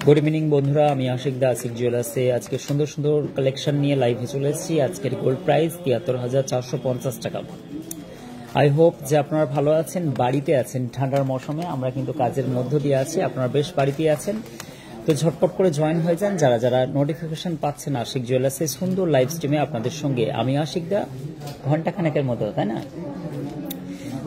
Good evening বন্ধুরা, আমি আশিক দা আশিক জুয়েলার্সে আজকে সুন্দর সুন্দর কালেকশন নিয়ে লাইভে চলে এসেছি। আজকের গোল্ড প্রাইস ৭৩,৪৫০ টাকা। আই হোপ যে আপনারা ভালো আছেন, বাড়িতে আছেন। ঠান্ডার মৌসুমে আমরা কিন্তু কাজের মধ্য দিয়ে আছি, আপনারা বেশ বাড়িতে আছেন। তো ঝটপট করে জয়েন হয়ে যান যারা যারা নোটিফিকেশন পাচ্ছেন আশিক জুয়েলার্সে সুন্দর লাইভ স্ট্রিমে আপনাদের সঙ্গে আমি আশিক দা ঘন্টাখানেকের মতো, তাই না?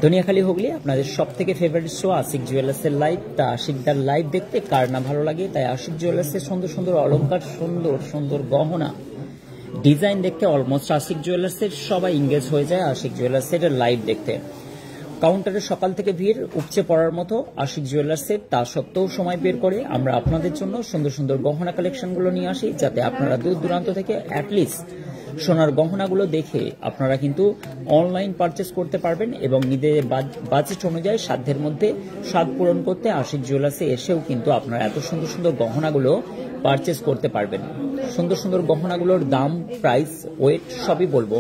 দুনিয়াখালী হুগলি আপনাদের সব থেকে ফেভারিট শো আশিক জুয়েলার্সের লাইভ। তা আশিকদার লাইভ দেখতে কার না ভালো লাগে, তাই আশিক জুয়েলার্সের সুন্দর সুন্দর অলংকার, সুন্দর সুন্দর গহনা ডিজাইন দেখতে অলমোস্ট আশিক জুয়েলার্সের সবাই ইংগেজ হয়ে যায় আশিক জুয়েলার্সের লাইভ দেখতে। কাউন্টারে সকাল থেকে ভিড় উপচে পড়ার মতো আশিক জুয়েলার্সের, তা সত্ত্বেও সময় বের করে আমরা আপনাদের জন্য সুন্দর সুন্দর গহনা কালেকশনগুলো নিয়ে আসি, যাতে আপনারা দূর দূরান্ত থেকে অ্যাটলিস্ট সোনার গহনাগুলো দেখে আপনারা কিন্তু অনলাইন পারচেস করতে পারবেন এবং নিজের বাজেট অনুযায়ী সাধ্যের মধ্যে স্বাদ পূরণ করতে আশিক জুয়েলার্সে এসেও কিন্তু আপনারা এত সুন্দর সুন্দর গহনাগুলো পারচেস করতে পারবেন। সুন্দর সুন্দর গহনাগুলোর দাম, প্রাইস, ওয়েট সবই বলবো,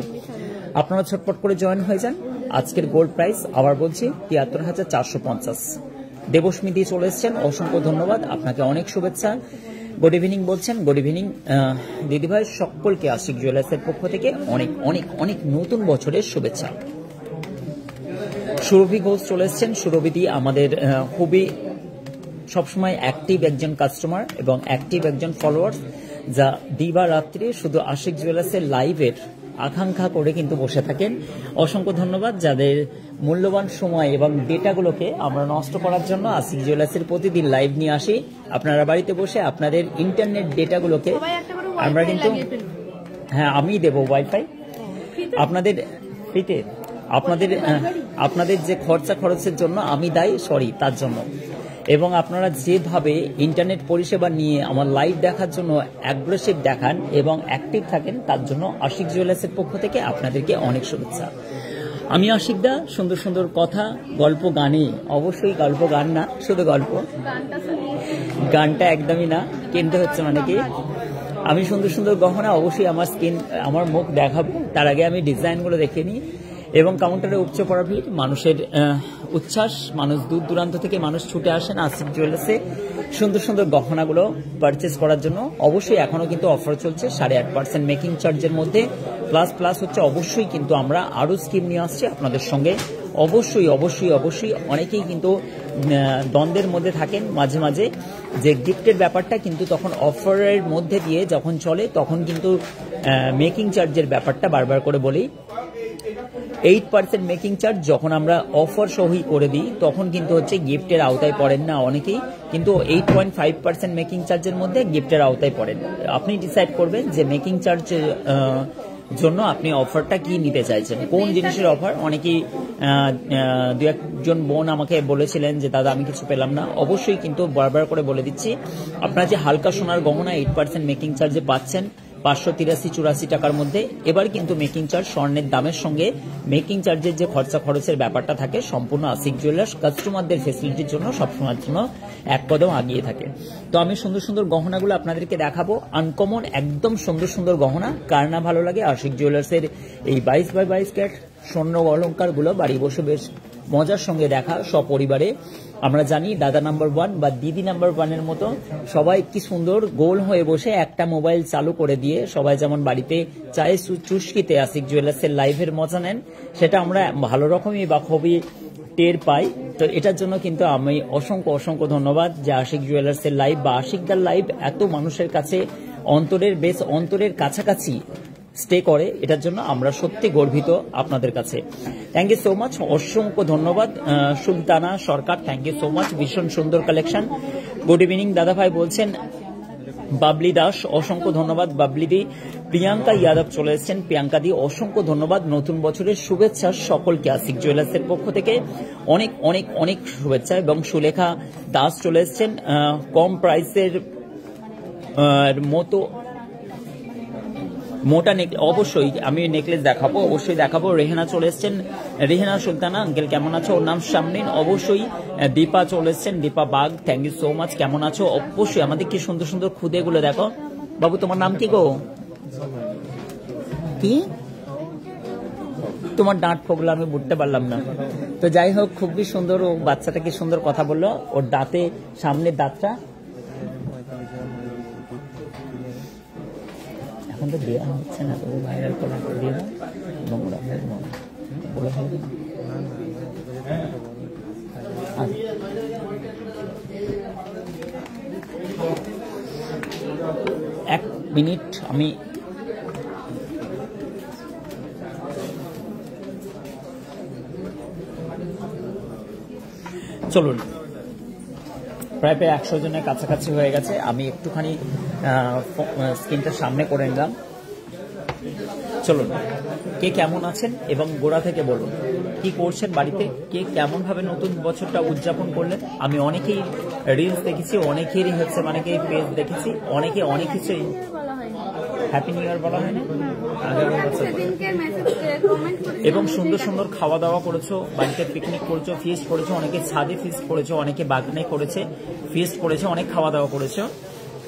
আপনারা ছটপট করে জয়েন হয়ে যান। আজকের গোল্ড প্রাইস আবার বলছি ৭৩,৪৫০। দেবস্মিতি চলে এসছেন, অসংখ্য ধন্যবাদ আপনাকে, অনেক শুভেচ্ছা। গুড ইভিনিং বলছেন, গুড ইভিনিং দিদিভাই, সকলকে আশিক জুয়েলার্সের পক্ষ থেকে অনেক অনেক অনেক নতুন বছরের শুভেচ্ছা। সুরভি ঘোষ চলে এসছেন। সুরভিদি আমাদের খুবই সবসময় অ্যাক্টিভ একজন কাস্টমার এবং অ্যাক্টিভ একজন ফলোয়ার্স, যা দিবা রাত্রি শুধু আশিক জুয়েলার্সের লাইভের আকাঙ্ক্ষা করে কিন্তু বসে থাকেন। অসংখ্য ধন্যবাদ যাদের মূল্যবান সময় এবং ডেটাগুলোকে আমরা নষ্ট করার জন্য আশিক জুয়েলার্সের প্রতিদিন লাইভ নিয়ে আসি। আপনারা বাড়িতে বসে আপনাদের ইন্টারনেট ডেটাগুলোকে আমরা কিন্তু, হ্যাঁ আমি দেবো ওয়াইফাই আপনাদের ফ্রিতে। আপনাদের যে খরচের জন্য আমি দায়ী, সরি তার জন্য। এবং আপনারা যেভাবে ইন্টারনেট পরিষেবা নিয়ে আমার লাইভ দেখার জন্য অ্যাগ্রেসিভ দেখান এবং অ্যাক্টিভ থাকেন, তার জন্য আশিক জুয়েলার্সের পক্ষ থেকে আপনাদেরকে অনেক শুভেচ্ছা। আমি আশিক দা সুন্দর সুন্দর কথা, গল্প, গানে, অবশ্যই গল্প গান না, শুধু গল্প, গানটা একদমই না, কিনতে হচ্ছে মানে কি। আমি সুন্দর সুন্দর গহনা অবশ্যই আমার মুখ দেখাবো, তার আগে আমি ডিজাইনগুলো দেখে নিই। এবং কাউন্টারে উপচে পড়া ভিড়, মানুষের উচ্ছ্বাস, মানুষ দূর দূরান্ত থেকে মানুষ ছুটে আসেন আশিক জুয়েলার্সে সুন্দর সুন্দর গহনাগুলো পারচেস করার জন্য। অবশ্যই এখনো কিন্তু অফার চলছে 8.5% মেকিং চার্জের মধ্যে, প্লাস হচ্ছে অবশ্যই কিন্তু আমরা আরো স্কিম নিয়ে আসছি আপনাদের সঙ্গে। অবশ্যই অবশ্যই অবশ্যই অনেকেই কিন্তু দ্বন্দ্বের মধ্যে থাকেন মাঝে মাঝে, যে গিফটের ব্যাপারটা কিন্তু তখন অফারের মধ্যে দিয়ে যখন চলে তখন কিন্তু মেকিং চার্জের ব্যাপারটা বারবার করে বলি। 8% মেকিং চার্জ যখন আমরা অফার সহি করে দিই তখন কিন্তু হচ্ছে গিফটের আওতায় পড়েন না অনেকেই, কিন্তু 8.5% মেকিং চার্জের মধ্যে গিফটের আওতায় পড়েন। আপনি ডিসাইড করবেন যে মেকিং চার্জের জন্য আপনি অফারটা কি নিতে চাইছেন, কোন জিনিসের অফার। অনেকেই দু একজন বোন আমাকে বলেছিলেন যে দাদা আমি কিছু পেলাম না। অবশ্যই কিন্তু বারবার করে বলে দিচ্ছি, আপনারা যে হালকা সোনার গহনা 8% মেকিং চার্জে পাচ্ছেন 583-84 টাকার মধ্যে, এবার কিন্তু মেকিং চার্জ স্বর্ণের দামের সঙ্গে মেকিং চার্জের যে খরচের ব্যাপারটা থাকে সম্পূর্ণ আশিক জুয়েলার্স কাস্টমারদের ফেসিলিটির জন্য সবসময়ের জন্য এক কদম আগিয়ে থাকে। তো আমি সুন্দর সুন্দর গহনাগুলো আপনাদেরকে দেখাবো, আনকমন একদম সুন্দর সুন্দর গহনা। কার না ভালো লাগে আশিক জুয়েলার্সের এই 22x22 ক্যারেট স্বর্ণ অলংকারগুলো বাড়ি বসে বেশ মজার সঙ্গে দেখা সপরিবারে। আমরা জানি দাদা নাম্বার 1 বা দিদি নাম্বার 1-এর মতো সবাই কি সুন্দর গোল হয়ে বসে একটা মোবাইল চালু করে দিয়ে সবাই যেমন বাড়িতে চায়ে চুস্কিতে আশিক জুয়েলার্সের লাইভের মজা নেন, সেটা আমরা ভালো রকমই বা খুবই টের পাই। তো এটার জন্য কিন্তু আমি অসংখ্য অসংখ্য ধন্যবাদ যে আশিক জুয়েলার্সের লাইভ বা আশিকদার লাইভ এত মানুষের কাছে অন্তরের কাছাকাছি স্টে করে, এটার জন্য আমরা সত্যি গর্বিত আপনাদের কাছে। থ্যাংক ইউ সো মাচ, অসংখ্য ধন্যবাদ। সুলতানা সরকার, থ্যাংক ইউ সো মাচ, ভীষণ সুন্দর কালেকশন। গুড ইভিনিং দাদা ভাই বলছেন। বাবলি দাস, অসংখ্য ধন্যবাদ বাবলিদি। প্রিয়াঙ্কা যাদব চলে এসেছেন, প্রিয়াঙ্কা দি অসংখ্য ধন্যবাদ। নতুন বছরের শুভেচ্ছা সকলকে আশিক জুয়েলার্সের পক্ষ থেকে অনেক অনেক অনেক শুভেচ্ছা। এবং সুলেখা দাস চলে এসেছেন, কম প্রাইসের মতো মোটা নেকলেস, অবশ্যই আমি নেকলেস দেখাবো, অবশ্যই দেখাবো। রেহেনা চলে এসছেন, রেহেনা সুলতানা আঙ্কেল কেমন আছো, ওর নাম শামনিন। অবশ্যই দীপা চলে এসছেন, Dipa Bag, thank you so much, কেমন আছো। অবশ্যই আমাদের কি সুন্দর সুন্দর খুদে গুলো দেখো। বাবু তোমার নাম কি গো, কি তোমার দাঁত ফোগলা আমি বুঝতে পারলাম না। তো যাই হোক, খুবই সুন্দর, ও বাচ্চাটা কি সুন্দর কথা বললো, ওর দাঁতে সামনের দাঁতটা এখন তো দেওয়া হচ্ছে না, তবু ভাইরাল করে দিয়ে দাও, নোংরা হয়ে বলে হবে না। এক মিনিট, আমি চলুন, প্রায় 100 জনের কাছাকাছি হয়ে গেছে। আমি একটুখানি স্ক্রিনটা সামনে করে নিলাম। চলুন, কে কেমন আছেন এবং গোড়া থেকে বলুন কি করছেন বাড়িতে, কে কেমন ভাবে নতুন বছরটা উদযাপন করলেন। আমি অনেকেই রিলস দেখেছি, অনেকেরই হচ্ছে মানে কি পেজ দেখেছি, অনেকে অনেক কিছু হ্যাপি নিউ ইয়ার বলা হয় না, এবং সুন্দর সুন্দর খাওয়া দাওয়া করেছো, বাড়িতে পিকনিক করেছো, ফিস্ট করেছো, অনেকে ছাদে ফিস্ট করেছো, অনেকে বাগানে করেছে ফিস্ট করেছে, অনেক খাওয়া দাওয়া করেছো,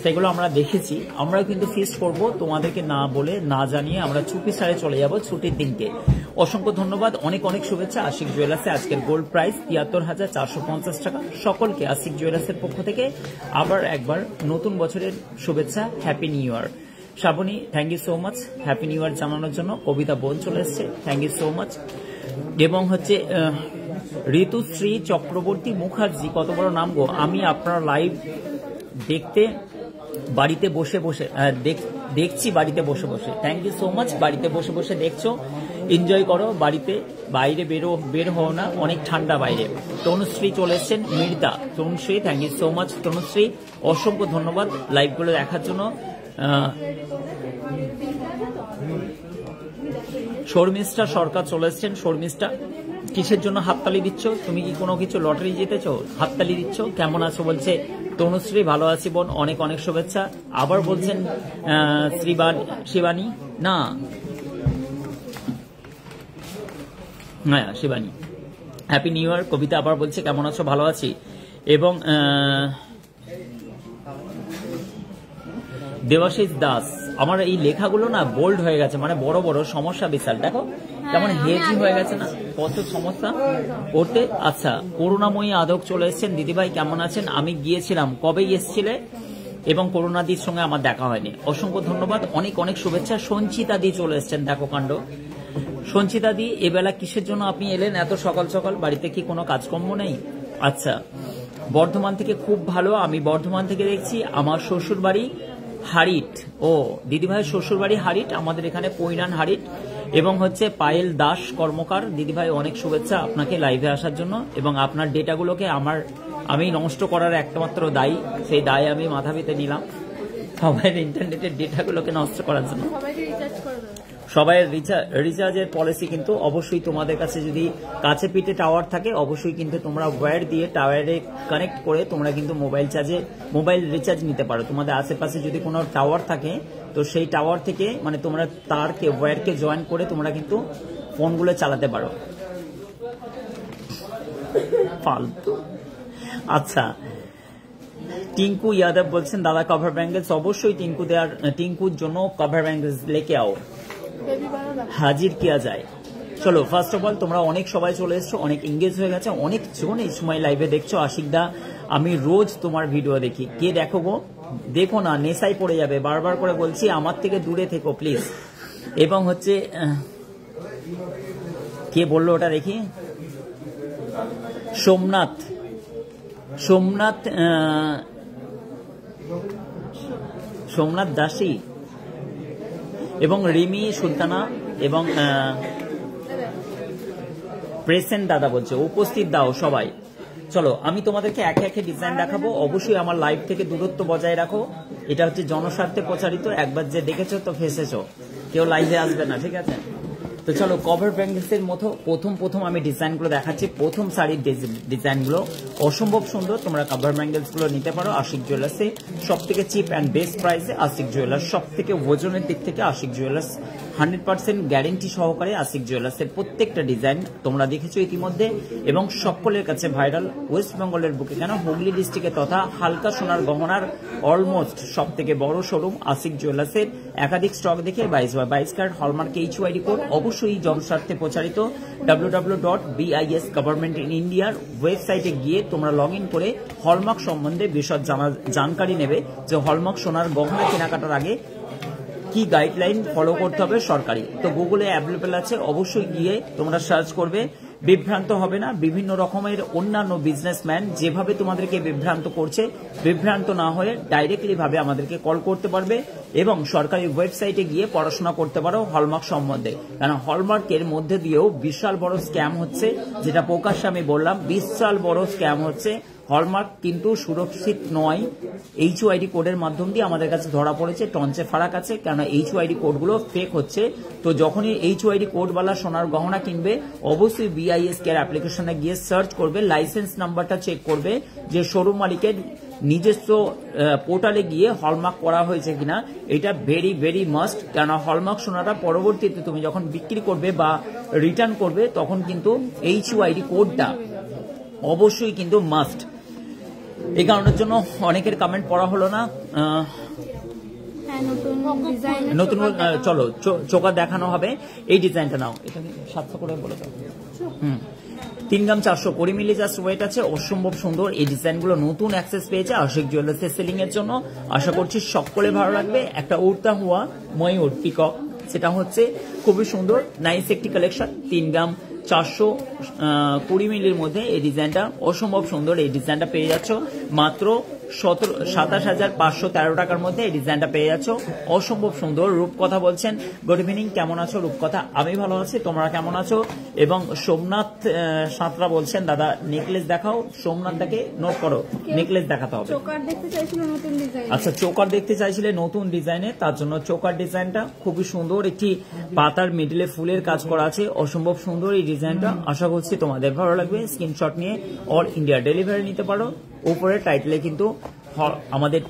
সেগুলো আমরা দেখেছি। আমরাও কিন্তু ফিস্ট করব, তোমাদেরকে না বলে না জানিয়ে আমরা চুপি সারে চলে যাব ছুটির দিনকে। অসংখ্য ধন্যবাদ, অনেক অনেক শুভেচ্ছা। আশিক জুয়েলার্সে আজকের গোল্ড প্রাইস ৭৩,৪৫০ টাকা। সকলকে আশিক জুয়েলার্সের পক্ষ থেকে আবার একবার নতুন বছরের শুভেচ্ছা, happy new year. Shraboni, thank you so much happy new year জানানোর জন্য। কবিতা বোন চলে এসছে, থ্যাংক ইউ সো মাচ। এবং হচ্ছে ঋতুশ্রী চক্রবর্তী মুখার্জি, কত বড় নাম গো। আমি আপনার লাইভ দেখতে বাড়িতে বসে বসে দেখছি, বাড়িতে বসে বসে, থ্যাংক ইউ সো মাচ। বাড়িতে বসে বসে দেখছো, এনজয় করো, বাড়িতে বাইরে বের হও না, অনেক ঠান্ডা বাইরে। তনুশ্রী চলে এসছেন, Mirdha Tanushree, thank you so much Tanushree, অসংখ্য ধন্যবাদ লাইভগুলো দেখার জন্য। শর্মিষ্ঠা সরকার চলে এসছেন। শর্মিষ্ঠা, কিসের জন্য হাততালি দিচ্ছ? তুমি কি কোনো কিছু লটারি জিতেছো, হাততালি দিচ্ছ? কেমন আছো বলছে তনুশ্রী, ভালো আছি বোন, অনেক অনেক শুভেচ্ছা। আবার বলছেন শিবানী, না হ্যাঁ শিবানী, হ্যাপি নিউ ইয়ার। কবিতা আবার বলছে কেমন আছো, ভালো আছি। এবং দেবাশিস দাস, আমার এই লেখাগুলো না বোল্ড হয়ে গেছে, মানে বড় বড়, সমস্যা বিশাল, দেখো কেমন হেজি হয়ে গেছে না, কত সমস্যা করতে। আচ্ছা, করুণাময়ী আদক চলে এসছেন, দিদিভাই কেমন আছেন? আমি গিয়েছিলাম, কবে এসছিলে? এবং করুণাদির সঙ্গে আমার দেখা হয়নি, অসংখ্য ধন্যবাদ, অনেক অনেক শুভেচ্ছা। সঞ্চিতা দি চলে এসছেন, দেখো কাণ্ড। সঞ্চিতা দি, এবেলা কিসের জন্য আপনি এলেন এত সকাল সকাল? বাড়িতে কি কোনো কাজকর্ম নেই? আচ্ছা, বর্ধমান থেকে, খুব ভালো। আমি বর্ধমান থেকে দেখছি, আমার শ্বশুর বাড়ি হারিট। ও দিদিভাই শ্বশুর বাড়ি হারিট, আমাদের এখানে পৈনান হারিট। এবং হচ্ছে পায়েল দাস কর্মকার, দিদিভাই অনেক শুভেচ্ছা আপনাকে লাইভে আসার জন্য। এবং আপনার ডেটাগুলোকে আমি নষ্ট করার একমাত্র দায়ী, সেই দায় আমি মাথা পেতে নিলাম, সবাই ইন্টারনেটের ডেটাগুলোকে নষ্ট করার জন্য। সবাই রিচার্জের পলিসি কিন্তু অবশ্যই তোমাদের কাছে, যদি কাছে পিঠে টাওয়ার থাকে, অবশ্যই কিন্তু তোমরা ওয়্যার দিয়ে টাওয়ারে কানেক্ট করে তোমরা কিন্তু মোবাইল রিচার্জ নিতে পারো। তোমাদের আশেপাশে যদি কোনো টাওয়ার থাকে, তো সেই টাওয়ার থেকে মানে তোমরা ওয়্যারকে জয়েন করে তোমরা কিন্তু ফোনগুলো চালাতে পারো। ফালতু। আচ্ছা, টিঙ্কু यादव বলছেন, দাদা কভার ব্যাঙ্গেলস, অবশ্যই টিঙ্কুর জন্য কভার ব্যাঙ্গেলস লেকে আও, হাজির কিয়া যায়। চলো, ফার্স্ট অফ অল তোমরা অনেক সবাই চলে এসছো, অনেক এঙ্গেজ হয়ে গেছে, অনেক জন এই সময় লাইভে দেখছো। আশিকদা, আমি রোজ তোমার ভিডিও দেখি। কে দেখো গো? দেখো না, নেশায় পড়ে যাবে, বারবার করে বলছি, আমার থেকে দূরে থেকো প্লিজ। এবং হচ্ছে কে বললো ওটা দেখি, সোমনাথ দাসী এবং রিমি সুলতানা এবং প্রেসেন্ট দাদা বলছে, উপস্থিত দাও সবাই। চলো, আমি তোমাদেরকে একে একে ডিজাইন দেখাবো। অবশ্যই আমার লাইভ থেকে দূরত্ব বজায় রাখো, এটা হচ্ছে জনস্বার্থে প্রচারিত। একবার যে দেখেছো তো ফেসেছো, কেউ লাইভে আসবে না, ঠিক আছে? তো চলো, কভার ব্যাঙ্গেলসের মতো প্রথম আমি ডিজাইনগুলো দেখাচ্ছি। প্রথম শাড়ির ডিজাইনগুলো অসম্ভব সুন্দর, তোমরা কভার ব্যাঙ্গেলসগুলো নিতে পারো আশিক জুয়েলার্সে। সব থেকে চিপ অ্যান্ড বেস্ট প্রাইসে আশিক জুয়েলার্স, সব থেকে ওজনের দিক থেকে আশিক জুয়েলার্স 100% গ্যারেন্টি সহকারে আশিক জুয়েলার্সের প্রত্যেকটা ডিজাইন তোমরা দেখেছো ইতিমধ্যে, এবং সকলের কাছে ভাইরাল। ওয়েস্ট বেঙ্গলের বুকে কেন, হুগলি ডিস্ট্রিক্টে তথা হালকা সোনার গহনার অলমোস্ট সব থেকে বড় শোরুম আশিক জুয়েলার্সের। একাধিক স্টক দেখে 22/22 ক্যারেট হলমার্ক HYD কোড, অবশ্যই জনস্বার্থে প্রচারিত। www.BIS গভর্নমেন্ট ইন ইন্ডিয়ার ওয়েবসাইটে গিয়ে তোমরা লগ ইন করে হলমার্ক সম্বন্ধে বিশদ জানকারি নেবে, যে হলমার্ক সোনার গহনা কেনাকাটার আগে কি গাইডলাইন ফলো করতে হবে সরকারি। তো গুগলে অ্যাভেলেবেল আছে, অবশ্যই গিয়ে তোমরা সার্চ করবে। বিভ্রান্ত হবে না। বিভিন্ন রকমের অন্যান্য বিজনেসম্যান যেভাবে তোমাদেরকে বিভ্রান্ত করছে, বিভ্রান্ত না হয়ে ডাইরেক্টলি ভাবে আমাদেরকে কল করতে পারবে এবং সরকারি ওয়েবসাইটে গিয়ে পড়াশোনা করতে পারো হলমার্ক সম্বন্ধে। কারণ হলমার্কের মধ্যে দিয়েও বিশাল বড় স্ক্যাম হচ্ছে, যেটা প্রকাশ্যে আমি বললাম, বিশাল বড় স্ক্যাম হচ্ছে। হলমার্ক কিন্তু সুরক্ষিত নয়। HOID কোডের মাধ্যম দিয়ে আমাদের কাছে ধরা পড়েছে, টঞ্চে ফারাক আছে, কেন HOID কোডগুলো ফেক হচ্ছে। তো যখনই HOID কোডওয়ালা সোনার গহনা কিনবে, অবশ্যই BIS কেয়ার অ্যাপ্লিকেশনে গিয়ে সার্চ করবে, লাইসেন্স নাম্বারটা চেক করবে যে শোরুম মালিকের নিজস্ব পোর্টালে গিয়ে হলমার্ক করা হয়েছে কিনা। এটা ভেরি ভেরি মাস্ট, কেন হলমার্ক সোনাটা পরবর্তীতে তুমি যখন বিক্রি করবে বা রিটার্ন করবে, তখন কিন্তু HOID কোডটা অবশ্যই কিন্তু মাস্ট। এই কারণের জন্য অনেকের কমেন্ট পড়া হলো না। নতুন চলো চোকা দেখানো হবে। এই ডিজাইনটা নাও, এটা 700 করে বলে দাও। 3 গ্রাম 420 মিলি জাস্ট ওয়েট আছে, অসম্ভব সুন্দর। এই ডিজাইনগুলো নতুন অ্যাক্সেস পেয়েছে আশিক জুয়েলার্স সেলিং এর জন্য। আশা করছি সকলে ভালো লাগবে। একটা উড়তা হুয়া ময়ূর পিকক, সেটা হচ্ছে খুবই সুন্দর, নাইস একটি কালেকশন। 3 গ্রাম 420 মিলির মধ্যে এই ডিজাইনটা অসম্ভব সুন্দর। এই ডিজাইনটা পেয়ে যাচ্ছ মাত্র 27,513 টাকার মধ্যে এই ডিজাইনটা পেয়ে যাচ্ছ, অসম্ভব সুন্দর। রূপকথা বলছেন, গুড ইভিনিং, কেমন আছো রূপকথা? আমি ভালো আছি, তোমরা কেমন আছো? এবং সোমনাথ সাঁতরা বলছেন, দাদা নেকলেস দেখাও। সোমনাথটাকে নোট করো, নেকলেস দেখাতে হবে। আচ্ছা, চোকার দেখতে চাইছিলে নতুন ডিজাইনে, তার জন্য চোকার ডিজাইনটা খুবই সুন্দর। একটি পাতার মিডলে ফুলের কাজ করা আছে, অসম্ভব সুন্দর এই ডিজাইনটা। আশা করছি তোমাদের ভালো লাগবে। স্ক্রিনশট নিয়ে অল ইন্ডিয়া ডেলিভারি নিতে পারো। উপরে টাইটেলে কিন্তু আমাদের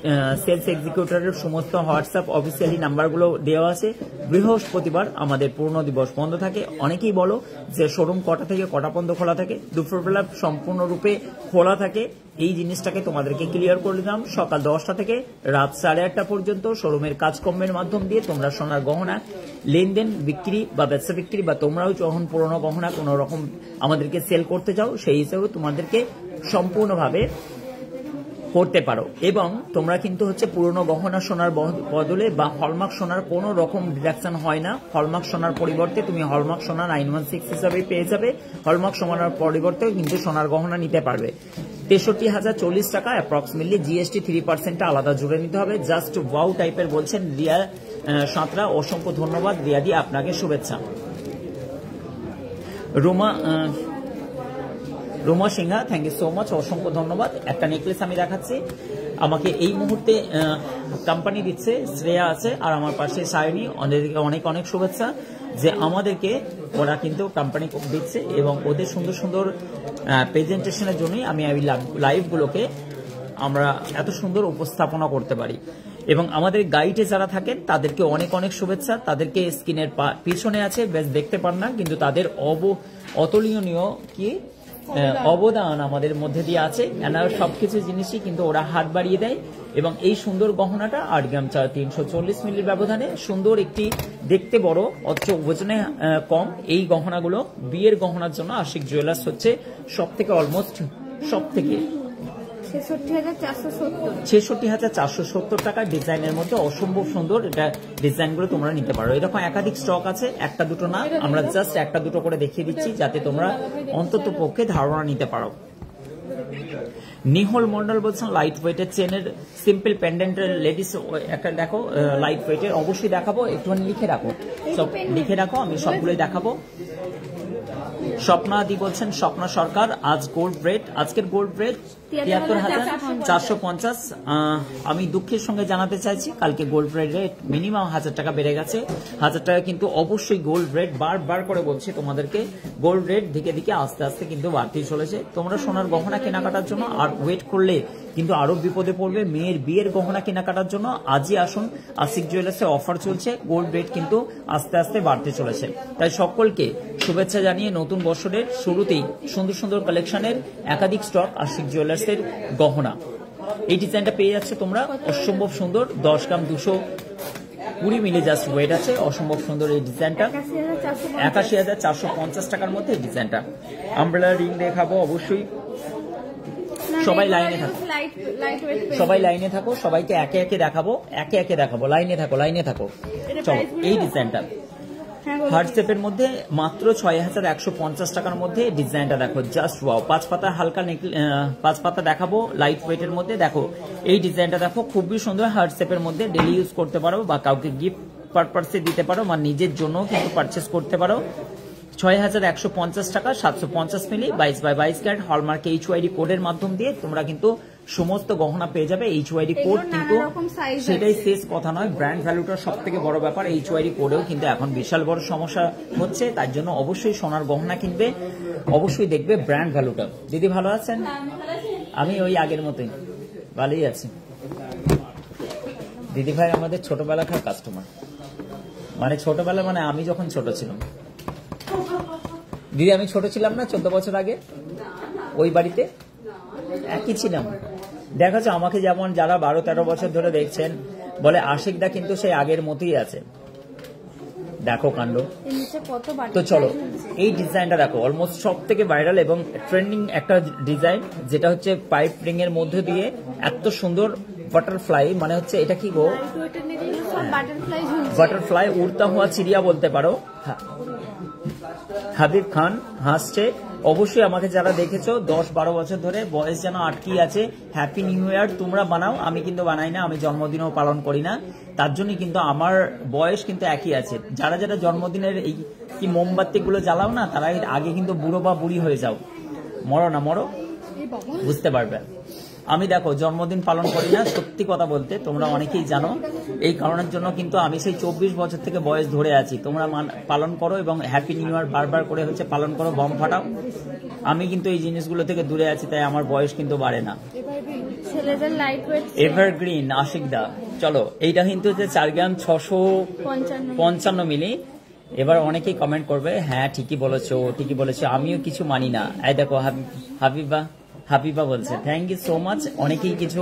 সেলস এক্সিকিউটিভের সমস্ত হোয়াটসঅ্যাপ অফিসিয়ালি নাম্বারগুলো দেওয়া আছে। বৃহস্পতিবার আমাদের পূর্ণ দিবস বন্ধ থাকে। অনেকেই বলো যে শোরুম কটা থেকে কটা পর্যন্ত খোলা থাকে? দুপুরবেলা সম্পূর্ণরূপে খোলা থাকে। এই জিনিসটাকে তোমাদেরকে ক্লিয়ার করে দিলাম। সকাল 10টা থেকে রাত 8:30 পর্যন্ত শোরুমের কাজকর্মের মাধ্যম দিয়ে তোমরা সোনার গহনা লেনদেন, বিক্রি বা ব্যবসা বিক্রি, বা তোমরাও যখন পুরনো গহনা কোনো রকম আমাদেরকে সেল করতে চাও, সেই হিসেবে তোমাদেরকে সম্পূর্ণভাবে করতে পারো। এবং তোমরা কিন্তু হচ্ছে পুরনো গহনা সোনার বদলে বা হলমার্ক সোনার কোনো রকম ডিডাকশন হয় না। হলমার্ক সোনার পরিবর্তে তুমি হলমার্ক সোনা 916 হিসাবে পেয়ে যাবে। হলমার্ক সোনার পরিবর্তেও কিন্তু সোনার গহনা নিতে পারবে। 63,040 টাকা অ্যাপ্রক্সিমেটলি, GST 3% আলাদা জুড়ে নিতে হবে। জাস্ট ওয়াও টাইপের বলছেন রিয়া সাঁতরা, অসংখ্য ধন্যবাদ রিয়াদি, আপনাকে শুভেচ্ছা। Roma Sinha, thank you so much, অসংখ্য ধন্যবাদ। একটা নেকলেস আমি দেখাচ্ছি। আমাকে এই মুহূর্তে কোম্পানি দিচ্ছে, শ্রেয়া আছে, আর আমার পাশে সায়নী। ওদেরকে অনেক অনেক শুভেচ্ছা যে আমাদেরকে ওরা কিন্তু কোম্পানি দিচ্ছে, এবং ওদের সুন্দর সুন্দর প্রেজেন্টেশনের জন্যই আমি এই লাইভগুলোকে আমরা এত সুন্দর উপস্থাপনা করতে পারি। এবং আমাদের গাইডে যারা থাকেন তাদেরকে অনেক অনেক শুভেচ্ছা। তাদেরকে স্ক্রিনের পিছনে আছে, বেশ দেখতে পান না, কিন্তু তাদের অতুলনীয় কি অবদান আমাদের মধ্যে দিয়ে আছে। এনার সবকিছু জিনিসই কিন্তু ওরা হাত বাড়িয়ে দেয়। এবং এই সুন্দর গহনাটা 8 গ্রাম 340 মিলির ব্যবধানে সুন্দর একটি, দেখতে বড় অথচ ওজনে কম। এই গহনাগুলো বিয়ের গহনার জন্য আশিক জুয়েলার্স হচ্ছে সব থেকে অলমোস্ট সব থেকে 66,470 টাকা ডিজাইনের মধ্যে অসম্ভব সুন্দর। এটা ডিজাইনগুলো তোমরা নিতে পারো। এরকম একাধিক স্টক আছে, একটা দুটো না, আমরা জাস্ট একটা দুটো করে দেখিয়ে দিচ্ছি যাতে তোমরা অন্তত পক্ষে ধারণা নিতে পারো। নিহল মন্ডল বলছেন লাইট ওয়েটের চেনের সিম্পল পেন্ডেন্টের লেডিস একটা দেখো, লাইট ওয়েটের অবশ্যই দেখাবো। একটুখানি লিখে রাখো, সব লিখে রাখো, আমি সবগুলোই দেখাবো। স্বপ্না দি বলছেন, স্বপ্না সরকার, আজ গোল্ড রেট, আজকের গোল্ড রেট 73,450। আমি দুঃখের সঙ্গে জানাতে চাইছি কালকে গোল্ড রেট মিনিমাম 1000 টাকা বেড়ে গেছে। 1000 টাকা কিন্তু অবশ্যই গোল্ড রেট, বারবার করে বলছি তোমাদেরকে, গোল্ড রেট দিকে দিকে আস্তে আস্তে কিন্তু বাড়তেই চলেছে। তোমরা সোনার গহনা কেনাকাটার জন্য আর ওয়েট করলে কিন্তু আরো বিপদে পড়বে। মেয়ের বিয়ের গহনা কেনাকাটার জন্য আজই আসুন, আশিক জুয়েলার্সে অফার চলছে, গোল্ড রেট কিন্তু আস্তে আস্তে বাড়তে চলেছে। তাই সকলকে শুভেচ্ছা জানিয়ে নতুন বছরের শুরুতেই সুন্দর সুন্দর কালেকশনের একাধিক স্টক আশিক জুয়েলার্সের গহনা। এই ডিজাইনটা পেয়ে যাচ্ছে তোমরা, অসম্ভব সুন্দর। 10 গ্রাম 220 মিলি জাস্ট ওয়েট আছে, অসম্ভব সুন্দর এই ডিজাইনটা। 81,450 টাকার মধ্যে এই ডিজাইনটা। আমব্রেলা রিং দেখাবো অবশ্যই। সবাই লাইনে থাকো, সবাই লাইনে থাকো, সবাইকে একে একে দেখাবো, একে একে দেখাবো। লাইনে থাকো, লাইনে থাকো। চলো, এই ডিজাইনটা হার্ট শেপের মধ্যে মাত্র 6150 টাকার মধ্যে ডিজাইনটা দেখো, জাস্ট ওয়াও। 5 পাতা হালকা 5 পাতা দেখাবো লাইট ওয়েটের মধ্যে। দেখো এই ডিজাইনটা দেখো, খুবই সুন্দর। হার্ট শেপের মধ্যে ডেলি ইউজ করতে পারো বা কাউকে গিফট পারপাসে দিতে পারো বা নিজের জন্য কিন্তু পারচেস করতে পারো। 6150 টাকা, 750 মিলি, 22x22 ক্যারেট হলমার্ক HYD কোডের মাধ্যম দিয়ে তোমরা কিন্তু সমস্ত গহনা পেয়ে যাবে। HYD কোড কিন্তু সেটাই শেষ কথা নয়, ব্র্যান্ড ভ্যালুটার সব থেকে বড় ব্যাপার। HYD কোডেও কিন্তু এখন বিশাল বড় সমস্যা হচ্ছে, তার জন্য অবশ্যই সোনার গহনা কিনবে, অবশ্যই দেখবে ব্র্যান্ড ভ্যালুটা। দিদি ভালো আছেন? আমি ওই আগের মতোই ভালোই আছি। দিদি ভাই আমাদের ছোটবেলাকার কাস্টমার, মানে ছোটবেলা মানে আমি যখন ছোট ছিলাম। দিদি আমি ছোট ছিলাম না 14 বছর আগে ওই বাড়িতে? একই ছিলাম। দেখা যাচ্ছে আমাকে যেমন যারা 12-13 বছর ধরে দেখছেন বলে আশিকদা কিন্তু সেই আগের মতোই আছে। দেখো কাণ্ড। তো চলো এই ডিজাইনটা দেখো, অলমোস্ট সব থেকে ভাইরাল এবং ট্রেন্ডিং একটা ডিজাইন, যেটা হচ্ছে পাইপ রিং এর মধ্যে দিয়ে এত সুন্দর বাটারফ্লাই, মানে হচ্ছে এটা কি গো, বাটারফ্লাই উড়তা হওয়া চিড়িয়া বলতে পারো। হাবিব খান হাসছে। অবশ্যই আমাকে যারা দেখেছো 10-12 বছর ধরে, বয়স যেন আটকি আছে। হ্যাপি নিউ ইয়ার তোমরা বানাও, আমি কিন্তু বানাই না, আমি জন্মদিনও পালন করি না, তার জন্যই কিন্তু আমার বয়স কিন্তু একই আছে। যারা যারা জন্মদিনের এই কি মোমবাতি গুলো জ্বালাও না, তারা আগে কিন্তু বুড়ো বা বুড়ি হয়ে যাও। মরো না, মরো, বুঝতে পারবে। আমি দেখো জন্মদিন পালন করি না, সত্যি কথা বলতে, তোমরা অনেকেই জানো। এই কারণের জন্য কিন্তু আমি সেই 24 বছর থেকে বয়স ধরে আছি। তোমরা পালন করো এবং হ্যাপি নিউ ইয়ার বারবার করে হচ্ছে পালন করো, বম ফাটাও। আমি কিন্তু এই জিনিসগুলো থেকে দূরে আছি, তাই আমার বয়স কিন্তু বাড়ে না। এভারগ্রিন আশিকদা। চলো এইটা কিন্তু হচ্ছে 4 গ্রাম 655 মিলি। এবার অনেকেই কমেন্ট করবে, হ্যাঁ ঠিকই বলেছো, ঠিকই বলেছো, আমিও কিছু মানি না। এই দেখো হাবিবা বলছে থ্যাংক ইউ সো মাচ। অনেকেই কিছু।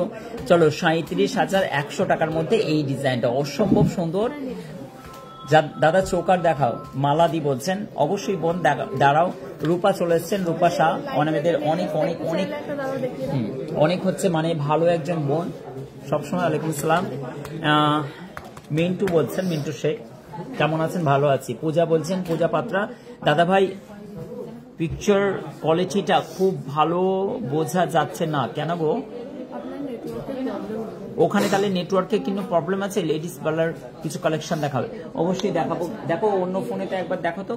চলো 37,100 টাকার মধ্যে এই ডিজাইনটা অসম্ভব সুন্দর। দাদা চৌকার দেখাও, মালাদি বলছেন। অবশ্যই বোন দাঁড়াও। রূপা চলে এসছেন, রূপা শাহ। অনেকের অনেক অনেক অনেক অনেক হচ্ছে মানে ভালো একজন বোন সবসময়। ওয়ালাইকুম সালাম। মিন্টু বলছেন, মিন্টু শেখ কেমন আছেন? ভালো আছি। পূজা বলছেন, পূজা পাত্রা। দাদা ভাই পিকচার কোয়ালিটিটা খুব ভালো বোঝা যাচ্ছে না, কেন গো? ওখানে তাহলে নেটওয়ার্কে কিন্তু প্রবলেম আছে। লেডিস পার্লার কিছু কালেকশন দেখাবে, অবশ্যই দেখাবো। দেখো অন্য ফোনেতে একবার দেখো তো।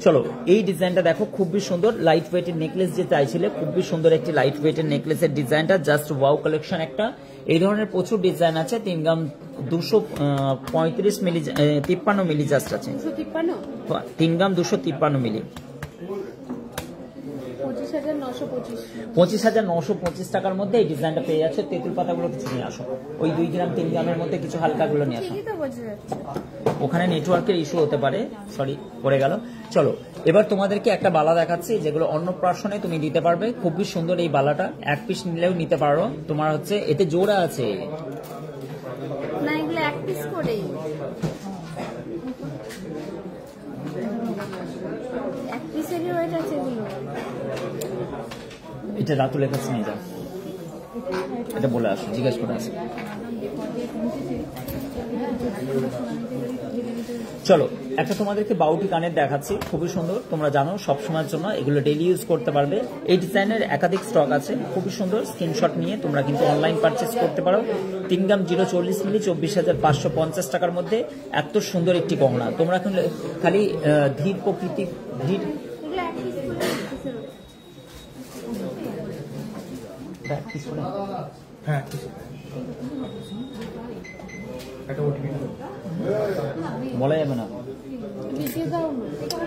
চলো এই ডিজাইনটা দেখো, খুবই সুন্দর। লাইট ওয়েটের নেকলেস যে চাইছিলে, খুবই সুন্দর একটি লাইট ওয়েটের নেকলেসের ডিজাইনটা, জাস্ট ওয়াও কালেকশন একটা। এই ধরনের প্রচুর ডিজাইন আছে। 3 গ্রাম 235 মিলি, 53 মিলি জাস্ট আছে। 3 গ্রাম 253 মিলি, 25,925 টাকার মধ্যে এই ডিজাইনটা পেয়ে যাচ্ছে। তেঁতুল পাতাগুলো কিছু নিয়ে আসো, ওই 2 গ্রাম 3 গ্রামের মধ্যে কিছু হালকাগুলো নিয়ে আসো। ওখানে নেটওয়ার্কের ইস্যু হতে পারে, সরি পড়ে গেল। চলো এবার তোমাদেরকে একটা বালা দেখাচ্ছি, যেগুলো অন্নপ্রাশনে তুমি দিতে পারবে। খুবই সুন্দর এই বালাটা, 1 পিস নিলেও নিতে পারো। তোমার হচ্ছে এতে জোড়া আছে না, এগুলো 1 পিস করে। এটা রাতুলের কাছে নিয়ে যাও, এটা বলে আসো, জিজ্ঞাসা করে আসো। চলো একটা তোমাদেরকে বাউটি কানের দেখাচ্ছি, খুবই সুন্দর। তোমরা জানো সবসময়ের জন্য এগুলো ডেইলি ইউজ করতে পারবে। এই ডিজাইনের একাধিক স্টক আছে, খুবই সুন্দর। স্ক্রিনশট নিয়ে তোমরা কিন্তু অনলাইন পারচেস করতে পারো। 3 গ্রাম 040 মিলি, 24,550 টাকার মধ্যে এত সুন্দর একটি গহনা। তোমরা খালি ধীর প্রকৃতি, ধীর বলা যাবে না।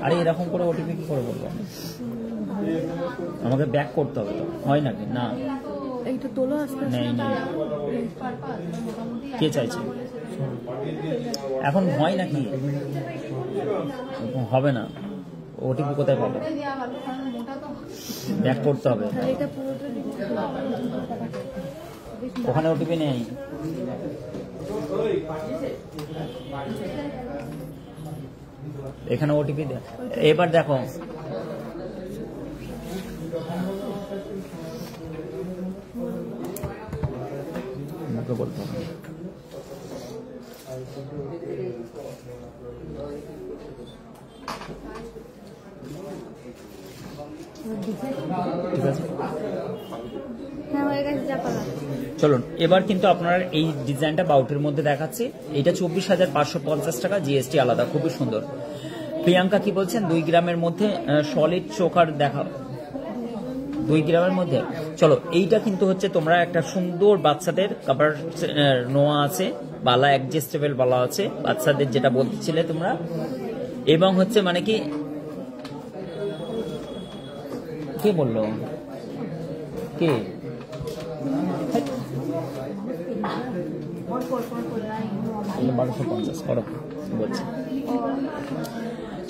আরে এরকম করে ওটিপি কি করে বলবো? আমাকে ব্যাক করতে হবে তো, হয় নাকি? না নেই নেই, কে চাইছে? এখন হয় নাকি? হবে না, ওটিপি কোথায় পাবো? ব্যাক করতে হবে, ওখানে ওটিপি নেই। এখানে ওটিপি। এবার দেখো বলতে হবে। ঠিক আছে, চলুন এবার কিন্তু আপনার এই ডিজাইনটা বাউটের মধ্যে দেখাচ্ছি। এটা 24,550 টাকা, জিএসটি আলাদা, খুবই সুন্দর। প্রিয়াঙ্কা কি বলছেন? 2 গ্রামের মধ্যে সলিড চোকার দেখা, 2 গ্রামের মধ্যে। চলো, এইটা কিন্তু হচ্ছে তোমরা একটা সুন্দর বাচ্চাদের কাভার নোয়া আছে, বালা অ্যাডজাস্টেবল বালা আছে বাচ্চাদের, যেটা বলতেছিলে তোমরা। এবং হচ্ছে মানে কি, কে বললো, কে 1250 করো বলছি।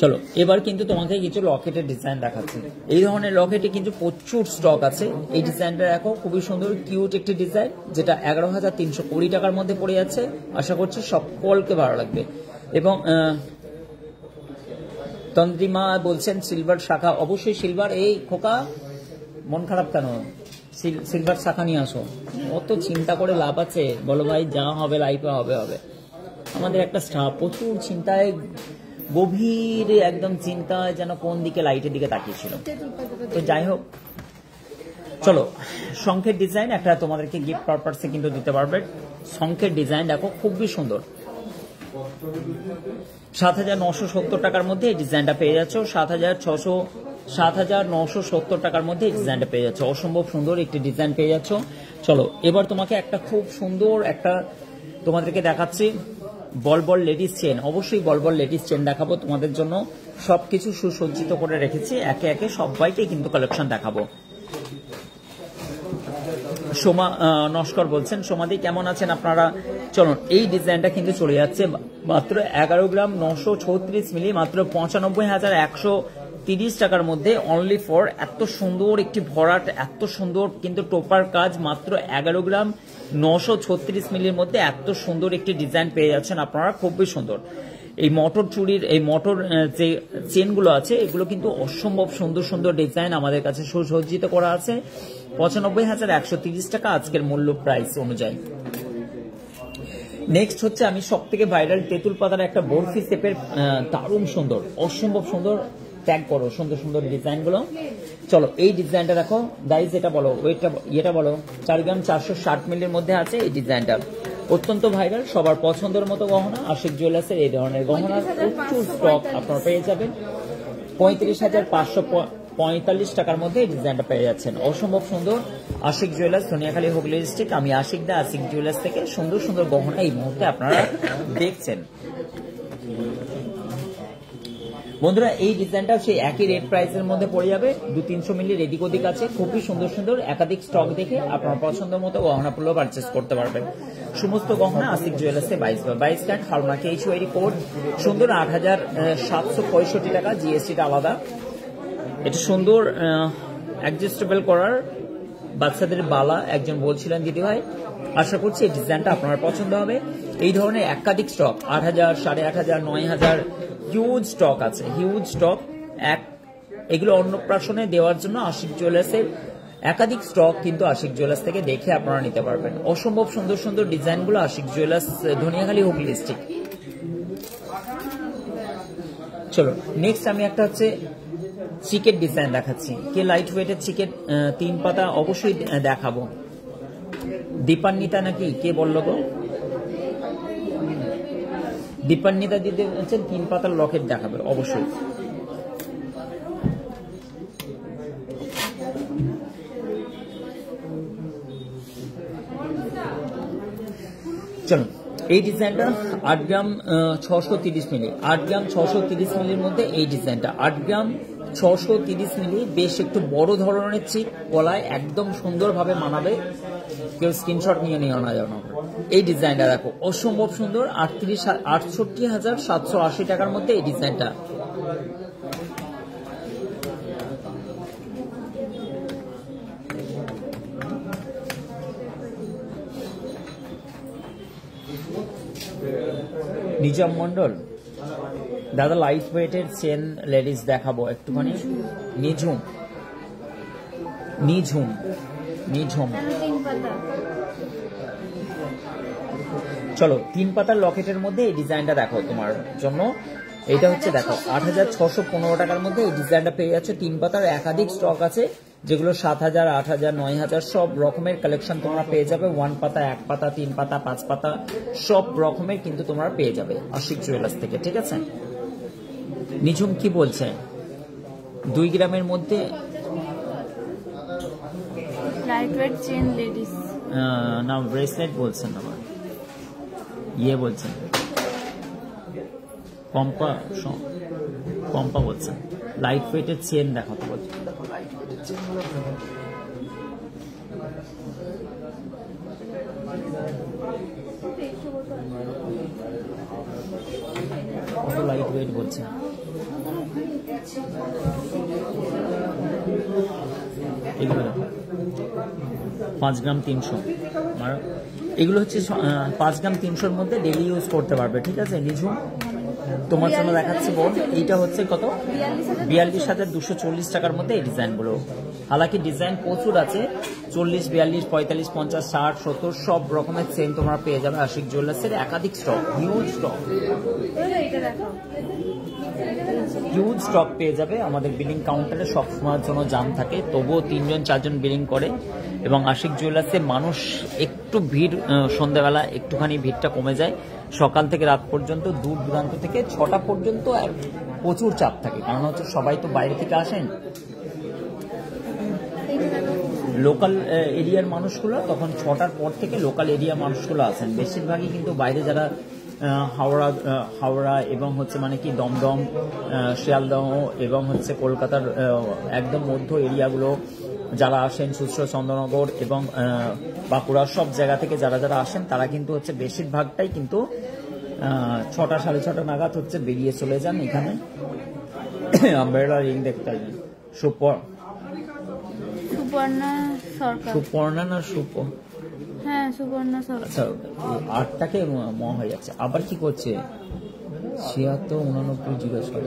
চলো এবার কিন্তু তোমাকে কিছু লকেটের ডিজাইন দেখাচ্ছি। এই ধরনের লকেটে কিন্তু প্রচুর স্টক আছে। এই ডিজাইনটা দেখো, খুবই সুন্দর কিউট একটি ডিজাইন, যেটা 11,320 টাকার মধ্যে পড়ে যাচ্ছে। আশা করছি সকলকে ভালো লাগবে। এবং তন্দ্রিমা বলছেন সিলভার শাখা, অবশ্যই সিলভার। এই খোকা মন খারাপ কেন? সিলভার শাখা নিয়ে আসো, অত চিন্তা করে লাভ আছে? বলো ভাই, যা হবে লাইফে হবে হবে। আমাদের একটা স্টাফ প্রচুর চিন্তায়, গভীর একদম চিন্তায়, যেন কোন দিকে লাইটের দিকে তাকিয়েছিল। তো যাই হোক, চলো শঙ্খের ডিজাইন একটা তোমাদেরকে গিফট পারপাসে কিন্তু দিতে পারবে। শঙ্খের ডিজাইন দেখো, খুবই সুন্দর। 7,970 টাকার মধ্যে এই ডিজাইনটা পেয়ে যাচ্ছ। 7,970 টাকার মধ্যে এই ডিজাইনটা পেয়ে যাচ্ছ। অসম্ভব সুন্দর একটি ডিজাইন পেয়ে যাচ্ছ। চলো এবার তোমাকে একটা খুব সুন্দর একটা তোমাদেরকে দেখাচ্ছি, বলবল লেডিস চেন। অবশ্যই বলবল লেডিস চেন দেখাবো তোমাদের জন্য। সবকিছু সুসজ্জিত করে রেখেছি, একে একে সবাইকে কিন্তু কালেকশন দেখাবো। সোমা নস্কর বলছেন, সোমাদি কেমন আছেন আপনারা? চলুন, এই ডিজাইনটা কিন্তু চলে যাচ্ছে মাত্র 11 গ্রাম 936 মিলি, মাত্র 95,130 টাকার মধ্যে, অনলি ফর। এত সুন্দর একটি ভরাট, এত সুন্দর কিন্তু টোপার কাজ, মাত্র 11 গ্রাম 936 মিলির মধ্যে এত সুন্দর একটি ডিজাইন পেয়ে যাচ্ছেন আপনারা, খুবই সুন্দর। এই মোটর চুরির, এই মোটর যে চেনগুলো আছে, এগুলো কিন্তু অসম্ভব সুন্দর সুন্দর ডিজাইন আমাদের কাছে সুসজ্জিত করা আছে। 95,130 টাকা আজকের মূল্য প্রাইস অনুযায়ী। নেক্সট হচ্ছে আমি সব থেকে ভাইরাল তেঁতুল পাতার একটা বরফি শেপের, দারুণ সুন্দর, অসম্ভব সুন্দর। ট্যাগ করো সুন্দর সুন্দর ডিজাইনগুলো। চলো এই ডিজাইনটা দেখো গাইজ, এটা বলো, ওয়েটটা এটা বলো। 4 গ্রাম 460 মিলির মধ্যে আছে এই ডিজাইনটা, অত্যন্ত ভাইরাল, সবার পছন্দের মতো গহনা। আশিক জুয়েলার্সের এই ধরনের গহনার প্রচুর স্টক আপনারা পেয়ে যাবেন। 35,545 টাকার মধ্যে এই ডিজাইনটা পেয়ে যাচ্ছেন, অসম্ভব সুন্দর। Ashik jewellers, Sonyakhali, Hooghly district. আমি আশিক দা, আশিক জুয়েলার্স থেকে সুন্দর সুন্দর গহনা এই মুহূর্তে আপনারা দেখছেন। বন্ধুরা এই ডিজাইনটা সেই একই রেট প্রাইসের মধ্যে পড়ে যাবে, 200-300 মিলির এদিক ওদিক আছে। খুবই সুন্দর সুন্দর একাধিক স্টক দেখে আপনার পছন্দের মতো গহনাগুলো পারচেস করতে পারবেন। সমস্ত গহনা আশিক জুয়েলার্সে 22 ক্যারেট হলমার্ক HYD কোড, সুন্দর 8,765 টাকা, জিএসটিটা আলাদা। এটা সুন্দর অ্যাডজাস্টেবল করার বাচ্চাদের বালা, একজন বলছিলেন দিদি ভাই। আশা করছি এই ডিজাইনটা আপনার পছন্দ হবে। এই ধরনের একাধিক স্টক 8,000, 8,500, 9,000 হিউজ স্টক আছে, হিউজ স্টক। এগুলো অন্নপ্রাশনে দেওয়ার জন্য আশিক জুয়েলার্সের একাধিক স্টক কিন্তু আশিক জুয়েলার্স থেকে দেখে আপনারা নিতে পারবেন। অসম্ভব সুন্দর সুন্দর ডিজাইনগুলো আশিক জুয়েলার্স, ধনিয়াখালী, হুগলি ডিস্ট্রিক্ট। চলো নেক্সট আমি একটা হচ্ছে চিকেন ডিজাইন দেখাচ্ছি। কে লাইট ওয়েটের চিকেন 3 পাতা অবশ্যই দেখাবো। দীপান্বিতা নাকি কে বললো গো? দীপান্বিতা দিতে হচ্ছে 3 পাতার লকেট দেখাবে অবশ্যই। চলো এই ডিজাইনটা 8 গ্রাম 630 মিলি, 8 গ্রাম 630 মিলির মধ্যে এই ডিজাইনটা 8 গ্রাম 630 মিলি, বেশ একটু বড় ধরনের চিক, গলায় একদম সুন্দরভাবে মানাবে, কেউ স্ক্রিনশট নিয়ে নিও না যেন। এই ডিজাইনটা দেখো অসম্ভব সুন্দর, 68,780 টাকার মধ্যে এই ডিজাইনটা। নিজাম মন্ডল দাদা, লাইট ওয়েটের চেন লেডিস দেখাবো একটুখানি। নিঝুম নিঝুম নিঝুম চলো 3 পাতার লকেটের মধ্যে এই ডিজাইনটা দেখো তোমার জন্য। এটা হচ্ছে দেখো 8615 টাকার মধ্যে এই ডিজাইনটা পেয়ে যাচ্ছে। 3 পাতার একাধিক স্টক আছে, যেগুলো 7000, 8000, 9000 সব রকমের কালেকশন তোমরা পেয়ে যাবে। 1 পাতা, 1 পাতা, 3 পাতা, 5 পাতা সব রকমের কিন্তু তোমরা পেয়ে যাবে আশিক জুয়েলার্স থেকে, ঠিক আছে। নিঝুম কি বলছে? 2 গ্রামের মধ্যে লাইটওয়েট চেন লেডিস না ব্রেসলেট বলছেন, আবার বলছেন কম্পা বলছেন। লাইট ওয়েটের চেন দেখাতে বলছেন। দেখো লাইট ওয়েটের চেন, কত লাইট ওয়েট বলছে। এগুলো 5 গ্রাম 300, এগুলো হচ্ছে 5 গ্রাম 300-র মধ্যে ডেইলি ইউজ করতে পারবে, ঠিক আছে। নিঝুম তোমার জন্য দেখাচ্ছি বোন, এইটা হচ্ছে কত 42,240 টাকার মধ্যে এই ডিজাইনগুলো। হালাকি ডিজাইন প্রচুর আছে, 40, 42, 45, 50, 60, 70 সব রকমের চেন তোমরা পেয়ে যাবে আশিক জুয়েলার্সের। একাধিক স্টক, হিউজ স্টক পেয়ে যাবে। আমাদের বিলিং কাউন্টারে সব সময়ের জন্য জাম থাকে, তবুও 3জন 4জন বিলিং করে। এবং আশিক জুয়েলার্সে মানুষ একটু ভিড়, সন্ধ্যাবেলা একটুখানি ভিড়টা কমে যায়। সকাল থেকে রাত পর্যন্ত দূর দূরান্ত থেকে 6টা পর্যন্ত প্রচুর চাপ থাকে, কারণ হচ্ছে সবাই তো বাইরে থেকে আসেন। লোকাল এরিয়ার মানুষগুলো তখন 6টার পর থেকে লোকাল এরিয়া মানুষগুলো আসেন। বেশিরভাগই কিন্তু বাইরে যারা হাওড়া এবং হচ্ছে মানে কি দমদম, শিয়ালদহ এবং হচ্ছে কলকাতার একদম মধ্য এরিয়াগুলো যারা আসেন, সুশ্র চন্দ্রনগর এবং বাঁকুড়া সব জায়গা থেকে যারা যারা আসেন, তারা কিন্তু হচ্ছে বেশিরভাগটাই কিন্তু 6টা 6:30 নাগাদ হচ্ছে বেরিয়ে চলে যান এখানে। আমব্রেলা রিং দেখতে আসবেন। সুপর্ণা না হ্যাঁ সুপর্ণা সরকার। আচ্ছা 8টাকে হয়ে যাচ্ছে। আবার কি করছে 768906,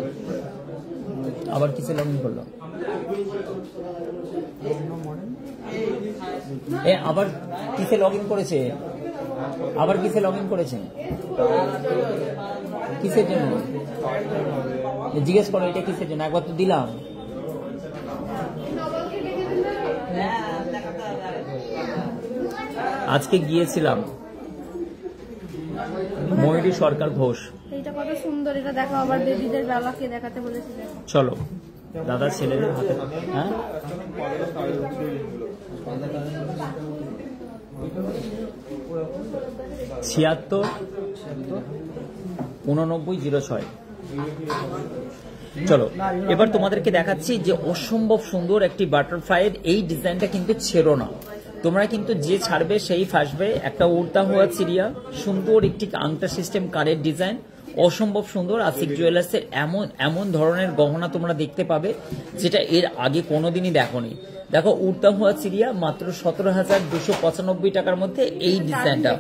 আবার কিসে লগ ইন করলো? আবার কিসে লগ ইন করেছে? কিসের জন্য জিজ্ঞেস করো, এটা কিসের জন্য একবার তো দিলাম। আজকে গিয়েছিলাম ময়ূরী সরকার ঘোষ। এইটা কত সুন্দর, এটা দেখো। আবার বেবিদের বাবাকে দেখাতে বলেছিলেন। চলো দাদা ছেলেদের হাতে, হ্যাঁ 768906। চলো এবার তোমাদেরকে দেখাচ্ছি যে অসম্ভব সুন্দর একটি বাটারফ্লাইয়ের এই ডিজাইনটা কিন্তু ছেড়ো না, তোমরা কিন্তু যে ছাড়বে সেই ফাঁসবে। একটা উড়তা হওয়া চিড়িয়া, সুন্দর একটি আংটা সিস্টেম কারের ডিজাইন, অসম্ভব সুন্দর। আশিক জুয়েলার্সের এমন ধরনের গহনা তোমরা দেখতে পাবে যেটা এর আগে কোনোদিনই দেখোনি। দেখো উড়তা হওয়া চিড়িয়া মাত্র 17,295 টাকার মধ্যে এই ডিজাইনটা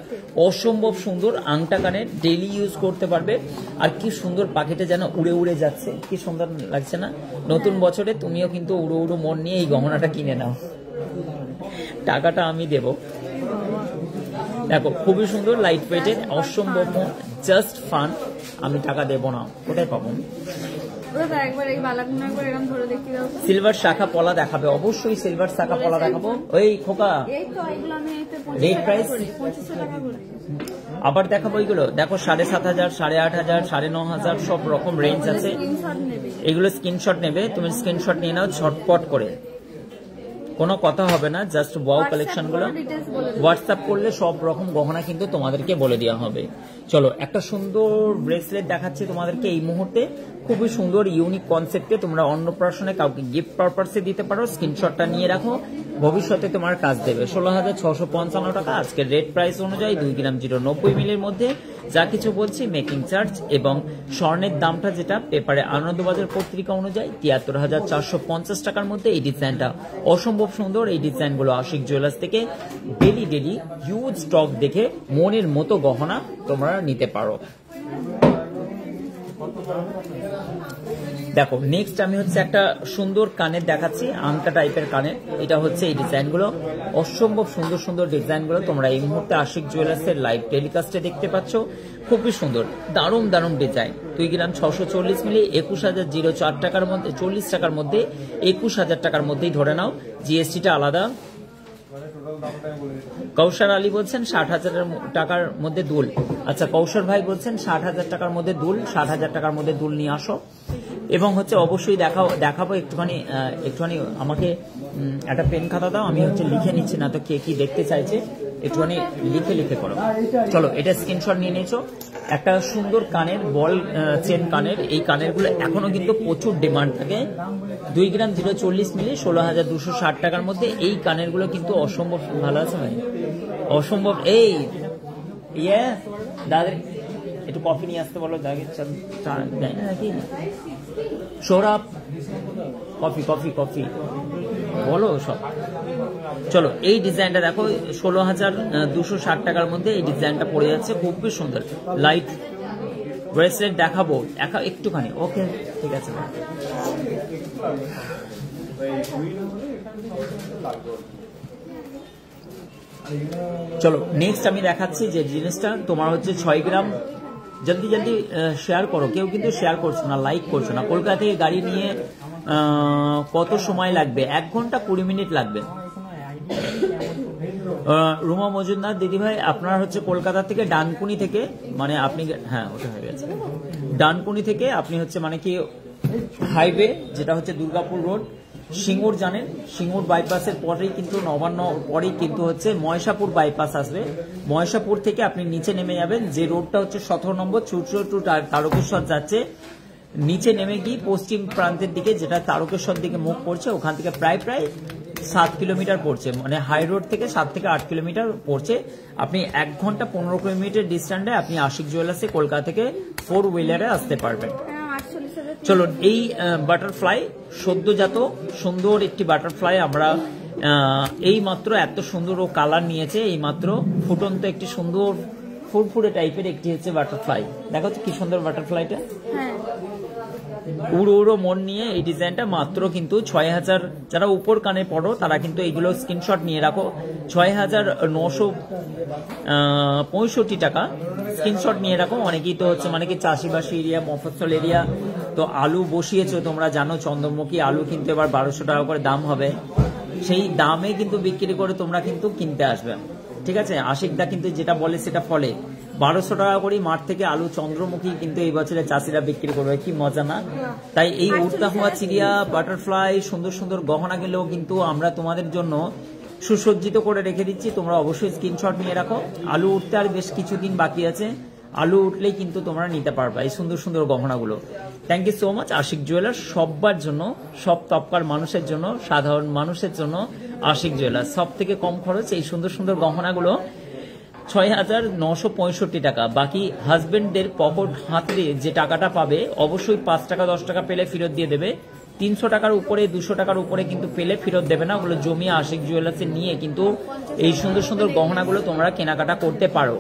অসম্ভব সুন্দর। আংটা কানের ডেইলি ইউজ করতে পারবে। আর কি সুন্দর পাখিটা যেন উড়ে উড়ে যাচ্ছে, কি সুন্দর লাগছে না? নতুন বছরে তুমিও কিন্তু উড়ো উড়ো মন নিয়ে এই গহনাটা কিনে নাও, টাকাটা আমি দেব। দেখো খুবই সুন্দর, লাইট ওয়েটের, অসম্ভব, জাস্ট ফান। আমি টাকা দেব না, কোথায় পাবো? সিলভার শাখা পলা দেখাবে, অবশ্যই সিলভার শাখা পলা দেখাবো। ওই খোকা রেট প্রাইস আবার দেখাবো। এইগুলো দেখো 7,500, 8,500, 9,500 সব রকম রেঞ্জ আছে। এগুলো স্ক্রিনশট নেবে, তুমি স্ক্রিনশট নিয়ে নাও ঝটপট করে, কোনো কথা হবে না। জাস্ট ওয়াও কালেকশন গুলো হোয়াটসঅ্যাপ করলে সব রকম গহনা কিন্তু তোমাদেরকে বলে দেওয়া হবে। চলো একটা সুন্দর ব্রেসলেট দেখাচ্ছি তোমাদেরকে এই মুহূর্তে, খুবই সুন্দর ইউনিক কনসেপ্টে। তোমরা অন্নপ্রাশনে কাউকে গিফট পারপাসে দিতে পারো। স্ক্রিনশটটা নিয়ে রাখো, ভবিষ্যতে তোমার কাজ দেবে। 16,655 টাকা আজকের রেট প্রাইস অনুযায়ী 2 গ্রাম 090 মিলির মধ্যে। যা কিছু বলছি মেকিং চার্জ এবং স্বর্ণের দামটা যেটা পেপারে আনন্দবাজার পত্রিকা অনুযায়ী 73,450 টাকার মধ্যে এই ডিজাইনটা অসম্ভব সুন্দর। এই ডিজাইনগুলো আশিক জুয়েলার্স থেকে ডেলি হিউজ স্টক দেখে মনের মতো গহনা তোমরা নিতে পারো। দেখো নেক্সট আমি হচ্ছে একটা সুন্দর কানের দেখাচ্ছি, আংটা টাইপের কানের। এটা হচ্ছে এই ডিজাইনগুলো, অসম্ভব সুন্দর সুন্দর ডিজাইনগুলো তোমরা এই মুহূর্তে আশিক জুয়েলার্সের লাইভ টেলিকাস্টে দেখতে পাচ্ছ। খুবই সুন্দর, দারুণ দারুণ ডিজাইন। 2 গ্রাম 640 মিলি, 21,004 টাকার মধ্যে, 40 টাকার মধ্যে, 21,000 টাকার মধ্যেই ধরে নাও। জিএসটিটা আলাদা। কৌশর আলী বলছেন 60,000 টাকার মধ্যে দুল। আচ্ছা, কৌশর ভাই বলছেন 60,000 টাকার মধ্যে দুল, 60,000 টাকার মধ্যে দুল নিয়ে আসো। এবং হচ্ছে অবশ্যই দেখাবো একটুখানি আমাকে একটা পেন খাতা দাও, আমি হচ্ছে লিখে নিচ্ছি, না তো কে কি দেখতে চাইছে একটুখানি লিখে করো। চলো, এটা স্ক্রিনশট নিয়ে নিয়েছো। একটা সুন্দর কানের বল চেন কানের, এই কানের গুলো এখনো কিন্তু প্রচুর ডিমান্ড থাকে। 2 গ্রাম 040 মিলি, 16,260 টাকার মধ্যে এই কানের গুলো কিন্তু অসম্ভব ভালো আছে ভাই, অসম্ভব। এই দাদা একটু কফি নিয়ে আসতে বলো, নাকি সৌরভ, কফি কফি কফি বলো সব। চলো, এই ডিজাইনটা দেখো, 16,260 টাকার মধ্যে এই ডিজাইনটা পড়ে যাচ্ছে, খুবই সুন্দর। লাইট ব্রেসলেট দেখাবো একটুখানি, ওকে ঠিক আছে। চলো নেক্সট আমি দেখাচ্ছি যে জিনিসটা তোমার হচ্ছে 6 গ্রাম। জলদি জলদি শেয়ার করো, কেউ কিন্তু শেয়ার করছো না, লাইক করছো না। কলকাতা থেকে গাড়ি নিয়ে কত সময় লাগবে? 1 ঘন্টা 20 মিনিট লাগবে। রুমা মজুমদার দিদিভাই, আপনার হচ্ছে কলকাতা থেকে ডানকুনি থেকে, মানে আপনি, হ্যাঁ ওটা হয়ে গেছে, ডানকুনি থেকে আপনি হচ্ছে মানে কি হাইওয়ে যেটা হচ্ছে দুর্গাপুর রোড, সিঙ্গুর জানেন, সিঙ্গুর বাইপাসের পরেই কিন্তু নবান্ন পরেই কিন্তু হচ্ছে ময়সাপুর বাইপাস আসবে। ময়সাপুর থেকে আপনি নিচে নেমে যাবেন, যে রোডটা হচ্ছে 17 নম্বর চুচড়ো টু তারকেশ্বর যাচ্ছে, নিচে নেমে গিয়ে পশ্চিম প্রান্তের দিকে যেটা তারকেশ্বর দিকে মুখ করছে, ওখান থেকে প্রায় 7 কিলোমিটার পড়ছে, মানে হাই রোড থেকে 7 থেকে 8 কিলোমিটার পড়ছে। আপনি 1 ঘন্টা 15 কিলোমিটার ডিস্টেন্সে আপনি আশিক জুয়েলার্সে কলকাতা থেকে 4 হুইলারে আসতে পারবেন। চলো, এই বাটারফ্লাই সদ্যজাত সুন্দর একটি বাটারফ্লাই আমরা এই মাত্র এত সুন্দর ও কালার নিয়েছে, এই মাত্র ফুটন্ত একটি সুন্দর ফুরফুরে টাইপের একটি হচ্ছে বাটারফ্লাই। দেখো তো কি সুন্দর বাটারফ্লাইটা, উড়ো উড়ো মন নিয়ে এই ডিজাইনটা মাত্র কিন্তু 6,000। যারা উপর কানে পড়ো তারা কিন্তু এইগুলো স্ক্রিনশট নিয়ে রাখো, 6,965 টাকা স্ক্রিনশট নিয়ে রাখো। অনেকেই তো হচ্ছে মানে কি চাষিবাসী এরিয়া, মফস্বল এরিয়া, তো আলু বসিয়েছো তোমরা জানো, চন্দ্রমুখী আলু কিন্তু এবার 1200 টাকা করে দাম হবে, সেই দামে কিন্তু বিক্রি করে তোমরা কিন্তু কিনতে আসবে, ঠিক আছে। আশিকদা কিন্তু যেটা বলে সেটা ফলে, 1200 টাকা করে মাঠ থেকে আলু চন্দ্রমুখী কিন্তু এই বছরে চাষিরা বিক্রি করবে, কি মজা না? তাই এই উড়তা হওয়া চিড়িয়া বাটারফ্লাই সুন্দর সুন্দর গহনা গেলেও কিন্তু আমরা তোমাদের জন্য সুসজ্জিত করে রেখে দিচ্ছি, তোমরা অবশ্যই স্ক্রিনশট নিয়ে রাখো। আলু উঠতে আর বেশ কিছুদিন বাকি আছে, আলু উঠলেই কিন্তু তোমরা নিতে পারবে এই সুন্দর সুন্দর গহনাগুলো। Thank you so much Ashik jewellers, সবার জন্য, সব তপকার মানুষের জন্য, সাধারণ মানুষের জন্য আশিক জুয়েলার্স সব থেকে কম খরচ এই সুন্দর সুন্দর গহনাগুলো 6,965 টাকা। বাকি হাজবেন্ডদের পকেট হাতে যে টাকাটা পাবে অবশ্যই 5 টাকা 10 টাকা পেলে ফেরত দিয়ে দেবে, 300 টাকার উপরে 200 টাকার উপরে কিন্তু পেলে ফেরত দেবে না। ওগুলো জমিয়ে আশিক জুয়েলার্সে নিয়ে কিন্তু এই সুন্দর সুন্দর গহনাগুলো তোমরা কেনাকাটা করতে পারো।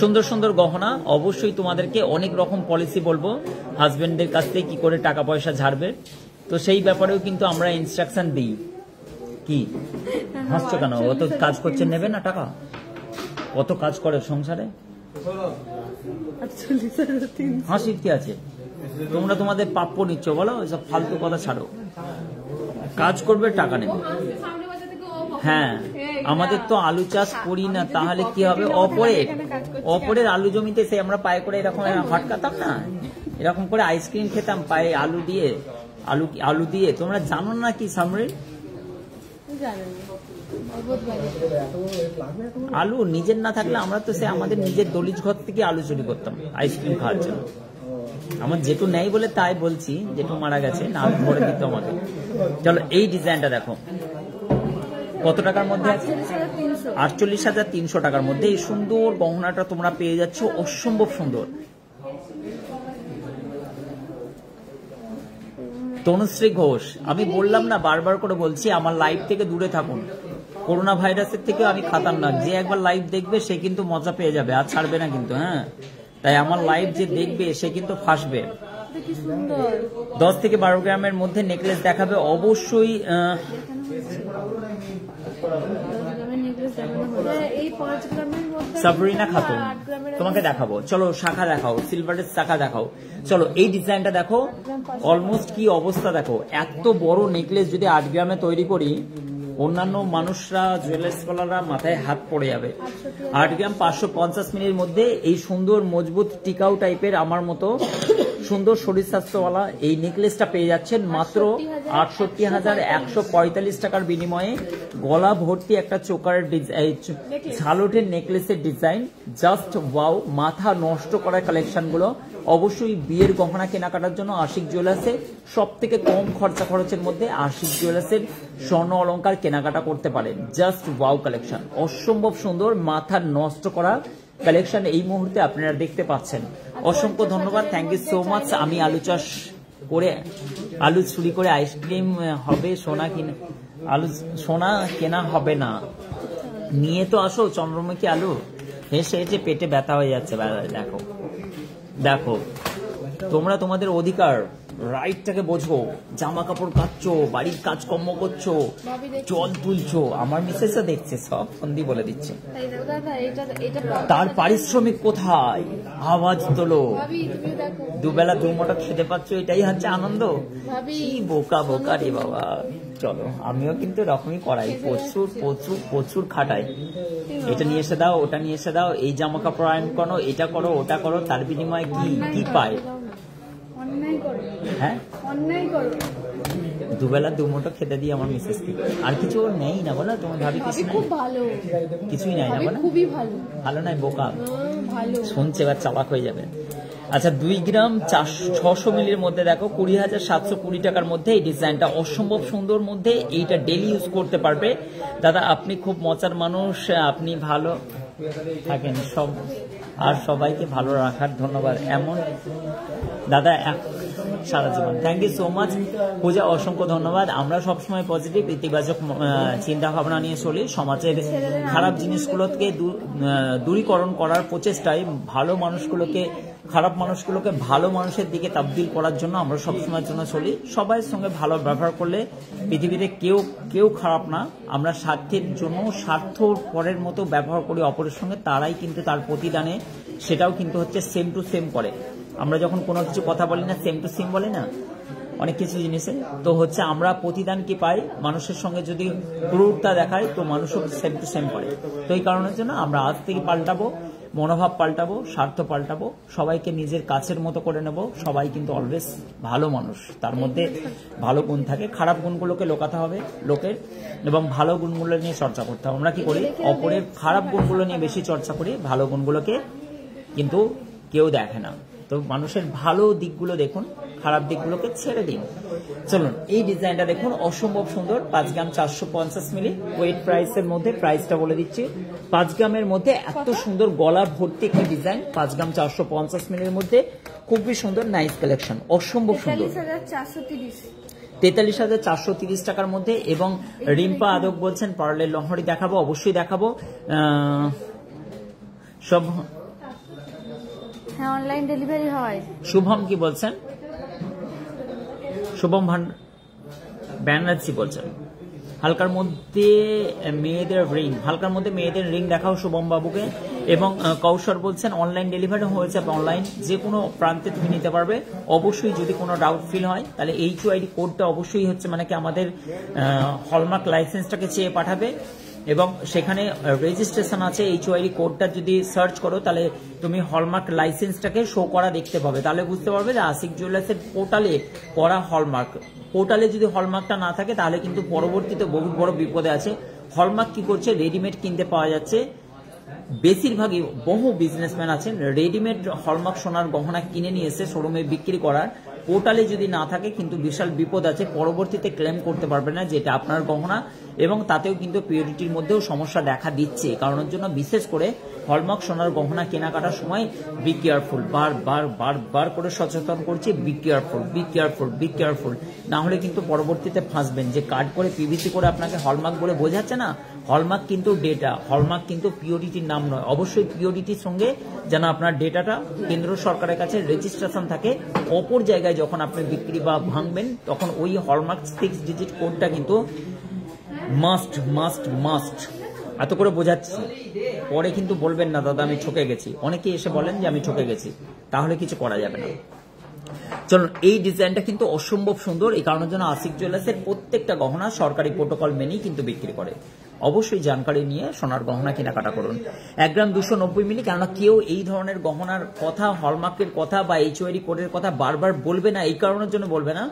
সুন্দর সুন্দর গহনা, অবশ্যই তোমাদেরকে অনেক রকম পলিসি বলবো হাজবেন্ডদের কাছ থেকে কি করে টাকা পয়সা ঝাড়বে, তো সেই ব্যাপারেও কিন্তু আমরা ইনস্ট্রাকশন দিই। কি হাসছো কেন? অত কাজ করছে, নেবে না টাকা? কত কাজ করে সংসারে, হাসির কি আছে? তোমরা তোমাদের প্রাপ্য নিচ্ছ, বলো এসব ফালতু কথা ছাড়ো, কাজ করবে টাকা নেবে। হ্যাঁ, আমাদের তো আলু চাষ করি না, তাহলে কি হবে? অপরের আলু জমিতে সে আমরা পায়ে করে এরকম হাটকাতাম না, এরকম করে আইসক্রিম খেতাম পায়ে আলু দিয়ে। তোমরা জানো না কি সামরিন? আলু নিজের না থাকলে আমরা তো সে আমাদের নিজের দলিজ ঘর থেকে আলু চুরি করতাম আইসক্রিম খাওয়ার জন্য। আমার জেঠু নেই বলে তাই বলছি, জেঠু মারা গেছে, না আমি ধরে দিত আমাকে। চলো, এই ডিজাইনটা দেখো কত টাকার মধ্যে আছে, 48,300 টাকার মধ্যে এই সুন্দর গহনাটা তোমরা পেয়ে যাচ্ছ, অসম্ভব সুন্দর। তনুশ্রী ঘোষ, আমি বললাম না, বারবার করে বলছি আমার লাইভ থেকে দূরে থাকুন, করোনা ভাইরাসের থেকে আমি খাতারনাক। যে একবার লাইভ দেখবে সে কিন্তু মজা পেয়ে যাবে, আর ছাড়বে না কিন্তু। হ্যাঁ, তাই আমার লাইভ যে দেখবে সে কিন্তু ফাঁসবে। বাপরে কি সুন্দর। 10 থেকে 12 গ্রামের মধ্যে নেকলেস দেখাবে অবশ্যই। এই 5 গ্রামের মধ্যে সাবরিনা খাতুন 8 গ্রামের তোমাকে দেখাবো, চলো শাখা দেখাও, সিলভারের শাখা দেখাও। চলো এই ডিজাইনটা দেখো, অলমোস্ট কি অবস্থা দেখো। এত বড় নেকলেস যদি 8 গ্রামে তৈরি করি, অন্যান্য মানুষরা জুয়েলার্স ওয়ালারা মাথায় হাত পড়ে যাবে। 8 গ্রাম 550 মিলির মধ্যে এই সুন্দর মজবুত টিকাউ টাইপের আমার মতো সুন্দর শরীর স্বাস্থ্যওয়ালা এই নেকলেসটা পেয়ে যাচ্ছেন মাত্র 68,145 টাকার বিনিময়ে। গলা ভর্তি একটা চোকার ঝালটের নেকলেসের ডিজাইন, জাস্ট ওয়াও, মাথা নষ্ট করা কালেকশনগুলো। অবশ্যই বিয়ের গহনা কেনাকাটার জন্য আশিক জুয়েলার্সে সব থেকে কম খরচের মধ্যে আশিক জুয়েলার্সের স্বর্ণ অলংকার কেনাকাটা করতে পারেন। জাস্ট ওয়াও কালেকশন, অসম্ভব সুন্দর, মাথা নষ্ট করা কালেকশন এই মুহূর্তে আপনারা দেখতে পাচ্ছেন। অসংখ্য ধন্যবাদ, থ্যাংক ইউ সো মাচ। আমি আলু চাষ করে আলু চুরি করে আইসক্রিম হবে, সোনা কিনে আলু সোনা কেনা হবে না, নিয়ে তো আসো চন্দ্রমুখী আলু। হেসে হেসে পেটে ব্যথা হয়ে যাচ্ছে। দেখো দেখো, তোমরা তোমাদের অধিকার রাইটটাকে বোঝো। জামা কাপড় কাচ্ছো, বাড়ির কাজকর্ম করছো, জল তুলছো, আমার মিসেসও দেখছে, সব ফন্দি বলে দিচ্ছে। তার পারিশ্রমিক কোথায়? আওয়াজ তোলো। দুবেলা দুমোটা খেতে পাচ্ছ, এটাই হচ্ছে আনন্দ। কি বোকা বোকা রে বাবা। চলো, আমিও কিন্তু এরকমই করাই, প্রচুর প্রচুর প্রচুর খাটাই। এটা নিয়ে এসে দাও, ওটা নিয়ে এসে দাও, এই জামা কাপড় আয়রন করো, এটা করো, ওটা করো, তার বিনিময়ে কি কি পায়? হ্যাঁ, দুবেলা দুমোটো খেতে দিই আমার মিসেসকে, আর কিছু নেই না বলো। তোমার ভাবি কিছুই নাই না বলো? ভালো নাই, বোকা। শুনছে এবার চালাক হয়ে যাবে। আচ্ছা, 2 গ্রাম 600 মিলির মধ্যে দেখো 20,720 টাকার মধ্যে এই ডিজাইনটা অসম্ভব সুন্দর মধ্যে। এইটা ডেলি ইউজ করতে পারবে। দাদা আপনি খুব মজার মানুষ, আপনি ভালো থাকেন সব আর সবাইকে ভালো রাখার ধন্যবাদ। এমন দাদা সারা জীবন, থ্যাংক ইউ সো মাচ পূজা, অসংখ্য ধন্যবাদ। আমরা সবসময় পজিটিভ ইতিবাচক চিন্তা ভাবনা নিয়ে চলি। সমাজের খারাপ জিনিসগুলোকে দূরীকরণ করার প্রচেষ্টায় ভালো মানুষগুলোকে, খারাপ মানুষগুলোকে ভালো মানুষের দিকে তাবদিল করার জন্য আমরা সবসময়ের জন্য চলি। সবাইয়ের সঙ্গে ভালো ব্যবহার করলে পৃথিবীতে কেউ খারাপ না। আমরা স্বার্থের জন্য স্বার্থ পরের মতো ব্যবহার করি অপরের সঙ্গে, তারাই কিন্তু তার প্রতিদানে সেটাও কিন্তু হচ্ছে সেম টু সেম করে। আমরা যখন কোনো কিছু কথা বলি না, সেম টু সেম বলি না অনেক কিছু জিনিসে, তো হচ্ছে আমরা প্রতিদান কি পাই। মানুষের সঙ্গে যদি ক্রূরতা দেখায় তো মানুষও সেম টু সেম করে। তো এই কারণের জন্য আমরা আজ থেকে পাল্টাবো, মনোভাব পাল্টাবো, স্বার্থ পাল্টাবো, সবাইকে নিজের কাছের মতো করে নেব। সবাই কিন্তু অলওয়েজ ভালো মানুষ, তার মধ্যে ভালো গুণ থাকে, খারাপ গুণগুলোকে লোকাতে হবে লোকের, এবং ভালো গুণগুলো নিয়ে চর্চা করতে হবে। আমরা কি করি, অপরের খারাপ গুণগুলো নিয়ে বেশি চর্চা করি, ভালো গুণগুলোকে কিন্তু কেউ দেখে না। তো মানুষের ভালো দিকগুলো দেখুন, খারাপ দিকগুলোকে ছেড়ে দিন। চলুন এই ডিজাইনটা দেখুন, অসম্ভব সুন্দর। 5 গ্রাম 450 মিলি ওয়েট প্রাইসের মধ্যে, প্রাইসটা বলে দিচ্ছি। 5 গ্রামের মধ্যে এত সুন্দর গলা ভর্তি একটি ডিজাইন, 5 গ্রাম 450 মিলির মধ্যে খুবই সুন্দর, নাইস কালেকশন, অসম্ভব সুন্দর। 43,430 টাকার মধ্যে। এবং রিম্পা আদক বলছেন পার্লের লহরি দেখাবো, অবশ্যই দেখাবো। সব হ্যাঁ, অনলাইন ডেলিভারি হয়। শুভম কি বলছেন? শুভম ব্যানার্জি বলছেন হালকার মধ্যে মেয়েদের রিং, হালকার মধ্যে মেয়েদের রিং দেখাও শুভম বাবুকে। এবং কৌশল বলছেন অনলাইন ডেলিভারি হয়েছে, অনলাইন যে কোনো প্রান্তে তুমি নিতে পারবে। অবশ্যই যদি কোনো ডাউট ফিল হয় তাহলে HOID কোডটা অবশ্যই হচ্ছে মানে কি আমাদের হলমার্ক লাইসেন্সটাকে চেয়ে পাঠাবে, এবং সেখানে রেজিস্ট্রেশন আছে। HOID কোডটা যদি সার্চ করো তাহলে তুমি হলমার্ক লাইসেন্সটাকে শো করা দেখতে পাবে, তাহলে বুঝতে পারবে যে আশিক জুয়েলার্সের পোর্টালে করা হলমার্ক। পোর্টালে যদি হলমার্কটা না থাকে তাহলে কিন্তু পরবর্তীতে বহু বড় বিপদে আছে। হলমার্ক কি করছে, রেডিমেড কিনতে পাওয়া যাচ্ছে। বেশিরভাগই বহু বিজনেসম্যান আছেন রেডিমেড হলমার্ক সোনার গহনা কিনে নিয়ে এসে শোরুমে বিক্রি করার। পোর্টালে যদি না থাকে কিন্তু বিশাল বিপদ আছে, পরবর্তীতে ক্লেম করতে পারবে না যেটা আপনার গহনা, এবং তাতেও কিন্তু পিওরিটির মধ্যেও সমস্যা দেখা দিচ্ছে। কারণের জন্য বিশেষ করে হলমার্ক সোনার গহনা কেনাকাটার সময় বি কেয়ারফুল, বার করে সচেতন করছি, be careful, be careful, be careful, না হলে কিন্তু পরবর্তীতে ফাঁসবেন। যে কার্ড করে পিভিসি করে আপনাকে হলমার্ক বলে বোঝাচ্ছে না, হলমার্ক কিন্তু ডেটা, হলমার্ক কিন্তু পিওরিটির নাম নয়। অবশ্যই পিওরিটির সঙ্গে যেন আপনার ডেটাটা কেন্দ্র সরকারের কাছে রেজিস্ট্রেশন থাকে। অপর জায়গায় যখন আপনি বিক্রি বা ভাঙবেন তখন ওই হলমার্ক 6 ডিজিট কোডটা কিন্তু মাস্ট মাস্ট মাস্ট। এত করে বোঝাচ্ছি, পরে কিন্তু বলবেন না দাদা আমি ঠকে গেছি। অনেকে এসে বলেন যে আমি ঠকে গেছি, তাহলে কিছু করা যাবে না। চলুন, এই ডিজাইনটা কিন্তু অসম্ভব সুন্দর। এই কারণের জন্য আশিক জুয়েলার্সের প্রত্যেকটা গহনা সরকারি প্রোটোকল মেনেই কিন্তু বিক্রি করে। অবশ্যই জানকারি নিয়ে সোনার গহনা কেনাকাটা করুন। 1 গ্রাম 290 মিলি, কেননা কেউ এই ধরনের গহনার কথা, হলমার্কের কথা বা এইচওআইডি কোডের কথা বারবার বলবে না। এই কারণের জন্য বলবে না,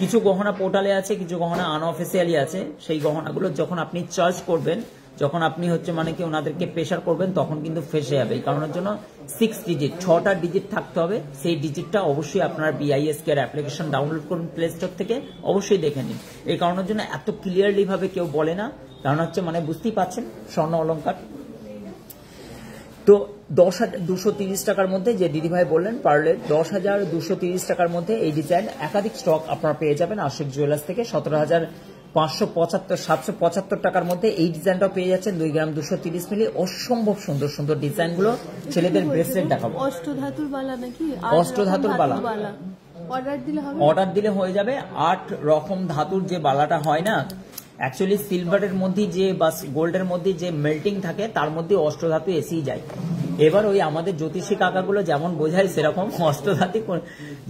কিছু গহনা পোর্টালে আছে, কিছু গহনা আনঅফিসিয়ালি আছে। সেই গহনাগুলো যখন আপনি চার্জ করবেন, যখন আপনি মানে কি ওনাদেরকে প্রেশার করবেন, তখন কিন্তু ফেসে যাবে। এই কারণের জন্য 6 ডিজিট, 6টা ডিজিট থাকতে হবে। সেই ডিজিটটা অবশ্যই আপনার BIS কেয়ার অ্যাপ্লিকেশন ডাউনলোড করুন প্লে স্টোর থেকে, অবশ্যই দেখে নিন। এই কারণের জন্য এত ক্লিয়ারলি ভাবে কেউ বলে না, কারণ বুঝতেই পাচ্ছেন স্বর্ণ অলংকার। তো 10,230 টাকার মধ্যে যে দিদিভাই বললেন পার্লের 10,230 টাকার মধ্যে এই ডিজাইন একাধিক স্টক আপনারা পেয়ে যাবেন আশিক জুয়েলার্স থেকে। 17,775 টাকার মধ্যে এই ডিজাইনটাও পেয়ে যাচ্ছেন। 2 গ্রাম 230 মিলি, অসম্ভব সুন্দর সুন্দর ডিজাইনগুলো। ছেলেদের ব্রেসলেট দেখাবো। অষ্টধাতুর বালা নাকি? অষ্টধাতুর বালা অর্ডার দিলে হয়ে যাবে। 8 রকম ধাতুর যে বালাটা হয় না, অ্যাকচুয়ালি সিলভারের মধ্যে যে বা গোল্ডের মধ্যে যে মেল্টিং থাকে তার মধ্যে অষ্টধাতু এসেই যায়। এবার ওই আমাদের জ্যোতিষী কাকাগুলো যেমন বোঝায় সেরকম অষ্টধাতু।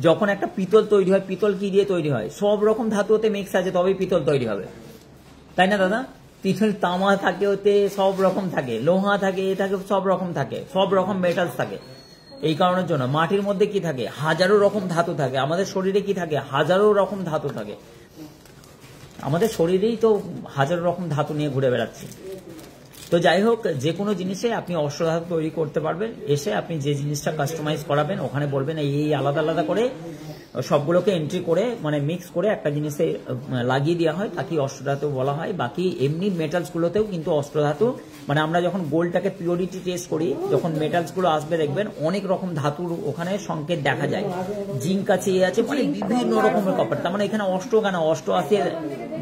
যখন একটা পিতল তৈরি হয়, পিতল কি দিয়ে তৈরি হয়? সব রকম ধাতু ওতে মিক্স আছে, তবেই পিতল তৈরি হবে, তাই না দাদা? পিতল, তামা থাকে ওতে, সব রকম থাকে, লোহা থাকে, এ থাকে, সব রকম থাকে, সব রকম মেটালস থাকে। এই কারণের জন্য মাটির মধ্যে কি থাকে? হাজারো রকম ধাতু থাকে। আমাদের শরীরে কি থাকে? হাজারো রকম ধাতু থাকে। আমাদের শরীরেই তো হাজার রকম ধাতু নিয়ে ঘুরে বেড়াচ্ছি। তো যাই হোক, যে কোনো জিনিসে আপনি অষ্টধাতু তৈরি করতে পারবেন। এসে আপনি যে জিনিসটা কাস্টমাইজ করাবেন ওখানে বলবেন এই আলাদা আলাদা করে সবগুলোকে এন্ট্রি করে মিক্স করে একটা জিনিসে লাগিয়ে দেওয়া হয়, তাকে অষ্টধাতু বলা হয়। বাকি এমনি মেটালস গুলোতেও কিন্তু অষ্টধাতু, আমরা যখন গোল্ডটাকে পিওরিটি টেস্ট করি, যখন মেটালস গুলো আসবে দেখবেন অনেক রকম ধাতুর ওখানে সংকেত দেখা যায়। জিঙ্ক আছে, এ আছে, বিভিন্ন রকমের কপার। তার এখানে অষ্টআশি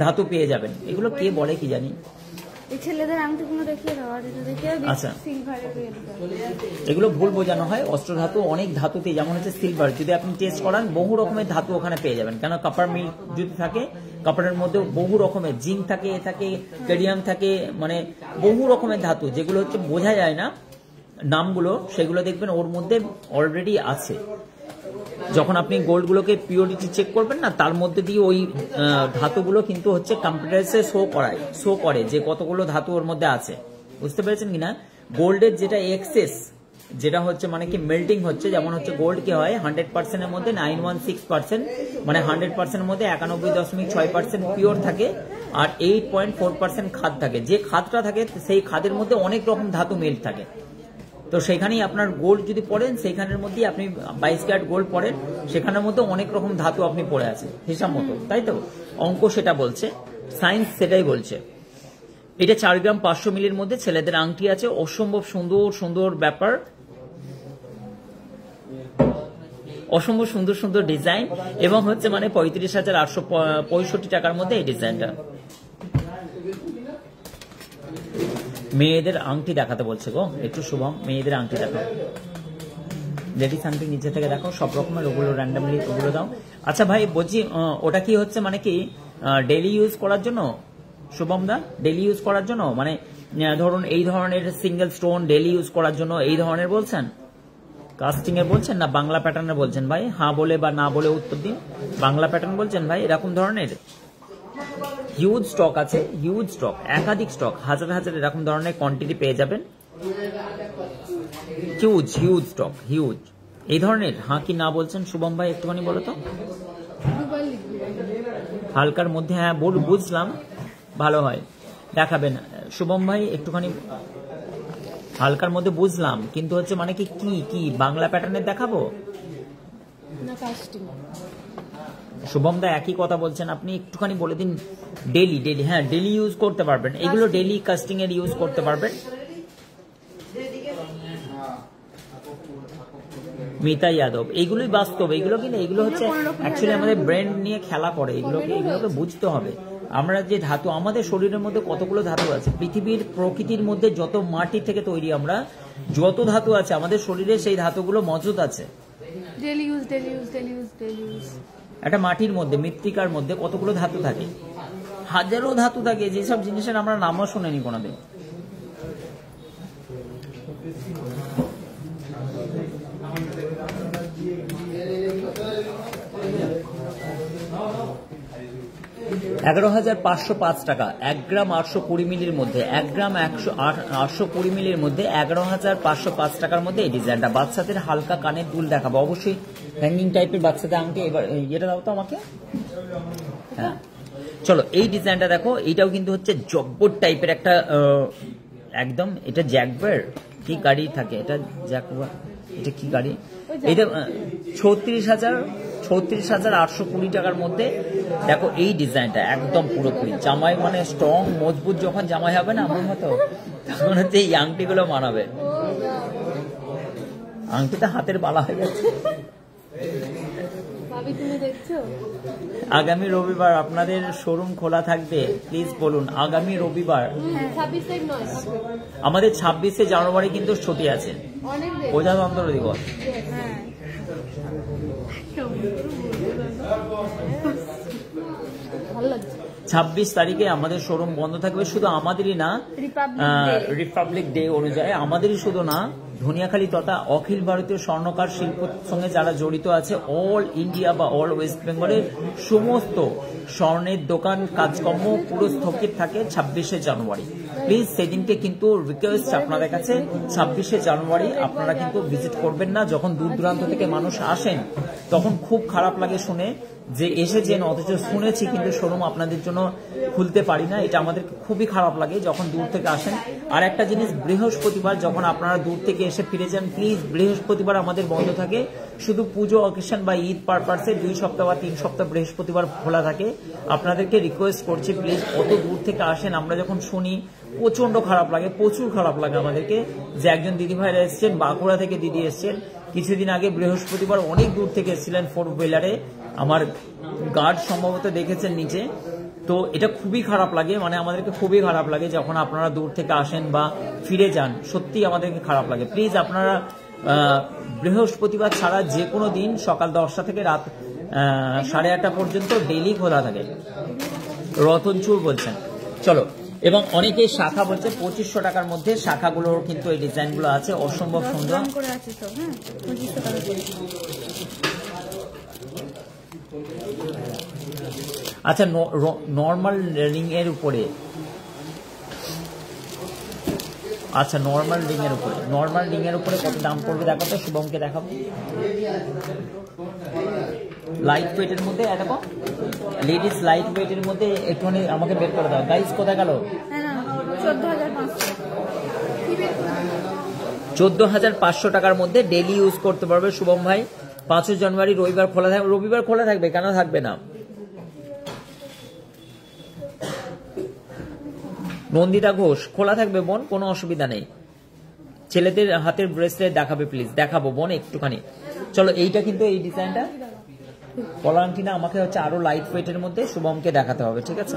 ধাতু পেয়ে যাবেন। এগুলো কে বলে কি জানি। ছেলেদের আংটিগুলো দেখিয়ে দাও, আচ্ছা, এগুলো ভুল বোঝানো হয়। অষ্টধাতু অনেক ধাতুতে, যেমন হচ্ছে সিলভার, যদি আপনি টেস্ট করান বহু রকমের ধাতু ওখানে পেয়ে যাবেন। কেন কপার মিল যদি থাকে, কপারের মধ্যে বহু রকমের জিঙ্ক থাকে, এ থাকে, ক্যাডমিয়াম থাকে, বহু রকমের ধাতু যেগুলো বোঝা যায় না নামগুলো, সেগুলো দেখবেন ওর মধ্যে অলরেডি আছে। যখন আপনি গোল্ডগুলোকে পিওরিটি চেক করবেন না, তার মধ্যে দিয়ে ওই ধাতুগুলো কিন্তু কম্পিউটারে শো করে যে কতগুলো ধাতু ওর মধ্যে আছে। বুঝতে পেরেছেন কিনা? গোল্ডের যেটা এক্সেস, যেটা কি মেল্টিং হচ্ছে, যেমন গোল্ড কি হয় 100% এর মধ্যে 916%, 100% এর মধ্যে 91.6% পিওর থাকে আর 8.4% খাদ থাকে। যে খাদটা থাকে সেই খাদের মধ্যে অনেক রকম ধাতু মেল্ট থাকে। তো সেখানেই আপনার গোল্ড যদি পড়েন, সেইখানের মধ্যে আপনি 22 ক্যারেট গোল্ড পড়েন, সেখানের মধ্যে অনেক রকম ধাতু আপনি পড়ে আছে হিসাব মতো, তাই তো? অঙ্ক সেটা বলছে, সায়েন্স সেটাই বলছে। এটা 4 গ্রাম 500 মিলির মধ্যে ছেলেদের আংটি আছে। অসম্ভব সুন্দর সুন্দর ব্যাপার, অসম্ভব সুন্দর সুন্দর ডিজাইন, এবং 35,865 টাকার মধ্যে এই ডিজাইনটা। মেয়েদের আংটি দেখাতে বলছে গো একটু, শুভম মেয়েদের আংটি দেখাও, লেডিস আংটি নিচে থেকে দেখাও, সব রকমের ওগুলো র্যান্ডামলি ওগুলো দাও। আচ্ছা ভাই বলছি, ওটা কি কি ডেইলি ইউজ করার জন্য? শুভম দা, ডেইলি ইউজ করার জন্য, ধরুন এই ধরনের সিঙ্গেল স্টোন ডেইলি ইউজ করার জন্য এই ধরনের বলছেন, কাস্টিং এর বলছেন না বাংলা প্যাটার্নের বলছেন? ভাই হ্যাঁ বলে বা না বলে উত্তর দিন। বাংলা প্যাটার্ন বলছেন ভাই? এরকম ধরনের হিউজ স্টক আছে, হিউজ স্টক, একাধিক স্টক, হাজার হাজার এরকম ধরনের কোয়ান্টিটি পেয়ে যাবেন। Huge huge stock, huge. এই ধরনের হ্যাঁ কি না বলছেন শুভম ভাই, একটুখানি বলো তো। হালকার মধ্যে, হ্যাঁ বুঝলাম, ভালো হয় দেখাবেন শুভম ভাই একটুখানি। হালকার মধ্যে বুঝলাম, কিন্তু কি বাংলা প্যাটার্নের দেখাবো না কাস্টিং? শুভম দা একই কথা বলছেন, আপনি একটুখানি বলে দিন। ডেলি, হ্যাঁ ডেলি ইউজ করতে পারবেন এগুলো, ডেলি কাস্টিং এর ইউজ করতে পারবেন। মিতা যাদব, এইগুলোই বাস্তব। এইগুলো কিন্তু এগুলো হচ্ছে অ্যাকচুয়ালি আমাদের ব্রেন নিয়ে খেলা করে, এগুলোকে বুঝতে হবে। আমরা যে ধাতু, আমাদের শরীরের মধ্যে কতগুলো ধাতু আছে, পৃথিবীর প্রকৃতির মধ্যে যত মাটি থেকে তৈরি আমরা, যত ধাতু আছে আমাদের শরীরে সেই ধাতুগুলো মজুদ আছে। একটা মাটির মধ্যে, মৃত্তিকার মধ্যে কতগুলো ধাতু থাকে, হাজারো ধাতু থাকে, যেসব জিনিসের আমরা নামও শুনিনি কোনোদিন। $11,505 টাকা 1 গ্রাম 820 মিলির মধ্যে, 1 গ্রাম 820 মিলির মধ্যে 11,505 টাকার মধ্যে এই ডিজাইনটা। বাচ্চাদের হালকা কানের দুল দেখাবো অবশ্যই, হ্যাঙ্গিং টাইপের বাচ্চাদের আংটি। এবার এটা দাও তো আমাকে। হ্যাঁ চলো, এই ডিজাইনটা দেখো, এইটাও কিন্তু হচ্ছে জব্বর টাইপের একটা একদম। এটা জ্যাকবার কি গাড়ি থাকে, এটা জ্যাকবার, এটা কি গাড়ি, এটা 36,820 টাকার মধ্যে। দেখো এই ডিজাইনটা একদম পুরোপুরি জামাই, মানে স্ট্রং মজবুত যখন জামাই হবে না আমার মতো, তখন হচ্ছে এই আংটিগুলো মানাবে। আংটিটা হাতের বালা হয়ে যাচ্ছে। আগামী রবিবার আপনাদের শোরুম খোলা থাকবে, প্লিজ বলুন। আগামী রবিবার আমাদের 26শে জানুয়ারি কিন্তু ছুটি আছে, প্রজাতন্ত্র দিবস। 26 তারিখে আমাদের শোরুম বন্ধ থাকবে। শুধু আমাদেরই না, রিপাবলিক ডে অনুযায়ী আমাদেরই শুধু না, ধনিয়াখালী তথা অখিল ভারতীয় স্বর্ণকার শিল্পের সঙ্গে যারা জড়িত আছে, অল ইন্ডিয়া বা অল ওয়েস্ট বেঙ্গলের সমস্ত স্বর্ণের দোকান কাজকর্ম পুরো স্থগিত থাকে 26শে জানুয়ারি। প্লিজ সেদিনকে কিন্তু রিকোয়েস্ট আপনাদের কাছে, 26শে জানুয়ারি আপনারা কিন্তু ভিজিট করবেন না। যখন দূর দূরান্ত থেকে মানুষ আসেন তখন খুব খারাপ লাগে শুনে যে এসেছেন অথচ শুনেছি কিন্তু শোরুম আপনাদের জন্য খুলতে পারি না, এটা আমাদের খুবই খারাপ লাগে যখন দূর থেকে আসেন। আর একটা জিনিস, বৃহস্পতিবার যখন আপনারা দূর থেকে এসে ফিরে যান, প্লিজ বৃহস্পতিবার আমাদের বন্ধ থাকে। শুধু পুজো অকেশন বা ঈদ পারপাসে 2 সপ্তাহ বা 3 সপ্তাহ বৃহস্পতিবার খোলা থাকে। আপনাদেরকে রিকোয়েস্ট করছি প্লিজ, অত দূর থেকে আসেন, আমরা যখন শুনি প্রচন্ড খারাপ লাগে, প্রচুর খারাপ লাগে আমাদেরকে যে একজন দিদি ভাইরা এসছেন, বাঁকুড়া থেকে দিদি এসছেন কিছুদিন আগে বৃহস্পতিবার, অনেক দূর থেকে এসেছিলেন 4 হুইলারে, আমার গার্ড সম্ভবত দেখেছেন নিচে। তো এটা খুবই খারাপ লাগে, মানে আমাদেরকে খুবই খারাপ লাগে যখন আপনারা দূর থেকে আসেন বা ফিরে যান, সত্যি আমাদেরকে খারাপ লাগে। প্লিজ আপনারা বৃহস্পতিবার ছাড়া যে কোনো দিন সকাল 10টা থেকে রাত 8:30 পর্যন্ত ডেইলি খোলা থাকে। রতনচুর বলছেন, চলো। এবং অনেকেই শাখা বলছে 2500 টাকার মধ্যে শাখাগুলোর কিন্তু এই ডিজাইনগুলো আছে, অসম্ভব সুন্দর। আচ্ছা, নর্মাল রিং এর উপরে, আচ্ছা নর্মাল রিং এর উপরে, নর্মাল রিং এর উপরে কত দাম পড়বে দেখো তো, শুভমকে দেখাবো। লাইট ওয়েটের মধ্যে দেখো, লেডিস লাইট ওয়েটের মধ্যে একটুখানি আমাকে বের করে দাও গাইস। কোথায় গেল? 14,500 টাকার মধ্যে ডেইলি ইউজ করতে পারবে শুভম ভাই। 5 জানুয়ারি রবিবার খোলা থাকবে, রবিবার খোলা থাকবে, কেন থাকবে না? নন্দিতা ঘোষ, খোলা থাকবে বোন, কোনো অসুবিধা নেই। ছেলেদের হাতের ব্রেসলেট দেখাবে প্লিজ, দেখাবো বোন একটুখানি। চলো, এইটা কিন্তু এই ডিজাইনটা কলার আংটি না, আমাকে হচ্ছে আরো লাইট ওয়েটের মধ্যে শুভমকে দেখাতে হবে, ঠিক আছে?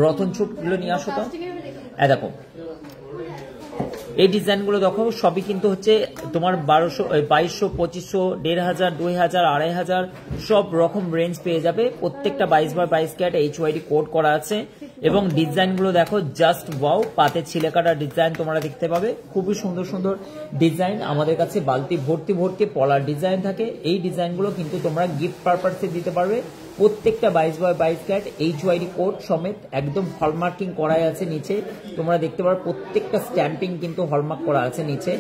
রতন চুট গুলো নিয়ে আসো তো। দেখো এই ডিজাইনগুলো দেখো, সবই কিন্তু হচ্ছে তোমার 1200, 2200, 2500, 1500, 2000, 2500 সব রকম রেঞ্জ পেয়ে যাবে। প্রত্যেকটা 22x22 ক্যারেট HYD কোড করা আছে। এবং ডিজাইনগুলো দেখো, জাস্ট ওয়াও, পাতে ছিলে কাটা ডিজাইন তোমরা দেখতে পাবে, খুবই সুন্দর সুন্দর ডিজাইন। আমাদের কাছে বালতি ভর্তি ভর্তি পলার ডিজাইন থাকে। এই ডিজাইনগুলো কিন্তু তোমরা গিফট পারপাসে দিতে পারবে। প্রত্যেকটা 22x22 ক্যারেট HYD কোড সমেত একদম হলমার্কিং করাই আছে নিচে, তোমরা দেখতে পারো। প্রত্যেকটা স্ট্যাম্পিং কিন্তু হলমার্ক করা আছে নিচে,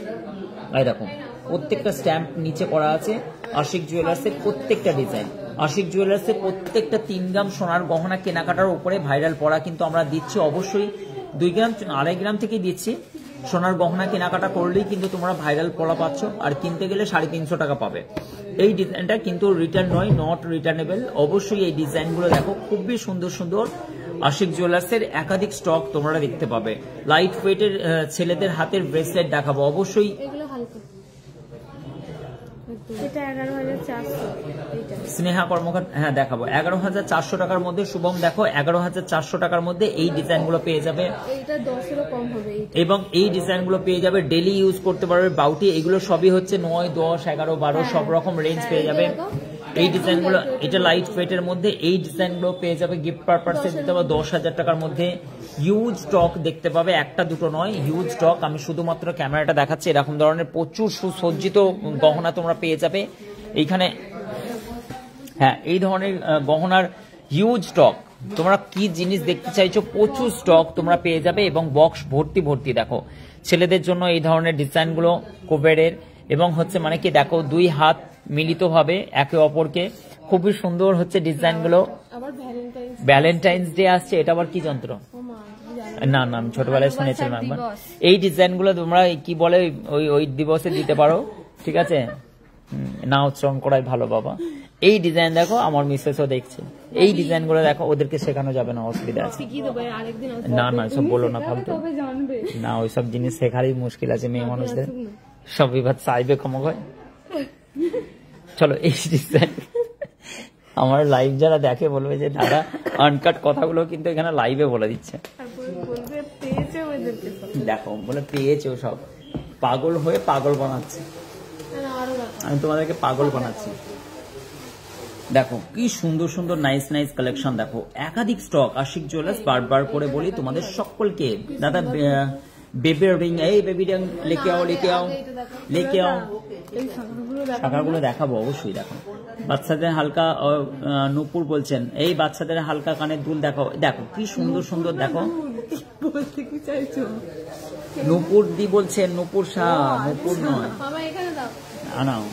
এই দেখো প্রত্যেকটা স্ট্যাম্প নিচে করা আছে। আশিক জুয়েলার্সের প্রত্যেকটা ডিজাইন, আশিক জুয়েলার্সের প্রত্যেকটা 3 গ্রাম সোনার গহনা কেনাকাটার উপরে ভাইরাল পড়া কিন্তু আমরা দিচ্ছি। অবশ্যই 2 গ্রাম 2.5 গ্রাম থেকে দিচ্ছি। সোনার গহনা কেনাকাটা করলেই কিন্তু তোমরা ভাইরাল পড়া পাচ্ছ, আর কিনতে গেলে 350 টাকা পাবে। এই ডিজাইনটা কিন্তু রিটার্ন নয়, নট রিটার্নেবল। অবশ্যই এই ডিজাইনগুলো দেখো, খুবই সুন্দর সুন্দর আশিক জুয়েলার্সের একাধিক স্টক তোমরা দেখতে পাবে। লাইট ওয়েটের ছেলেদের হাতের ব্রেসলেট দেখাবো অবশ্যই। এগুলো হালকা, এটা 11,400। স্নেহা কর্মকার, হ্যাঁ দেখাবো 11,400 টাকার মধ্যে। শুভম দেখো 11,400 টাকার মধ্যে এই ডিজাইনগুলো পেয়ে যাবে, এইটা 10 কম হবে এবং এই ডিজাইনগুলো পেয়ে যাবে, ডেলি ইউজ করতে পারবে। বাউটি এগুলো সবই হচ্ছে 9, 10, 11, 12 সব রকম রেঞ্জ পেয়ে যাবে। এই ডিজাইনগুলো, এটা লাইট ওয়েটের মধ্যে, এই ডিজাইনগুলো পেয়ে যাবে গিফট পারপাসে দিতে হবে 10,000 টাকার মধ্যে। হিউজ স্টক দেখতে পাবে, একটা দুটো নয়, হিউজ স্টক। আমি শুধুমাত্র ক্যামেরাটা দেখাচ্ছি। এরকম ধরনের প্রচুর সুসজ্জিত গহনা তোমরা পেয়ে যাবে এইখানে। হ্যাঁ, এই ধরনের গহনার হিউজ স্টক। তোমরা কি জিনিস দেখতে চাইছো, প্রচুর স্টক তোমরা পেয়ে যাবে, এবং বক্স ভর্তি ভর্তি। দেখো ছেলেদের জন্য এই ধরনের ডিজাইনগুলো কুবেরের, এবং হচ্ছে মানে কি দেখো 2 হাত মিলিত ভাবে একে অপরকে, খুবই সুন্দর হচ্ছে ডিজাইনগুলো। ভ্যালেন্টাইন্স ডে আসছে, এটা আবার কি যন্ত্র? না না, আমি ছোটবেলায় শুনেছিলাম একবার। এই ডিজাইনগুলো তোমরা কি বলে ওই দিবসে দিতে পারো, ঠিক আছে? না উচ্চারণ করাই ভালো বাবা। এই ডিজাইন দেখো, আমার মিসেসও দেখছে। এই ডিজাইনগুলো দেখো, ওদেরকে শেখানো যাবে না, অসুবিধা আছে। না না, সব বলো না ফালতু, না ওইসব জিনিস শেখারই মুশকিল আছে মেয়ে মানুষদের, সব বিভাগ চাইবে ক্ষমা হয়। চলো এই ডিজাইন, আমার লাইভ যারা দেখে বলবে যে দাদা আনকাট কথাগুলো কিন্তু এখানে লাইভে বলে দিচ্ছে। দেখো বলে পেয়েছে, ও সব পাগল হয়ে পাগল বানাচ্ছে। আমি তোমাদেরকে পাগল বানাচ্ছি। দেখো কি সুন্দর সুন্দর নাইস নাইস কালেকশন। দেখো একাধিক স্টক, আশিক জুয়েলার্স। বারবার করে বলি তোমাদের সকলকে, দাদা বেবি রিং, এই বেবি রিং লেকে আও, লেকে আও, লেকে আও। শাখাগুলো দেখাবো অবশ্যই। দেখো বাচ্চাদের হালকা, নূপুর বলছেন এই বাচ্চাদের হালকা কানের দুল দেখো, দেখো কি সুন্দর সুন্দর। দেখো নূপুর দি বলছেন, নূপুর শাহ, নূপুর নয়, আনাও।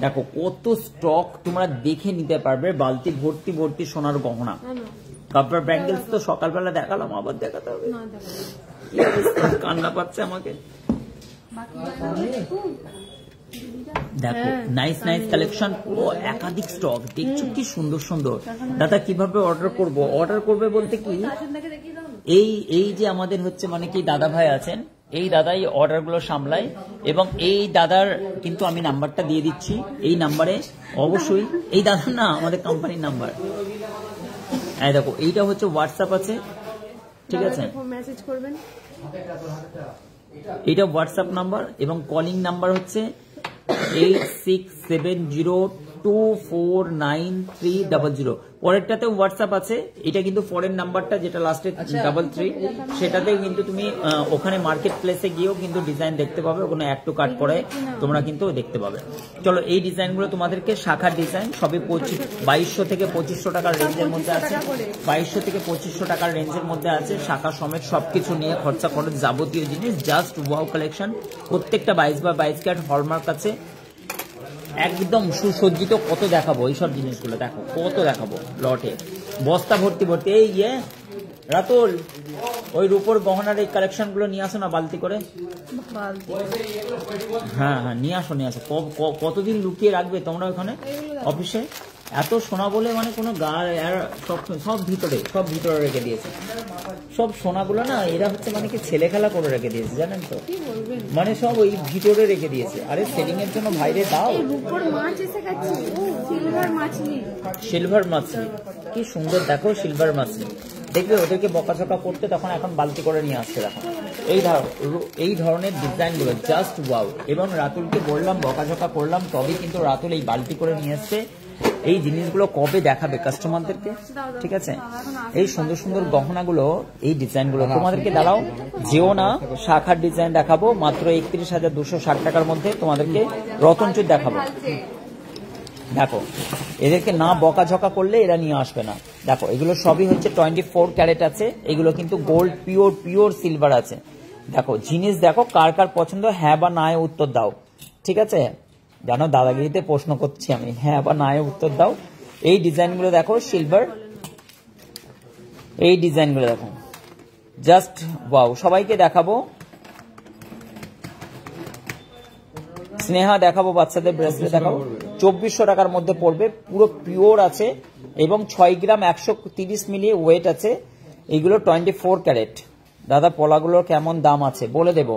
দেখো কত স্টক তোমরা দেখে নিতে পারবে, বালতি ভর্তি ভর্তি সোনার গহনা। কাপড় ব্যাঙ্গেলস তো সকালবেলা দেখালাম, আবার দেখাতে হবে, কান্না পাচ্ছে আমাকে। দেখো নাইস নাইস কালেকশন, পুরো একাধিক স্টক দেখছো কি সুন্দর সুন্দর। দাদা কিভাবে অর্ডার করব? অর্ডার করবে বলতে কি, এই যে আমাদের হচ্ছে মানে কি দাদা ভাই আছেন, এই দাদাই অর্ডার গুলো সামলায়, এবং এই দাদার কিন্তু আমি নাম্বারটা দিয়ে দিচ্ছি। এই নাম্বারে অবশ্যই, এই দাদার না আমাদের কোম্পানির নাম্বার। এই দেখো এইটা হচ্ছে হোয়াটসঅ্যাপ আছে, ঠিক আছে? মেসেজ করবেন, এটা হোয়াটসঅ্যাপ নাম্বার, এবং কলিং নাম্বার হচ্ছে 8670249300। পরেরটাতে হোয়াটসঅ্যাপ আছে, এটা কিন্তু ফরেন নাম্বারটা যেটা লাস্টে 33, সেটাতে কিন্তু তুমি ওখানে মার্কেট প্লেসে গিয়েও কিন্তু ডিজাইন দেখতে পাবে, ওখানে অ্যাড টু কার্ট করে তোমরা কিন্তু দেখতে পাবে। চলো এই ডিজাইনগুলো তোমাদেরকে, শাখার ডিজাইন সবই 2200 থেকে 2500 টাকার রেঞ্জের মধ্যে আছে, 2200 থেকে 2500 টাকার রেঞ্জের মধ্যে আছে। শাখা সমেত সবকিছু নিয়ে খরচা খরচ যাবতীয় জিনিস, জাস্ট ওয়াও কালেকশন। প্রত্যেকটা 22x22 ক্যারেট হলমার্ক আছে, একদম সুসজ্জিত। কত দেখাবো এইসব জিনিসগুলো, দেখো কত দেখাবো, লটে বস্তা ভর্তি ভর্তি। এই রাতুল, ওই রূপোর গহনার এই কালেকশন গুলো নিয়ে আসো না বালতি করে। হ্যাঁ হ্যাঁ নিয়ে আসো, নিয়ে আসো। কতদিন লুকিয়ে রাখবে তোমরা ওখানে অফিসে? এত সোনা বলে মানে কোনো সব ভিতরে রেখে দিয়েছে। সব সোনাগুলো না এরা হচ্ছে মানে কি ছেলে খেলা করে রেখে দিয়েছে, জানেন তো, মানে সব ওই ভিতরে রেখে দিয়েছে। আরে সেলিং এর জন্য ভাইরে দাও। সিলভার মাছলি কি সুন্দর, দেখো সিলভার মাছলি। দেখবে ওদেরকে বকাঝকা করতে, তখন এখন বালতি করে নিয়ে আসছে। দেখো এই ধরনের ডিজাইন গুলো জাস্ট ওয়াও। এবং রাতুলকে বললাম, বকাঝকা করলাম, তবে কিন্তু রাতুল এই বালতি করে নিয়ে আসছে। এই জিনিসগুলো কবে দেখাবে কাস্টমারদেরকে, ঠিক আছে? এই সুন্দর সুন্দর গহনাগুলো, এই ডিজাইনগুলো তোমাদেরকে দাঁড়াও, যেও না। শাখার ডিজাইন দেখাবো মাত্র 31,260 টাকার মধ্যে। তোমাদেরকে রতনচুর দেখাবো। দেখো এদেরকে না বকাঝকা করলে এরা নিয়ে আসবে না। দেখো এগুলো সবই হচ্ছে 24 ক্যারেট আছে, এগুলো কিন্তু গোল্ড, পিওর সিলভার আছে। দেখো জিনিস দেখো, কার কার পছন্দ, হ্যাঁ বা না উত্তর দাও, ঠিক আছে? জানো দাদাগিরিতে প্রশ্ন করছি আমি, হ্যাঁ বা না উত্তর দাও। এই ডিজাইনগুলো দেখো সিলভার, এই ডিজাইনগুলো দেখো জাস্ট ওয়াও। সবাইকে দেখাবো। স্নেহা দেখাবো, বাচ্চাদের ব্রেসলেট দেখাবো, 2400 টাকার মধ্যে পড়বে, পুরো পিওর আছে, এবং 6 গ্রাম 130 মিলি ওয়েট আছে। এইগুলো 24 ক্যারেট। দাদা পলাগুলোর কেমন দাম আছে বলে দেব।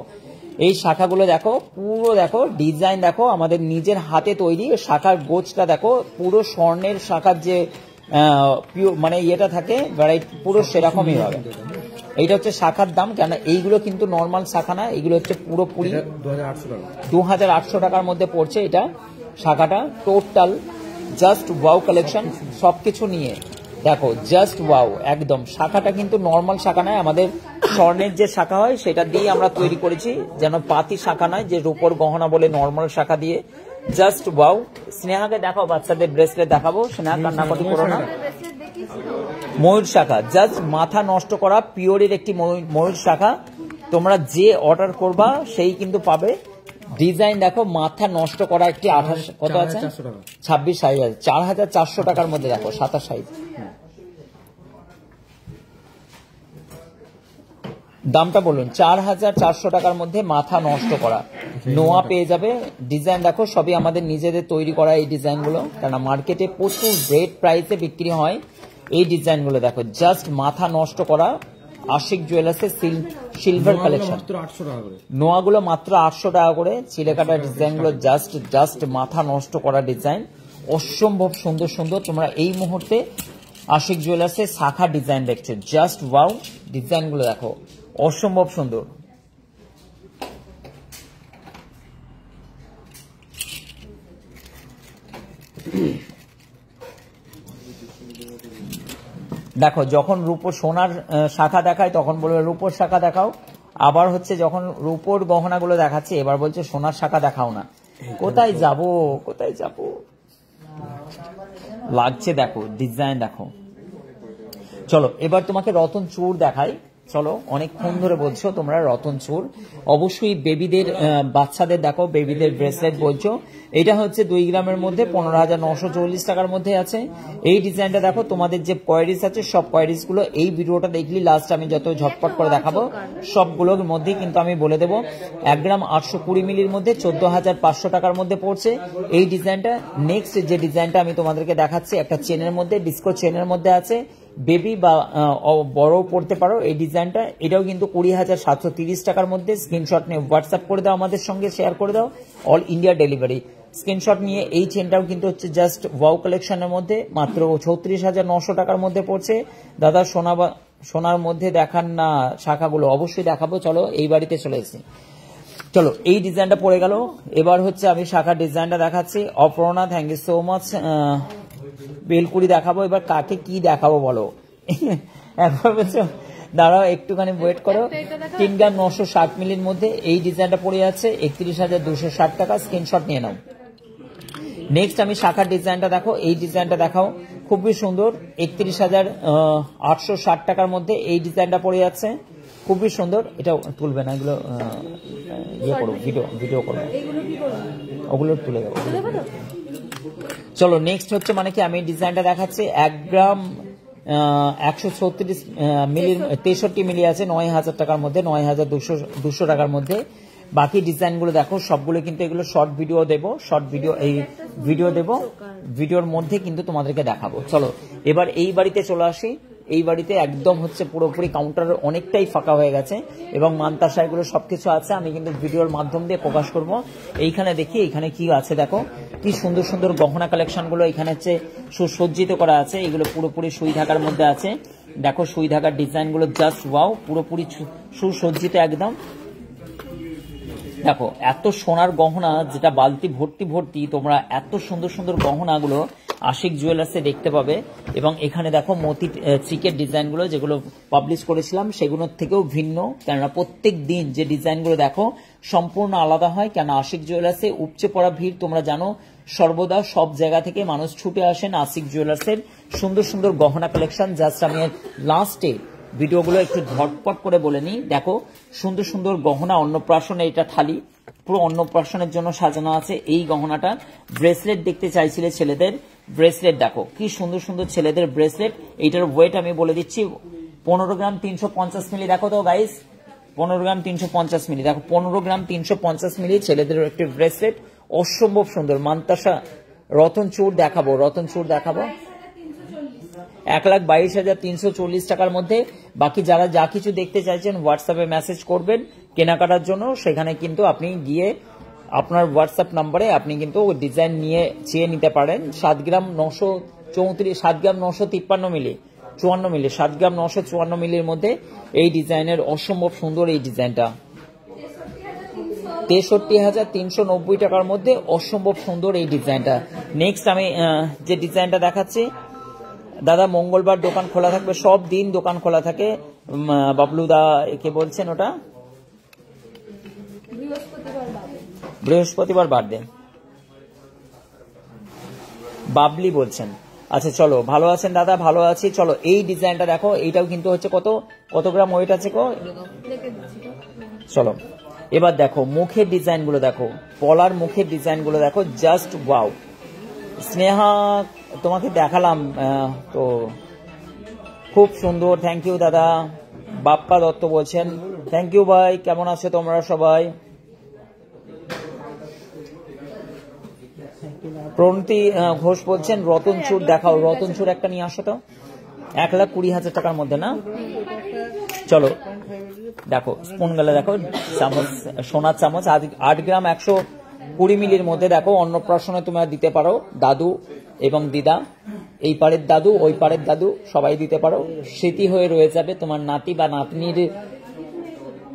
এই শাখাগুলো দেখো, পুরো দেখো ডিজাইন দেখো, আমাদের নিজের হাতে তৈরি। শাখার গোছটা দেখো, পুরো স্বর্ণের শাখার যে মানে ইয়েটা থাকে ভ্যারাইটি, পুরো সেরকমই হবে। এইটা হচ্ছে শাখার দাম, কেন এইগুলো কিন্তু নর্মাল শাখা না, এইগুলো হচ্ছে পুরোপুরি 2800 টাকার মধ্যে পড়ছে। এটা শাখাটা টোটাল জাস্ট ওয়াও কালেকশন, সবকিছু নিয়ে দেখো জাস্ট ওয়াও একদম। শাখাটা কিন্তু নর্মাল শাখা নয়, আমাদের স্বর্ণের যে শাখা হয় সেটা দিয়ে আমরা তৈরি করেছি, যেন পাতি শাখা নয় যে রূপোর গহনা বলে নর্মাল শাখা দিয়ে। Just wow. স্নেহাকে দেখাও, বাচ্চাদের ব্রেসলেট দেখাবো। স্নেহা কান্নাকাটি করো না। ময়ূর শাখা, জাস্ট মাথা নষ্ট করা পিওরের একটি ময়ূর শাখা। তোমরা যে অর্ডার করবা সেই কিন্তু পাবে। ডিজাইন দেখো, মাথা নষ্ট করা একটি 28 কত আছে 26 সাইজ আছে, 4400 টাকার মধ্যে দেখো 27 সাইজ। দামটা বলুন। 4400 টাকার মধ্যে মাথা নষ্ট করা নোয়া পেয়ে যাবে। ডিজাইন দেখো, সবই আমাদের নিজেদের তৈরি করা এই ডিজাইনগুলো, কারণ মার্কেটে প্রচুর রেট প্রাইসে বিক্রি হয়। এই ডিজাইনগুলো দেখো, জাস্ট মাথা নষ্ট করা। আশিক জুয়েলার্সের সিলভার কালেকশন, নোয়াগুলো মাত্র 800 টাকা করে। চিলেকাটা ডিজাইনগুলো জাস্ট মাথা নষ্ট করা ডিজাইন, অসম্ভব সুন্দর সুন্দর। তোমরা এই মুহূর্তে আশিক জুয়েলার্সের শাখা ডিজাইন দেখছো, জাস্ট ওয়াও। ডিজাইনগুলো দেখো, অসম্ভব সুন্দর। দেখো, যখন রূপোর সোনার শাখা দেখায় তখন বলবে রূপোর শাখা দেখাও, আবার হচ্ছে যখন রূপোর গহনাগুলো দেখাচ্ছে এবার বলছে সোনার শাখা দেখাও না। কোথায় যাব কোথায় যাব লাগছে। দেখো ডিজাইন দেখো। চলো এবার তোমাকে রতন চূড় দেখাই। চলো, অনেকক্ষণ ধরে বলছো তোমরা রতন চূড়। অবশ্যই বেবিদের বাচ্চাদের দেখো, বেবিদের ব্রেসলেট বলছো। এটা হচ্ছে 2 গ্রামের মধ্যে 15,940 টাকার মধ্যে আছে। এই ডিজাইনটা দেখো, তোমাদের যে কোয়ারিজ আছে সব কোয়ারিজ গুলো এই ভিডিওটা দেখলি লাস্ট আমি যত ঝটপট করে দেখাবো সবগুলোর মধ্যে কিন্তু আমি বলে দেবো। 1 গ্রাম 820 মিলির মধ্যে 14,500 টাকার মধ্যে পড়ছে এই ডিজাইনটা। নেক্সট যে ডিজাইনটা আমি তোমাদেরকে দেখাচ্ছি, একটা চেনের মধ্যে, ডিস্কো চেনের মধ্যে আছে, বেবি বা বড় পড়তে পারো এই ডিজাইনটা। এটাও কিন্তু 20,730 টাকার মধ্যে। স্ক্রিনশট নিয়ে হোয়াটসঅ্যাপ করে দাও, আমাদের সঙ্গে শেয়ার করে দাও, অল ইন্ডিয়া ডেলিভারি। স্ক্রিনশট নিয়ে এই চেনটাও কিন্তু হচ্ছে জাস্ট ওয়াও কালেকশনের মধ্যে, মাত্র 36,900 টাকার মধ্যে পড়ছে। দাদা সোনার মধ্যে দেখান না শাখাগুলো, অবশ্যই দেখাবো। চলো এই বাড়িতে চলে এসেছি। চলো এই ডিজাইনটা পড়ে গেল। এবার হচ্ছে আমি শাখার ডিজাইনটা দেখাচ্ছি। Aparna, thank you so much. বেলকুড়ি দেখাবো। এবার কাকে কি দেখাবো বলো? একবার বলছো দাঁড়াও একটুখানি ওয়েট করো। 3 গ্রাম 960 মিলির মধ্যে এই ডিজাইনটা পড়ে যাচ্ছে 31,260 টাকা। স্ক্রিনশট নিয়ে নাও। নেক্সট আমি শাখার ডিজাইনটা দেখো, এই ডিজাইনটা দেখাও, খুবই সুন্দর। 31,860 টাকার মধ্যে এই ডিজাইনটা পড়ে যাচ্ছে, খুবই সুন্দর। এটা তুলবে না, এগুলো ইয়ে করো, ভিডিও করো, ওগুলো তুলে দেবো। চলো নেক্সট হচ্ছে মানে কি আমি ডিজাইনটা দেখাচ্ছি। 1 গ্রাম 136 মিলির 63 মিলি আছে 9,000 টাকার মধ্যে, 9,200 টাকার মধ্যে। বাকি ডিজাইনগুলো দেখো, সবগুলো কিন্তু এগুলো শর্ট ভিডিও দেবো, ভিডিওর মধ্যে কিন্তু তোমাদেরকে দেখাবো। চলো এবার এই বাড়িতে চলে আসি। এই বাড়িতে একদম হচ্ছে পুরোপুরি কাউন্টার অনেকটাই ফাঁকা হয়ে গেছে এবং মান্তাসা এগুলো সবকিছু আছে। আমি কিন্তু ভিডিওর মাধ্যম দিয়ে প্রকাশ করব। এইখানে দেখি এখানে কি আছে, দেখো কি সুন্দর সুন্দর গহনা কালেকশন গুলো এখানে হচ্ছে সুসজ্জিত করা আছে। এগুলো পুরোপুরি সুই ঢাকার মধ্যে আছে। দেখো সুই ঢাকার ডিজাইন গুলো জাস্ট ওয়াও, পুরোপুরি সুসজ্জিত একদম। দেখো এত সোনার গহনা, যেটা বালতি ভর্তি ভর্তি, তোমরা এত সুন্দর সুন্দর গহনাগুলো আশিক জুয়েলার্সে দেখতে পাবে। এবং এখানে দেখো মতি চিকের ডিজাইনগুলো যেগুলো পাবলিশ করেছিলাম সেগুলোর থেকেও ভিন্ন, কেননা প্রত্যেক দিন যে ডিজাইনগুলো দেখো সম্পূর্ণ আলাদা হয়। কেন আশিক জুয়েলার্সে উপচে পড়া ভিড় তোমরা জানো, সর্বদা সব জায়গা থেকে মানুষ ছুটে আসেন আশিক জুয়েলার্সের সুন্দর সুন্দর গহনা কালেকশন। জাস্ট আমি লাস্টে ভিডিওগুলো একটু ঝটপট করে বলে নিই। দেখো সুন্দর সুন্দর গহনা, অন্নপ্রাশনের এটা থালি, পুরো অন্নপ্রাশনের জন্য সাজানো আছে এই গহনাটা। ব্রেসলেট দেখতে চাইছিলে ছেলেদের, ব্রেসলেট দেখো কি সুন্দর সুন্দর ছেলেদের ব্রেসলেট। এইটার ওয়েট আমি বলে দিচ্ছি 15 গ্রাম 350 মিলি। দেখো তো গাইস, 15 গ্রাম 350 মিলি। দেখো 15 গ্রাম 350 মিলি ছেলেদের একটি ব্রেসলেট, অসম্ভব সুন্দর। মান্তাসা রতন চূড় দেখাবো, 1,22,340 টাকার মধ্যে বাকি যারা যা কিছু দেখতে চাইছেন হোয়াটসঅ্যাপে মেসেজ করবেন কেনাকাটার জন্য, সেখানে কিন্তু আপনি গিয়ে আপনার হোয়াটসঅ্যাপ নাম্বারে আপনি কিন্তু ডিজাইন নিয়ে চেয়ে নিতে পারেন। 7 গ্রাম 934, 7 গ্রাম 953 মিলি 54 মিলি, 7 গ্রাম 954 মিলির মধ্যে এই ডিজাইনের অসম্ভব সুন্দর এই ডিজাইনটা 63,390 টাকার মধ্যে অসম্ভব সুন্দর এই ডিজাইনটা। নেক্সট আমি যে ডিজাইনটা দেখাচ্ছি, দাদা মঙ্গলবার দোকান খোলা থাকবে, সব দিন দোকান খোলা থাকে। বাবলুদা কে বলছেন ওটা? বৃহস্পতিবার বার্থডে বাবলি বলছেন। আচ্ছা চলো, ভালো আছেন দাদা? ভালো আছি। চলো এই ডিজাইনটা দেখো, এইটাও কিন্তু হচ্ছে কত গ্রাম ওয়েট আছে গো? চলো এবার দেখো মুখের ডিজাইন গুলো দেখো, পলার মুখের ডিজাইন গুলো দেখো, জাস্ট ওয়াও। স্নেহা তোমাকে দেখালাম তো, খুব সুন্দর। থ্যাংক ইউ দাদা। বাপ্পা দত্ত বলছেন থ্যাংক ইউ ভাই, কেমন আছো তোমরা সবাই? প্রণতি ঘোষ বলছেন রতন চূড় দেখাও, রতন চূড় একটা নিয়ে আসো তো, 1,20,000 টাকার মধ্যে না? চলো দেখো স্পুন গেলে দেখো, চামচ, সোনার চামচ 8 গ্রাম 120 মিলির মধ্যে দেখো। অন্নপ্রাশনে তোমরা দিতে পারো, দাদু এবং দিদা, এই পারের দাদু ওই পারের দাদু সবাই দিতে পারো, স্মৃতি হয়ে রয়ে যাবে তোমার নাতি বা নাতনির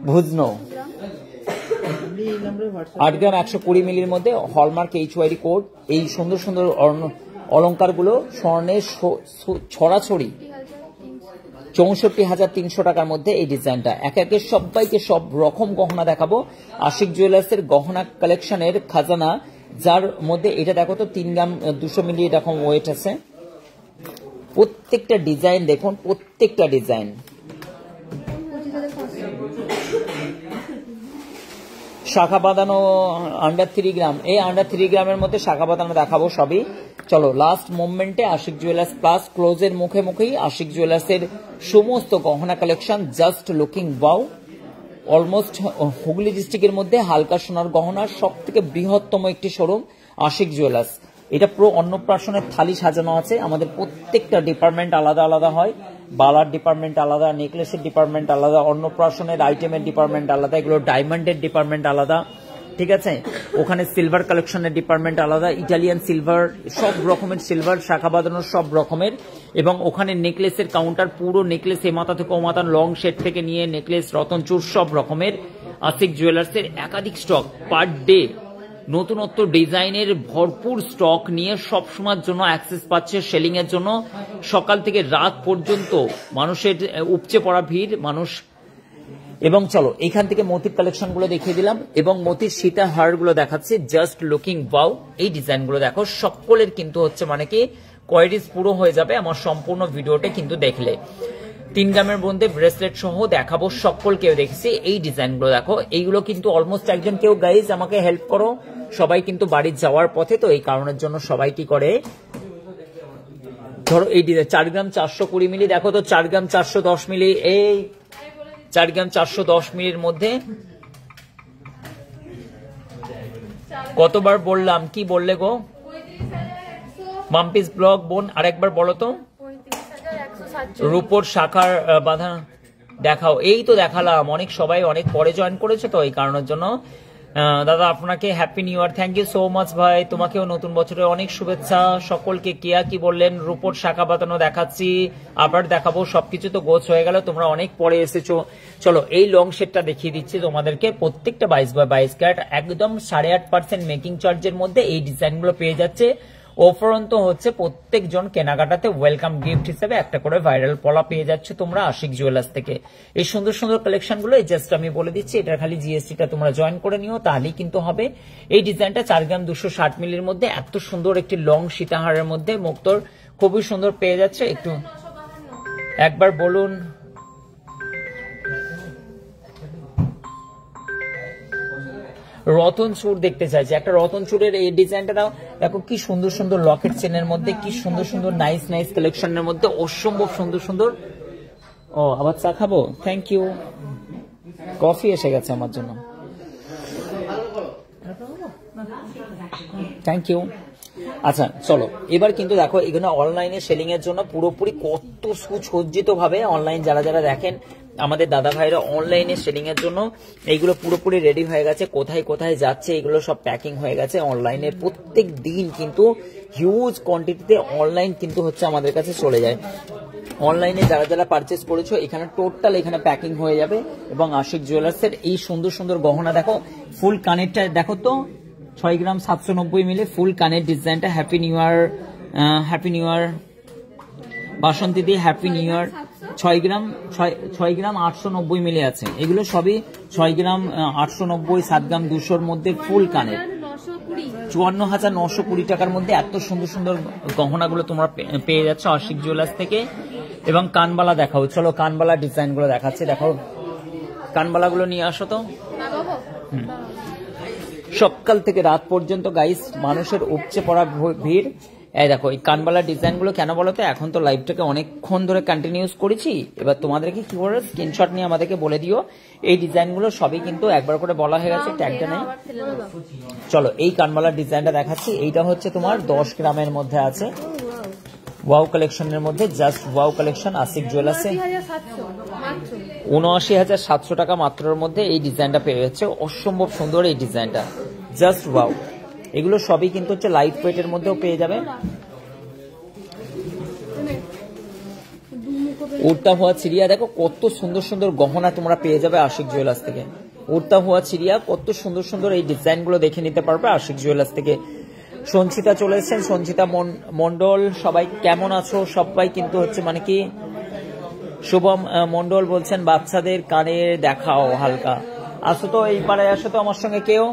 ভুজন। 8 গ্রাম 120 মিলির মধ্যে হলমার্ক HYD কোড, এই সুন্দর সুন্দর অলঙ্কারগুলো স্বর্ণের ছড়াছড়ি 64,300 টাকার মধ্যে এই ডিজাইনটা। একে সবাইকে সব রকম গহনা দেখাবো। আশিক জুয়েলার্সের গহনা কালেকশনের খাজানা, যার মধ্যে এটা দেখো তো 3 গ্রাম 200 মিলি এরকম ওয়েট আছে। প্রত্যেকটা ডিজাইন দেখুন, প্রত্যেকটা ডিজাইন। শাখা বাঁধানো আন্ডার 3 গ্রাম, এই আন্ডার 3 গ্রামের মধ্যে শাখা বাঁধানো দেখাবো সবই। চলো লাস্ট মোমেন্টে আশিক জুয়েলার্স প্লাস ক্লোজের মুখেই আশিক জুয়েলার্সের সমস্ত গহনা collection, just looking wow. Almost Hooghly ডিস্ট্রিক্টের মধ্যে হালকা সোনার গহনার সব থেকে বৃহত্তম একটি শোরুম আশিক জুয়েলার্স। এটা পুরো অন্নপ্রাশনের থালি সাজানো আছে। আমাদের প্রত্যেকটা ডিপার্টমেন্ট আলাদা আলাদা হয়, বালার ডিপার্টমেন্ট আলাদা, নেকলেসের ডিপার্টমেন্ট আলাদা, অন্নপ্রাশনের আইটেমের ডিপার্টমেন্ট আলাদা, এগুলো ডায়মন্ডের ডিপার্টমেন্ট আলাদা, ঠিক আছে? ওখানে সিলভার কালেকশনের ডিপার্টমেন্ট আলাদা, ইটালিয়ান সিলভার, সব রকমের সিলভার, শাখা বাঁধানোর সব রকমের। এবং ওখানে নেকলেসের কাউন্টার, পুরো নেকলেস এ মাথা থেকে ও মাথা, লং শেড থেকে নিয়ে নেকলেস, রতনচূড় সব রকমের। আশিক জুয়েলার্সের একাধিক স্টক পার ডে, নতুনত্ব ডিজাইনের ভরপুর স্টক নিয়ে সবসময়ের জন্য অ্যাক্সেস পাচ্ছে সেলিং এর জন্য। সকাল থেকে রাত পর্যন্ত মানুষের উপচে পড়া ভিড় মানুষ। এবং চলো এখান থেকে মতির কালেকশন গুলো দেখিয়ে দিলাম এবং মতির সীতার হার গুলো দেখাচ্ছি, জাস্ট লুকিং ওয়াও। এই ডিজাইন গুলো দেখো, সকলের কিন্তু হচ্ছে মানে কি কোয়ারিজ পুরো হয়ে যাবে আমার সম্পূর্ণ ভিডিওটা কিন্তু দেখলে। 3 গ্রামের মধ্যে ব্রেসলেট সহ দেখাবো, সকলকেও দেখছি। এই ডিজাইন গুলো দেখো, এইগুলো কিন্তু অলমোস্ট একজন কেউ গাইজ আমাকে হেল্প করো, সবাই কিন্তু বাড়ি যাওয়ার পথে, তো এই কারণের জন্য সবাই কি করে, ধরো এই 4 গ্রাম 420 মিলি দেখো তো, 4 গ্রাম 410 মিলি, এই 4 গ্রাম 410 মিলির মধ্যে কতবার বললাম, কি বললে গো মাম্পিস ব্লগ বোন, আরেকবার বলো তো। রূপোর শাখার বাঁধা দেখাও, এই তো দেখালাম। অনেক সবাই অনেক পরে জয়েন করেছে, তো এই কারণের জন্য দাদা আপনাকে happy new year. Thank you so much ভাই, তোমাকেও নতুন বছরে অনেক শুভেচ্ছা সকলকে। কেয়া কি বললেন, রূপোর শাখা বাঁধানো দেখাচ্ছি, আবার দেখাবো, সবকিছু তো গোছ হয়ে গেল, তোমরা অনেক পরে এসেছো। চলো এই লং সেটটা দেখিয়ে দিচ্ছি তোমাদেরকে, প্রত্যেকটা 22x22 ক্যারেট, একদম 8.5% মেকিং চার্জের মধ্যে এই ডিজাইনগুলো পেয়ে যাচ্ছে। উপরন্ত হচ্ছে প্রত্যেকজন কেনাকাটাতে ওয়েলকাম গিফট হিসেবে একটা করে ভাইরাল পলা পেয়ে যাচ্ছে তোমরা আশিক জুয়েলার্স থেকে। এই সুন্দর সুন্দর কালেকশন গুলো জাস্ট আমি বলে দিচ্ছি, এটা খালি জিএসটিটা তোমরা জয়েন করে নিও, তাহলেই কিন্তু হবে। এই ডিজাইনটা 4 গ্রাম 260 মিলির মধ্যে এত সুন্দর একটি লং সীতাহারের মধ্যে মুক্তর খুবই সুন্দর পেয়ে যাচ্ছে। একটু একবার বলুন। রতন চূড় দেখতে চাইছে, একটা রতন চূড়ের এই ডিজাইনটা দাও, দেখো কি সুন্দর সুন্দর লকেট চেনের মধ্যে, কি সুন্দর সুন্দর নাইস নাইস কালেকশনের মধ্যে, অসম্ভব সুন্দর সুন্দর। ও আবার চা খাবো, থ্যাংক ইউ। কফি এসে গেছে আমার জন্য, থ্যাংক ইউ। আচ্ছা চলো এবার কিন্তু দেখো এখানে অনলাইনে সেলিং এর জন্য পুরোপুরি কত সুসজ্জিত ভাবে অনলাইন যারা যারা দেখেন আমাদের দাদা ভাইরা অনলাইনে সেলিং এর জন্য এইগুলো পুরোপুরি রেডি হয়ে গেছে, কোথায় কোথায় যাচ্ছে এগুলো সব প্যাকিং হয়ে গেছে। অনলাইনে প্রত্যেক দিন কিন্তু হিউজ কোয়ান্টিটিতে অনলাইন কিন্তু হচ্ছে আমাদের কাছে চলে যায়। অনলাইনে যারা যারা পারচেস করেছো এখানে টোটাল এখানে প্যাকিং হয়ে যাবে। এবং আশিক জুয়েলার্সের এই সুন্দর সুন্দর গহনা দেখো, ফুল কানেরটা দেখো তো 6 গ্রাম 790 মিলে ফুল কানের ডিজাইনটা। Happy new year, happy new year Basanti দি, হ্যাপি নিউ ইয়ার। 6 গ্রাম 890 মিলে আছে, এগুলো সবই 6 গ্রাম 890, 7 গ্রাম 200-র মধ্যে ফুল কানের 54,920 টাকার মধ্যে এত সুন্দর সুন্দর গহনাগুলো তোমরা পেয়ে যাচ্ছ আশিক জুয়েলার্স থেকে। এবং কানবালা দেখাও, চলো কানবালা ডিজাইন গুলো দেখাচ্ছে। দেখো কানবালা গুলো নিয়ে আসো তো। সকাল থেকে রাত পর্যন্ত গাইস মানুষের উপচে পড়া ভিড়। এই দেখো এই কানবালা ডিজাইন গুলো কেন বলো তো, এখন তো লাইভটাকে অনেকক্ষণ ধরে কন্টিনিউস করেছি, এবার তোমাদেরকে কি করে স্ক্রিনশট নিয়ে আমাদেরকে বলে দিও। এই ডিজাইন গুলো সবই কিন্তু একবার করে বলা হয়ে গেছে, ট্যাগটা নেই। চলো এই কানবালা ডিজাইনটা দেখাচ্ছি, এইটা হচ্ছে তোমার 10 গ্রামের মধ্যে আছে, ওয়াও কালেকশনের মধ্যে, জাস্ট ওয়াও কালেকশন আশিক জুয়েলার্সে 79,700 টাকা মাত্রের মধ্যে এই ডিজাইনটা পেয়ে যাচ্ছে। অসম্ভব সুন্দর এই ডিজাইনটা, জাস্ট ওয়াও। এগুলো সবই কিন্তু হচ্ছে লাইট ওয়েটের মধ্যেও পেয়ে যাবে। উড়তা হওয়া চিড়িয়া দেখো কত সুন্দর সুন্দর গহনা তোমরা পেয়ে যাবে আশিক জুয়েলার্স থেকে। উড়তা হওয়া চিড়িয়া কত সুন্দর সুন্দর এই ডিজাইন গুলো দেখে নিতে পারবে আশিক জুয়েলার্স থেকে। সঞ্চিতা চলে এসেছেন, সঞ্চিতা মন্ডল, সবাই কেমন আছো? সবাই কিন্তু হচ্ছে মানে কি শুভম মন্ডল বলছেন বাচ্চাদের কানে দেখাও হালকা। আসো তো এই পাড়ায়, আসো তো আমার সঙ্গে কেউ।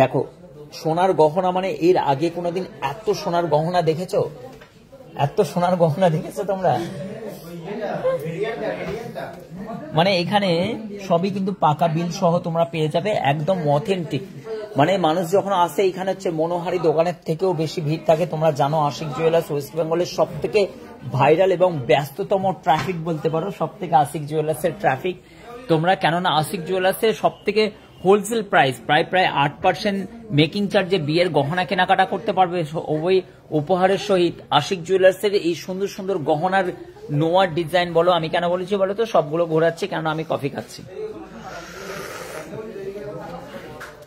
দেখো সোনার গহনা মানে এর আগে কোনোদিন এত সোনার গহনা দেখেছো? এত সোনার গহনা দেখেছো তোমরা? মানে এখানে সবই কিন্তু পাকা বিল সহ তোমরা পেয়ে যাবে, একদম অথেন্টিক। মানে মানুষ যখন আসে এখানে হচ্ছে মনোহারি দোকানের থেকেও বেশি ভিড় থাকে। তোমরা জানো আশিক জুয়েলার্স ওয়েস্ট বেঙ্গলের সব থেকে ভাইরাল এবং ব্যস্ততম ট্রাফিক বলতে পারো, সব থেকে আশিক জুয়েলার্সের ট্রাফিক। তোমরা কেননা আশিক জুয়েলার্সের সব থেকে হোলসেল প্রাইস প্রায় 8% মেকিং চার্জে বিয়ের গহনা কেনাকাটা করতে পারবে ওই উপহারের সহিত। আশিক জুয়েলার্সের এই সুন্দর সুন্দর গহনার নোয়ার ডিজাইন বলো, আমি কেন বলেছি বলো তো, সবগুলো ঘোরাচ্ছি কেন আমি কফি খাচ্ছি।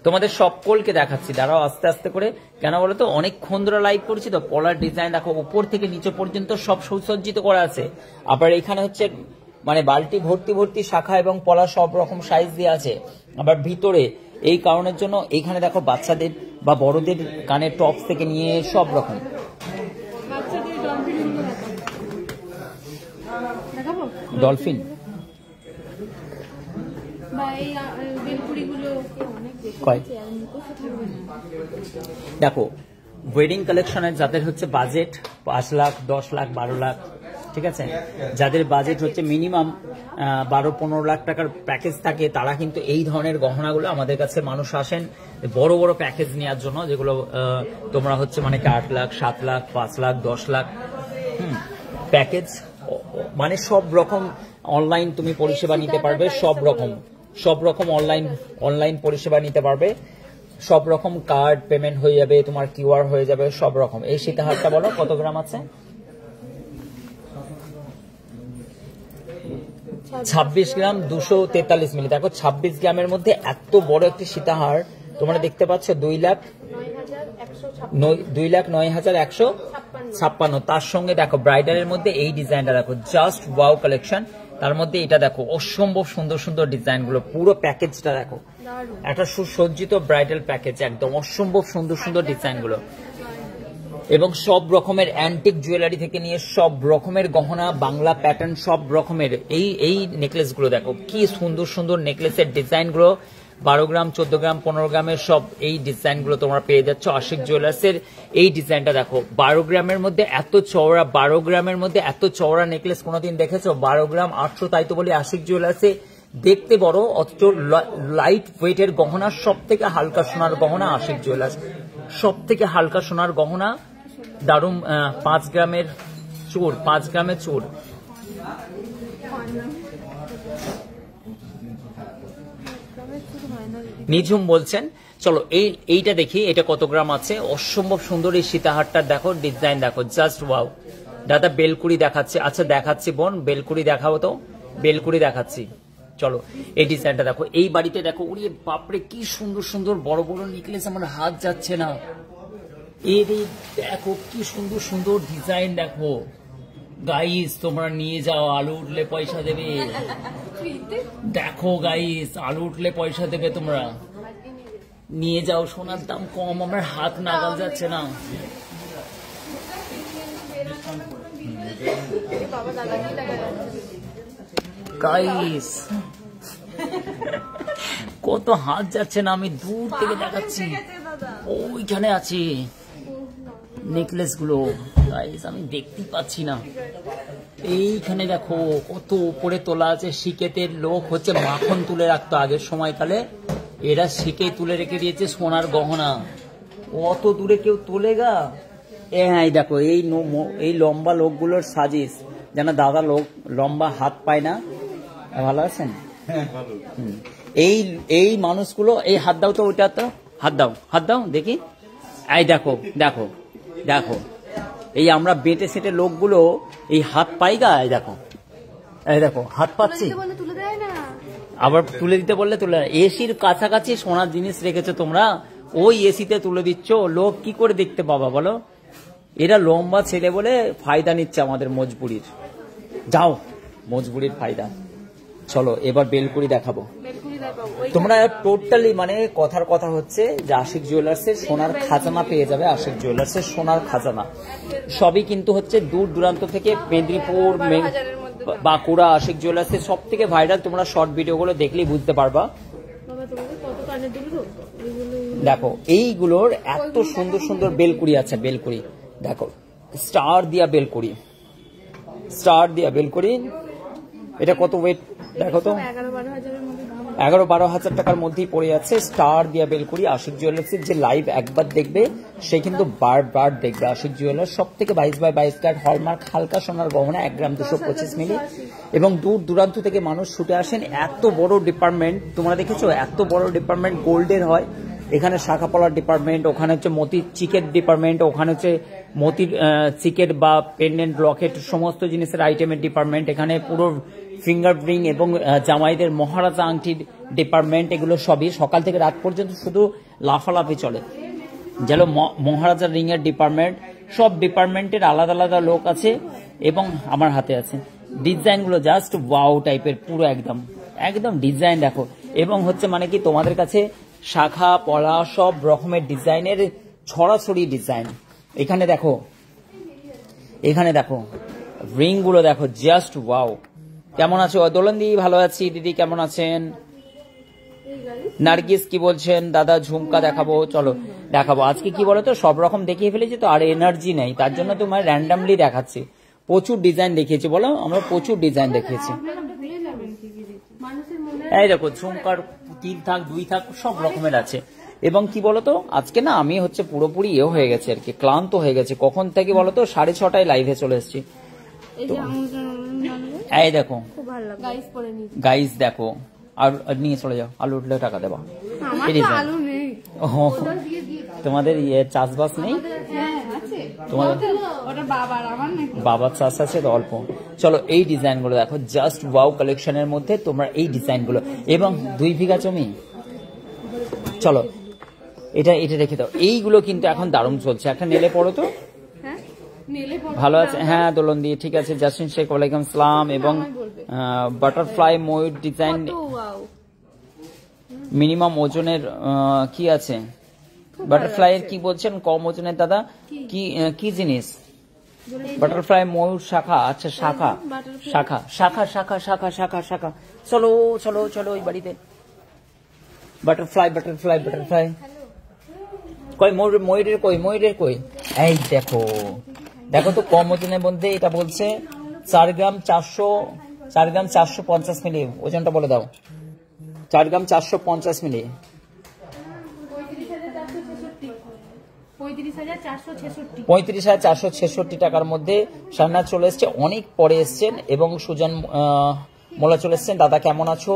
তোমাদের সকলকে দেখাচ্ছি, দাঁড়াও আস্তে আস্তে করে, কেন বলো তো অনেকক্ষণ ধরে লাইভ করছি তো। পলার ডিজাইন দেখো উপর থেকে নিচে পর্যন্ত সব সুসজ্জিত করা আছে। আবার এখানে হচ্ছে মানে বালতি ভর্তি ভর্তি শাখা এবং পলা সব রকম সাইজ দিয়ে আছে। আবার ভিতরে এই কারণের জন্য এইখানে দেখো বাচ্চাদের বা বড়দের কানের টপস থেকে নিয়ে সব রকম। ডলফিন দেখো ওয়েডিং কালেকশনের যাদের হচ্ছে বাজেট 5 লাখ 10 লাখ 12 লাখ, ঠিক আছে, যাদের বাজেট হচ্ছে মিনিমাম 12-15 লাখ টাকার প্যাকেজ থাকে, তারা কিন্তু এই ধরনের গহনাগুলো আমাদের কাছে মানুষ আসেন বড় বড় প্যাকেজ নেওয়ার জন্য, যেগুলো তোমরা হচ্ছে মানে 8 লাখ 7 লাখ 5 লাখ 10 লাখ প্যাকেজ। মানে সব রকম অনলাইন তুমি পরিষেবা নিতে পারবে, সব রকম অনলাইন পরিষেবা নিতে পারবে, সব রকম কার্ড পেমেন্ট হয়ে যাবে, তোমার কিউআর হয়ে যাবে, সব রকম। এই সীতাহারটা বলো কত গ্রাম আছে? 26 গ্রাম 243 মিলি। দেখো 26 গ্রামের মধ্যে এত বড় একটি সীতাহার তোমরা দেখতে পাচ্ছ 2,09,156। তার সঙ্গে দেখো ব্রাইডালের মধ্যে এই ডিজাইনটা দেখো, জাস্ট ওয়াও কালেকশন। তার মধ্যে এটা দেখো অসম্ভব সুন্দর সুন্দর ডিজাইন গুলো, পুরো প্যাকেজটা দেখো, একটা সুসজ্জিত ব্রাইডাল প্যাকেজ, একদম অসম্ভব সুন্দর সুন্দর ডিজাইন গুলো। এবং সব রকমের অ্যান্টিক জুয়েলারি থেকে নিয়ে সব রকমের গহনা, বাংলা প্যাটার্ন, সব রকমের এই নেকলেস গুলো দেখো, কি সুন্দর সুন্দর নেকলেসের ডিজাইন গুলো। 12 গ্রাম 14 গ্রাম 15 গ্রামের সব এই ডিজাইন গুলো তোমরা পেয়ে যাচ্ছ আশিক জুয়েলার্সের। এই ডিজাইনটা দেখো 12 গ্রামের মধ্যে এত চওড়া, 12 গ্রামের মধ্যে এত চওড়া নেকলেস কোনোদিন দেখেছো? 12 গ্রাম 800, তাই তো বলি আশিক জুয়েলার্সে দেখতে বড় অথচ লাইট ওয়েটের গহনা, সব থেকে হালকা সোনার গহনা আশিক জুয়েলার্স, সব থেকে হালকা সোনার গহনা। দারুণ 5 গ্রামের চোর, 5 গ্রামের চোর। নিঝুম বলছেন চলো এইটা দেখি, এটা কত গ্রাম আছে। অসম্ভব সুন্দর এই সীতাহারটা দেখো, ডিজাইন দেখো, জাস্ট ওয়াও। দাদা বেলকুড়ি দেখাচ্ছে, আচ্ছা দেখাচ্ছি বোন, বেলকুড়ি দেখাবো তো, বেলকুড়ি দেখাচ্ছি। চলো এই ডিজাইনটা দেখো, এই বাড়িতে দেখো, ওরে বাপরে কি সুন্দর সুন্দর বড় বড় নেকলেস, আমার হাত যাচ্ছে না। এর দেখো কি সুন্দর সুন্দর ডিজাইন দেখো গাইস, তোমরা নিয়ে যাও, আলু উঠলে পয়সা দেবে। দেখো গাইস, আলু উঠলে পয়সা দেবে, তোমরা নিয়ে যাও, সোনার দাম কম, আমার হাত নাগাল যাচ্ছে না। গাইস কত হাত যাচ্ছে না, আমি দূর থেকে দেখাচ্ছি, ওইখানে আছে নেকলেস গুলো গাইস, আমি দেখতে পাচ্ছি না। এইখানে দেখো কত উপরে তোলা আছে, শিকেতের লোক হচ্ছে মাখন তুলে রাখতো আগের সময়কালে, এরা শিকে তুলে রেখে দিয়েছে সোনার গহনা। অত দূরে কেউ তোলে গা? হ্যাঁ দেখো, এই লম্বা লোকগুলোর সাজিস, যেন দাদা লোক লম্বা হাত পায় না। ভালো আছেন? এই মানুষগুলো, এই হাত দাও তো, ওইটা তো হাত দাও, হাত দাও দেখি। এই দেখো দেখো দেখো, এই আমরা বেটে সেটে লোকগুলো এই হাত পাই গা। এই দেখো হাত পাচ্ছি, আবার তুলে দিতে বললে তুলে। এসির কাছাকাছি সোনার জিনিস রেখেছো তোমরা, ওই এসিতে তুলে দিচ্ছ, লোক কি করে দেখতে পাবা বলো? এরা লম্বা ছেলে বলে ফায়দা নিচ্ছে আমাদের মজবুরির। যাও, মজবুরির ফায়দা। চলো এবার বেলকুড়ি দেখাবো। তোমরা টোটালি মানে কথার কথা হচ্ছে যে আশিক জুয়েলার্সের সোনার খাজানা পেয়ে যাবে। আশিক জুয়েলার্সের সোনার খাজানা সবই কিন্তু হচ্ছে দূর দূরান্ত থেকে, মেদিনীপুর, বাঁকুড়া, আশিক জুয়েলার্সের সব থেকে ভাইরাল। তোমরা শর্ট ভিডিওগুলো দেখলেই বুঝতে পারবা। দেখো এইগুলোর এত সুন্দর সুন্দর বেলকুড়ি আছে, বেলকুড়ি দেখো, স্টার দিয়া বেলকুড়ি, স্টার দিয়া বেলকুড়ি। এটা কত ওয়েট দেখো তো, 11-12 হাজার টাকার মধ্যেই পড়ে যাচ্ছে। স্টার দিয়া বেলকুড়ি। আশিক জুয়েলার্সের যে লাইভ একবার দেখবে সে কিন্তু বারবার দেখবে। আশিক জুয়েলার্স সব থেকে 22x22 ক্যারেট হলমার্ক হালকা সোনার গহনা, 1 গ্রাম 225 মিলি, এবং দূর দূরান্ত থেকে মানুষ ছুটে আসেন। এত বড় ডিপার্টমেন্ট তোমরা দেখেছো, এত বড় ডিপার্টমেন্ট গোল্ডের হয়। এখানে শাখা পলার ডিপার্টমেন্ট, ওখানে হচ্ছে মতির চিকেট ডিপার্টমেন্ট, ওখানে হচ্ছে মতির চিকেট বা পেন্ডেন্ট লকেট সমস্ত জিনিসের আইটেমের ডিপার্টমেন্ট, এখানে পুরো ফিঙ্গার রিং এবং জামাইদের মহারাজা আংটির ডিপার্টমেন্ট। এগুলো সবই সকাল থেকে রাত পর্যন্ত শুধু লাফালাফি চলে। যেন মহারাজা রিং এর ডিপার্টমেন্ট, সব ডিপার্টমেন্টের আলাদা আলাদা লোক আছে। এবং আমার হাতে আছে ডিজাইনগুলো, জাস্ট ওয়াও টাইপের, পুরো একদম একদম ডিজাইন দেখো। এবং হচ্ছে মানে কি তোমাদের কাছে শাখা পলা সব রকমের ডিজাইনের ছড়াছড়ি ডিজাইন। এখানে দেখো, এখানে দেখো রিং গুলো দেখো, জাস্ট ওয়াও। কেমন আছো দোলনদি? ভালো আছি দিদি, কেমন আছেন? নার্গিস কি বলছেন? দাদা ঝুমকা দেখাবো, চলো দেখাবো। আজকে কি বলতো, সব রকম দেখিয়ে ফেলেছি তো, আর এনার্জি নেই, তার জন্য তোমার র্যান্ডামলি দেখাচ্ছি। প্রচুর ডিজাইন দেখিয়েছি, বলো আমরা প্রচুর ডিজাইন দেখিয়েছি। এই দেখো ঝুমকার 3 থাক 2 থাক সব রকমের আছে। এবং কি বলতো, আজকে না আমি হচ্ছে পুরোপুরি হয়ে গেছে আর কি, ক্লান্ত হয়ে গেছে। কখন থেকে বলতো 6:30টায় লাইভে চলে এসেছি। এই দেখো গাইস দেখো, আর নিয়ে চলে যাও, আলু উঠলে টাকা দেবা। তোমাদের চাষবাস নেই? তোমাদের বাবার চাষ আছে তো অল্প। চলো এই ডিজাইন গুলো দেখো, জাস্ট ওয়াও কালেকশনের মধ্যে তোমরা এই ডিজাইন গুলো। এবং 2 বিঘা জমি। চলো এটা রেখে দাও। এইগুলো কিন্তু এখন দারুণ চলছে। একটা নেলে পড়ো তো, ভালো আছে? হ্যাঁ দোলন দিয়ে, ঠিক আছে। জাসিন শেখ ওয়ালাইকুম সালাম। এবং বাটারফ্লাই ময়ূর ডিজাইন, মিনিমাম ওজনের কি আছে? বাটারফ্লাই এর কি বলছেন? কম ওজনের দাদা কি জিনিস? বাটারফ্লাই ময়ূর শাখা, আচ্ছা শাখা শাখা শাখা শাখা শাখা শাখা শাখা। চলো চলো চলো ওই বাড়িতে। বাটারফ্লাই বাটারফ্লাই বাটারফ্লাই কই? ময়ূরের কই? ময়ূরের কই? এই দেখো দেখো তো, কম ওজনের মধ্যে এটা বলছে 4 গ্রাম 450 মিলি। ওজনটা বলে দাও। 4 গ্রাম 450 মিলি, 35,466 টাকার মধ্যে সান্নাথ চলে এসছে। অনেক পরে এসছেন। এবং সুজন মোলা চলে এসছেন। দাদা কেমন আছো?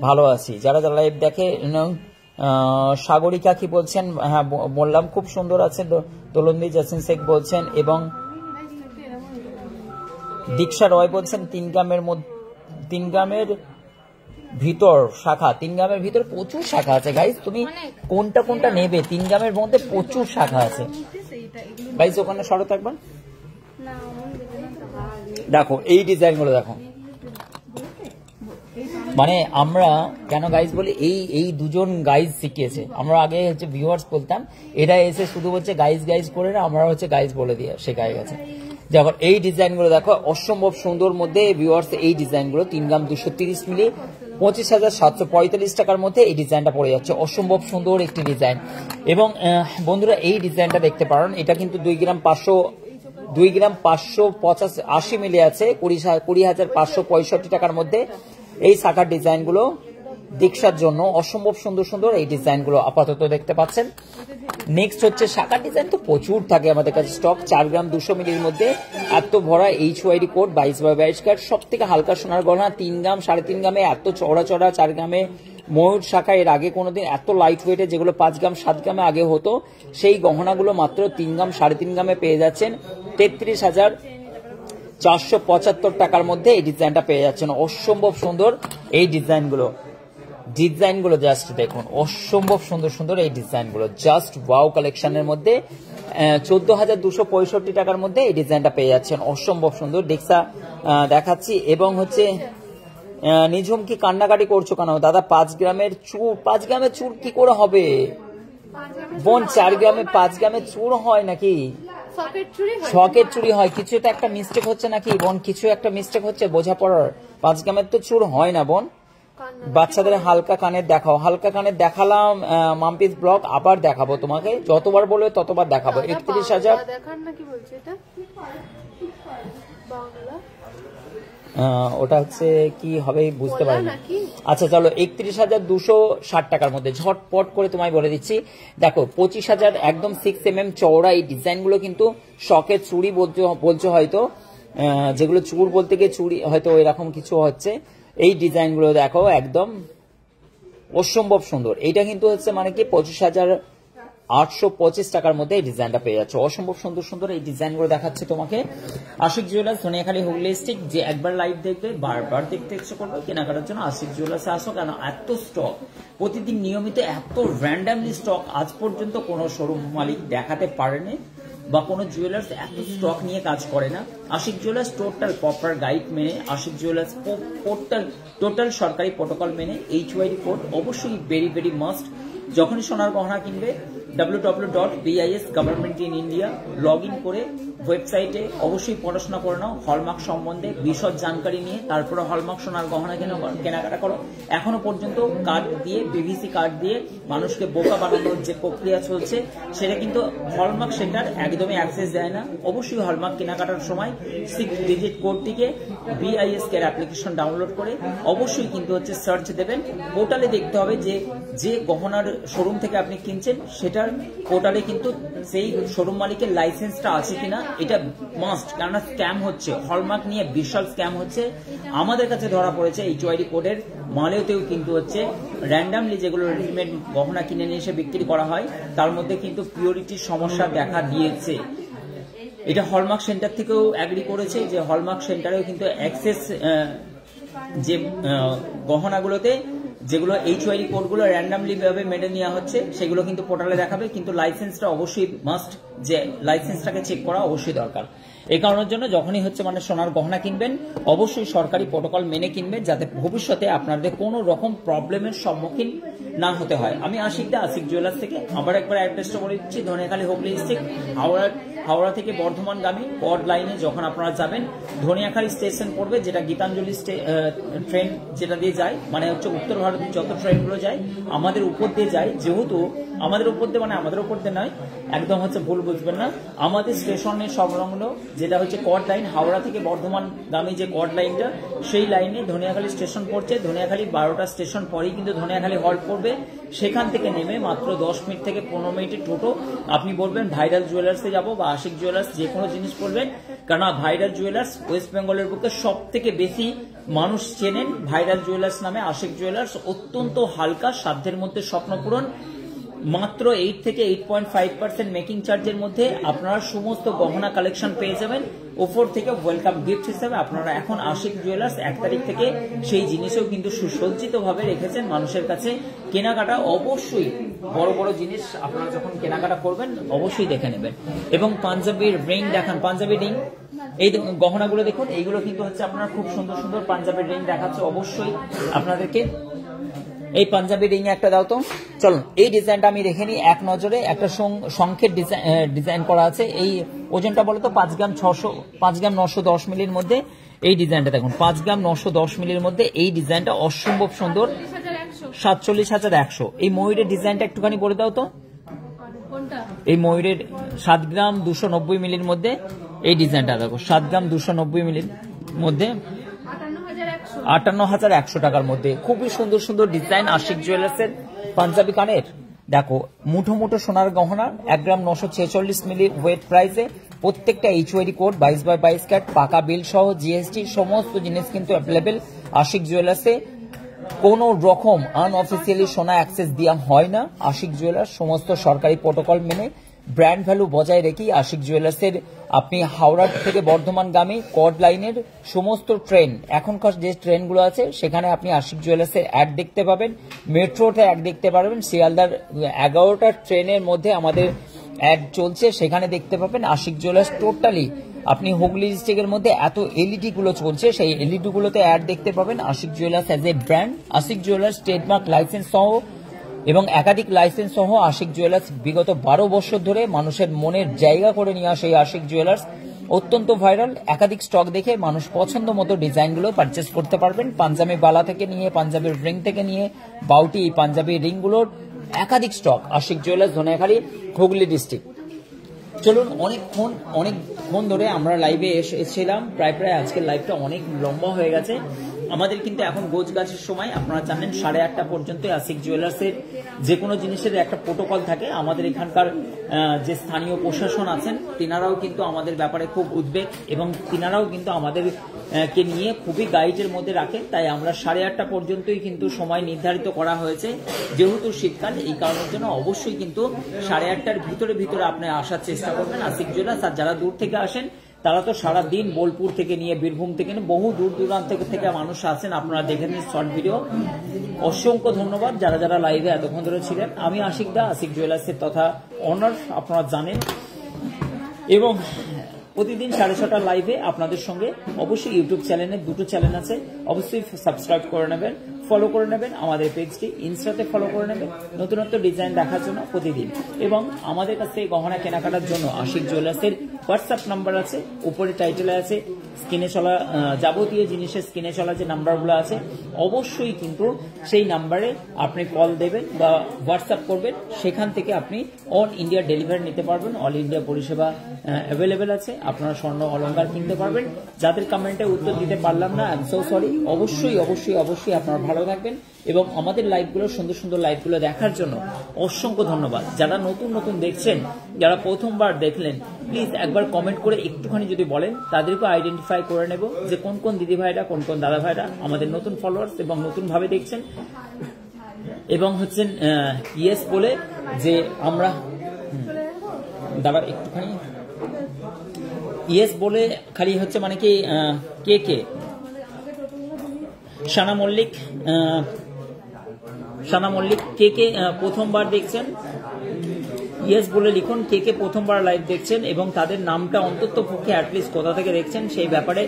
ভালো আছি। যারা যারা লাইভ দেখে সাগরিকা কি বলছেন? হ্যাঁ বললাম, খুব সুন্দর আছে। দোলন্দি জাসিন শেখ বলছেন, এবং দীক্ষা রয় বলছেন তিন গ্রামের ভিতর শাখা, 3 গ্রামের ভিতর প্রচুর শাখা আছে গাইজ, তুমি কোনটা নেবে? 3 গ্রামের মধ্যে প্রচুর শাখা আছে গাইজ। ওখানে সরো থাকবেন, দেখো এই ডিজাইন গুলো দেখো। মানে আমরা কেন গাইজ বলি, এই দুজন গাইজ শিখিয়েছে। আমরা আগে হচ্ছে ভিউয়ার্স বলতাম, এরা এসে শুধু হচ্ছে গাইজ করে না, আমরা হচ্ছে গাইজ বলে দিয়ে শেখায় গেছে। যখন এই ডিজাইন গুলো দেখো, অসম্ভব সুন্দর মধ্যে ভিউয়ার্স এই ডিজাইন গুলো 3 গ্রাম 230 মিলি 25,745 টাকার মধ্যে এই ডিজাইনটা পড়ে যাচ্ছে। অসম্ভব সুন্দর একটি ডিজাইন। এবং বন্ধুরা এই ডিজাইনটা দেখতে পারেন, এটা কিন্তু 2 গ্রাম 580 মিলি আছে 20,565 টাকার মধ্যে। এই শাখার ডিজাইন গুলো দীক্ষার জন্য অসম্ভব সুন্দর সুন্দর এই ডিজাইন গুলো আপাতত দেখতে পাচ্ছেন। নেক্সট হচ্ছে শাখার ডিজাইন তো প্রচুর থাকে আমাদের কাছে স্টক। 4 গ্রাম 200 মিলির মধ্যে এত ভরা HYD কোড 22/22 কাট, সব থেকে হালকা সোনার গহনা। 3 গ্রাম 3.5 গ্রামে এত চড়া 4 গ্রামে ময়ূর শাখা এর আগে কোনোদিন এত লাইট ওয়েটে, যেগুলো 5 গ্রাম 7 গ্রামে আগে হতো, সেই গহনাগুলো মাত্র 3 গ্রাম 3.5 গ্রামে পেয়ে যাচ্ছেন 33,475 টাকার মধ্যে এই ডিজাইনটা পেয়ে যাচ্ছেন। অসম্ভব সুন্দর এই ডিজাইনগুলো জাস্ট দেখুন, অসম্ভব সুন্দর সুন্দর এই ডিজাইনগুলো, জাস্ট ওয়াও কালেকশনের মধ্যে 14,265 টাকার মধ্যে এই ডিজাইনটা পেয়ে যাচ্ছেন। অসম্ভব সুন্দর ডিক্সা দেখাচ্ছি। এবং হচ্ছে নিঝুম কি কান্নাকাটি করছো কেন দাদা? 5 গ্রামের চুর কি করে হবে বোন? 4 গ্রামে 5 গ্রামের চুর হয় নাকি? শখের চুরি হয়। কিছু তো একটা মিস্টেক হচ্ছে নাকি বোন? কিছু একটা মিস্টেক হচ্ছে বোঝাপড়ার। 5 গ্রামের তো চুর হয় না বোন। বাচ্চাদের হালকা কানের দেখাও। হালকা কানের দেখালাম মাম্পিস ব্লগ, আবার দেখাবো তোমাকে, যতবার বলবে ততবার দেখাবো। 31,000 ওটা হচ্ছে কি হবে বুঝতে পারি না। আচ্ছা চলো 31,260 টাকার মধ্যে ঝটপট করে তোমায় বলে দিচ্ছি। দেখো 25,000 একদম 6mm চওড়া এই ডিজাইনগুলো কিন্তু শখের চুড়ি বলছো হয়তো, যেগুলো চুর বলতে গিয়ে চুড়ি হয়তো এরকম কিছু হচ্ছে। এই ডিজাইনগুলো দেখো একদম অসম্ভব সুন্দর। এইটা কিন্তু হচ্ছে মানে কি 25,825 টাকার মধ্যে এই ডিজাইনটা পেয়ে যাচ্ছে। অসম্ভব সুন্দর সুন্দর এই ডিজাইনগুলো দেখাচ্ছে তোমাকে। আশিক জুয়েলার্স ধনিয়াখালী হুগলি স্টিক, যে একবার লাইভ দেখবে বারবার দেখতে ইচ্ছে করবে কেনাকাটার জন্য আশিক জুয়েলার্সে আসো। কেন এত স্টক প্রতিদিন নিয়মিত, এত র্যান্ডামলি স্টক আজ পর্যন্ত কোনো শোরুম মালিক দেখাতে পারেনি বা কোনো জুয়েলার্স এত স্টক নিয়ে কাজ করে না। Ashiq Jewellers total proper guide মেনে, আশিক জুয়েলার্স টোটাল সরকারি প্রোটোকল মেনে, HYD কোড অবশ্যই ভেরি ভেরি মাস্ট। যখনই সোনার গহনা কিনবে www.BIS-Government-in-India লগ ইন করে ওয়েবসাইটে অবশ্যই পড়াশোনা করে নাও হলমার্ক সম্বন্ধে বিশদ জানকারি নিয়ে, তারপরে হলমার্ক সোনার গহনা কেনাকাটা করো। এখনো পর্যন্ত কার্ড দিয়ে, PVC কার্ড দিয়ে মানুষকে বোকা বানানোর যে প্রক্রিয়া চলছে, সেটা কিন্তু হলমার্ক সেন্টার একদমই অ্যাক্সেস দেয় না। অবশ্যই হলমার্ক কেনাকাটার সময় 6 ডিজিট কোডটিকে BIS কেয়ার অ্যাপ্লিকেশন ডাউনলোড করে অবশ্যই কিন্তু হচ্ছে সার্চ দেবেন। পোর্টালে দেখতে হবে যে গহনার শোরুম থেকে আপনি কিনছেন সেটার পোর্টালে কিন্তু সেই শোরুম মালিকের লাইসেন্সটা আছে কিনা, এটা মাস্ট। কেননা স্ক্যাম হচ্ছে, হলমার্ক নিয়ে বিশাল স্ক্যাম হচ্ছে। আমাদের কাছে ধরা পড়েছে HYD কোডের মালেতেও কিন্তু হচ্ছে র্যান্ডামলি যেগুলো রেডিমেড গহনা কিনে নিয়ে এসে বিক্রি করা হয়, তার মধ্যে কিন্তু পিওরিটির সমস্যা দেখা দিয়েছে। এটা হলমার্ক সেন্টার থেকেও অ্যাগ্রি করেছে যে হলমার্ক সেন্টারেও কিন্তু অ্যাক্সেস যে গহনাগুলোতে যেগুলো HYD কোডগুলো র্যান্ডামলি ভাবে মেনে নেওয়া হচ্ছে, সেগুলো কিন্তু পোর্টালে দেখাবে। কিন্তু লাইসেন্সটা অবশ্যই মাস্ট, যে লাইসেন্সটাকে চেক করা অবশ্যই দরকার। এই কারণের জন্য যখনই হচ্ছে মানে সোনার গহনা কিনবেন অবশ্যই সরকারি প্রোটোকল মেনে কিনবেন, যাতে ভবিষ্যতে আপনাদের কোনো রকম প্রবলেমের সম্মুখীন না হতে হয়। আমি আশিক জুয়েলার্স থেকে আবার একবার অ্যাড্রেসটা বলে দিচ্ছি, ধনিয়াখালী হুগলি স্টিক, হাওড়া থেকে বর্ধমানগামী পড লাইনে যখন আপনারা যাবেন ধনিয়াখালী স্টেশন পড়বে, যেটা গীতাঞ্জলি ট্রেন যেটা দিয়ে যায়, মানে হচ্ছে উত্তর ভারতের যত ট্রেনগুলো যায় আমাদের উপর দিয়ে যায়। যেহেতু আমাদের উপর দিয়ে মানে আমাদের উপর দিয়ে নয়, একদম হচ্ছে ভুল বুঝবেন না, আমাদের স্টেশনের সংলগ্ন যেটা হচ্ছে কট লাইন, হাওড়া থেকে বর্ধমান গামী যে কট লাইনটা, সেই লাইনে ধনিয়াখালী স্টেশন পড়ছে। ধনিয়াখালী 12টা স্টেশন পরেই কিন্তু ধনিয়াখালী হল্ট পড়বে। সেখান থেকে নেমে মাত্র 10 মিনিট থেকে 15 মিনিটে টোটো, আপনি বলবেন ভাইরাল জুয়েলার্সে যাব বা আশিক জুয়েলার্স, যে কোনো জিনিস বলবেন, কারণ ভাইরাল জুয়েলার্স ওয়েস্ট বেঙ্গলের বুকে সব থেকে বেশি মানুষ চেনেন ভাইরাল জুয়েলার্স নামে। আশিক জুয়েলার্স অত্যন্ত হালকা, সাধ্যের মধ্যে স্বপ্নপূরণ, মাত্র 8 থেকে 8.5% মেকিং চার্জের মধ্যে আপনারা সমস্ত গহনা কালেকশন পেয়ে যাবেন। ওপর থেকে ওয়েলকাম গিফট হিসেবে আপনারা এখন আশিক জুয়েলার্স 1 তারিখ থেকে সেই জিনিসও কিন্তু সুসজ্জিত ভাবে রেখেছেন মানুষের কাছে। কেনাকাটা অবশ্যই, বড় বড় জিনিস আপনারা যখন কেনাকাটা করবেন অবশ্যই দেখে নেবেন। এবং পাঞ্জাবির রিং দেখান, পাঞ্জাবি রিং, এই গহনাগুলো দেখুন, এইগুলো কিন্তু হচ্ছে আপনারা খুব সুন্দর সুন্দর পাঞ্জাবি রিং দেখাচ্ছে অবশ্যই আপনাদেরকে। এই পাঞ্জাবি রিং একটা দাও তো, চলুন এই ডিজাইনটা আমি রেখে নিই এক নজরে। একটা শঙ্খের ডিজাইন করা আছে, এই ওজনটা বলো তো 5 গ্রাম 910 মিলির মধ্যে এই ডিজাইনটা দেখুন, 5 গ্রাম 910 মিলির মধ্যে এই ডিজাইনটা অসম্ভব সুন্দর, 47,100। এই ময়ূরের ডিজাইনটা একটুখানি বলে দাও তো, এই ময়ূরের 7 গ্রাম 290 মিলির মধ্যে এই ডিজাইনটা দেখো, 7 গ্রাম 290 মিলির মধ্যে 58,100 টাকার মধ্যে খুবই সুন্দর সুন্দর ডিজাইন। আশিক জুয়েলার্সের পাঞ্জাবি কানের দেখো, মুঠো মুঠো সোনার গহনা 1 গ্রাম 946 মিলি ওয়েট প্রাইসে, প্রত্যেকটা HYD কোড 22/22 ক্যারেট, পাকা বিল সহ GST সমস্ত জিনিস কিন্তু অ্যাভেলেবেল আশিক জুয়েলার্সে। কোনো রকম আনঅফিসিয়ালি সোনা অ্যাক্সেস দেওয়া হয় না। আশিক জুয়েলার্স সমস্ত সরকারি প্রোটোকল মেনে ব্র্যান্ড ভ্যালু বজায় রেখেই আশিক জুয়েলার্সের আপনি হাওড়া থেকে বর্ধমানগামী কড লাইনের সমস্ত ট্রেন, এখনকার যে ট্রেনগুলো আছে সেখানে আপনি আশিক জুয়েলার্সের অ্যাড দেখতে পাবেন, মেট্রোতে অ্যাড দেখতে পারবেন, শিয়ালদার 11টা ট্রেনের মধ্যে আমাদের অ্যাড চলছে, সেখানে দেখতে পাবেন আশিক জুয়েলার্স। টোটালি আপনি হুগলি ডিস্ট্রিক্টের মধ্যে এত এলইডি গুলো চলছে, সেই এলইডি গুলোতে অ্যাড দেখতে পাবেন Ashiq Jewellers as a brand. Ashiq Jewellers trademark licence সহ এবং একাধিক লাইসেন্স সহ আশিক জুয়েলার্স বিগত 12 বছর ধরে মানুষের মনের জায়গা করে নিয়ে আসে। এই আশিক জুয়েলার্স অত্যন্ত ভাইরাল, একাধিক স্টক দেখে মানুষ পছন্দ মতো ডিজাইনগুলো পারচেস করতে পারবেন। পাঞ্জাবি বালা থেকে নিয়ে, পাঞ্জাবির রিং থেকে নিয়ে, বাউটি এই পাঞ্জাবি রিংগুলোর একাধিক stock Ashiq jewellers Dhaniakhali Hooghly district. চলুন, অনেকক্ষণ ধরে আমরা লাইভে এসেছিলাম, প্রায় আজকের লাইভটা অনেক লম্বা হয়ে গেছে। আমাদের কিন্তু এখন গোছ গাছের সময়, আপনারা জানেন 8:30 পর্যন্ত আশিক জুয়েলার্সের যে কোনো জিনিসের একটা প্রোটোকল থাকে। আমাদের এখানকার যে স্থানীয় প্রশাসন আছেন তিনারাও কিন্তু আমাদের ব্যাপারে খুব উদ্বেগ এবং তিনারাও কিন্তু আমাদের কে নিয়ে খুবই গাইডের মধ্যে রাখেন। তাই আমরা 8:30 পর্যন্তই কিন্তু সময় নির্ধারিত করা হয়েছে, যেহেতু শীতকাল, এই কারণের জন্য অবশ্যই কিন্তু 8:30টার ভিতরে আপনি আসার চেষ্টা করবেন আশিক জুয়েলার্স। আর যারা দূর থেকে আসেন তারা তো সারাদিন বোলপুর থেকে নিয়ে, বীরভূম থেকে নিয়ে, বহু দূর দূরান্ত থেকে মানুষ আসেন, আপনারা দেখে নিন শর্ট ভিডিও। অসংখ্য ধন্যবাদ যারা যারা লাইভে এতক্ষণ ধরে ছিলেন। আমি আশিক দা, আশিক জুয়েলার্সের তথা অনার, আপনারা জানেন, এবং প্রতিদিন 6:30 লাইভে আপনাদের সঙ্গে। অবশ্যই ইউটিউব চ্যানেলে 2টো চ্যানেল আছে, অবশ্যই সাবস্ক্রাইব করে নেবেন, ফলো করে নেবেন আমাদের পেজটি, ইনস্টাতে ফলো করে নেবেন নতুনত্ব ডিজাইন দেখার জন্য প্রতিদিন। এবং আমাদের কাছে গহনা কেনাকাটার জন্য আশিক জুয়েলার্সের হোয়াটসঅ্যাপ নাম্বার আছে, উপরে টাইটেলে আছে, স্ক্রিনে চলা যাবতীয় জিনিসের স্ক্রিনে চলা যে নাম্বারগুলো আছে, অবশ্যই কিন্তু সেই নাম্বারে আপনি কল দেবেন বা হোয়াটসঅ্যাপ করবেন। সেখান থেকে আপনি অল ইন্ডিয়া ডেলিভারি নিতে পারবেন, অল ইন্ডিয়া পরিষেবা অ্যাভেলেবেল আছে। আপনারা স্বর্ণ অলংকার কিনতে পারবেন। যাদের কমেন্টে উত্তর দিতে পারলাম না, আই এম সো সরি। অবশ্যই আপনারা ভালো থাকবেন এবং আমাদের লাইভগুলো, সুন্দর সুন্দর লাইভগুলো দেখার জন্য অসংখ্য ধন্যবাদ। যারা নতুন দেখছেন, যারা প্রথমবার দেখলেন, প্লিজ একবার কমেন্ট করে একটুখানি যদি বলেন, তাদেরকে আইডেন্টিফাই করে নেব যে কোন দিদি ভাইরা, কোন দাদা ভাইরা আমাদের নতুন ফলোয়ার্স এবং নতুন ভাবে দেখছেন এবং হচ্ছেন ইয়েস বলে যে আমরা দাদা একটুখানি ইয়েস বলে খালি হচ্ছে, মানে কি কে সানা মল্লিক কে প্রথমবার দেখছেন, ইয়েস বলে লিখুন কে প্রথমবার লাইভ দেখছেন এবং তাদের নামটা অন্তত পক্ষে অ্যাটলিস্ট কোথা থেকে দেখছেন সেই ব্যাপারে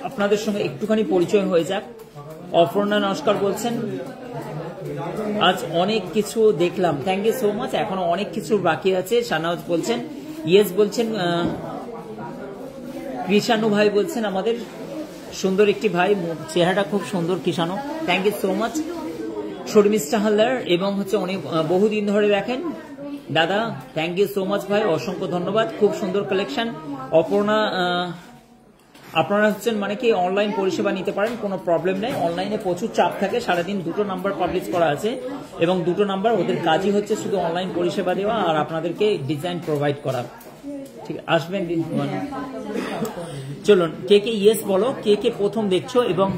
আপনাদের সঙ্গে একটুখানি পরিচয় হয়ে যাক। অপর্ণা নমস্কার বলছেন, আজ অনেক কিছু দেখলাম, থ্যাংক ইউ সো মাচ, এখনো অনেক কিছু বাকি আছে। শাহনাজ বলছেন, ইয়েস বলছেন, কৃষাণু ভাই বলছেন, আমাদের সুন্দর একটি ভাই, চেহারাটা খুব সুন্দর Krishanu, thank you so much. Sharmistha Haldar এবং হচ্ছে অনেক বহুদিন ধরে দেখেন, দাদা থ্যাংক ইউ সো মাচ ভাই, অসংখ্য ধন্যবাদ, খুব সুন্দর কালেকশন। অপর্ণা আপনারা হচ্ছেন মানে কি অনলাইন পরিষেবা নিতে পারেন, কোনো প্রবলেম নেই। অনলাইনে প্রচুর চাপ থাকে, সারাদিন 2টো নাম্বার পাবলিশ করা আছে এবং 2টো নাম্বার ওদের কাজই হচ্ছে শুধু অনলাইন পরিষেবা দেওয়া আর আপনাদেরকে ডিজাইন প্রোভাইড করা। ঠিক আসবেন, চলুন কে কে ইয়েস বলো, কে কে প্রথম দেখছো এবং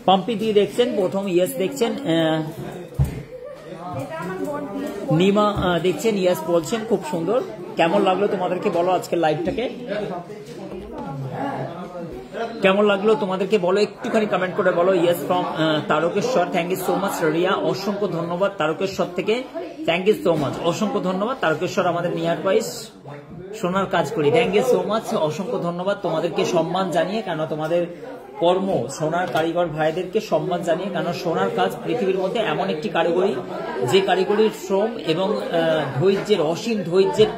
পাম্পি দিয়ে দেখছেন প্রথম ইয়েস দেখছেন, নিমা দেখছেন ইয়েস বলছেন, খুব সুন্দর। কেমন লাগলো তোমাদেরকে বলো আজকের লাইভটাকে, কেমন লাগলো তোমাদেরকে বলো, একটুখানি কমেন্ট করে বলো। Yes from Tarakeswar, thank you so much Riya, অসংখ্য ধন্যবাদ তারকেশ্বর থেকে, থ্যাংক ইউ সো মাচ, অসংখ্য ধন্যবাদ তারকেশ্বর, আমাদের নিয়ার বাইস সোনার কাজ করি, থ্যাংক ইউ সো মাচ, অসংখ্য ধন্যবাদ তোমাদেরকে সম্মান জানিয়ে, কেন তোমাদের কর্ম সোনার কারিগর ভাইদেরকে সম্মান জানিয়ে, কেন সোনার কাজ পৃথিবীর মধ্যে এমন একটি কারিগরি যে কারিগরির শ্রম এবং ধৈর্যের, অসীম ধৈর্যের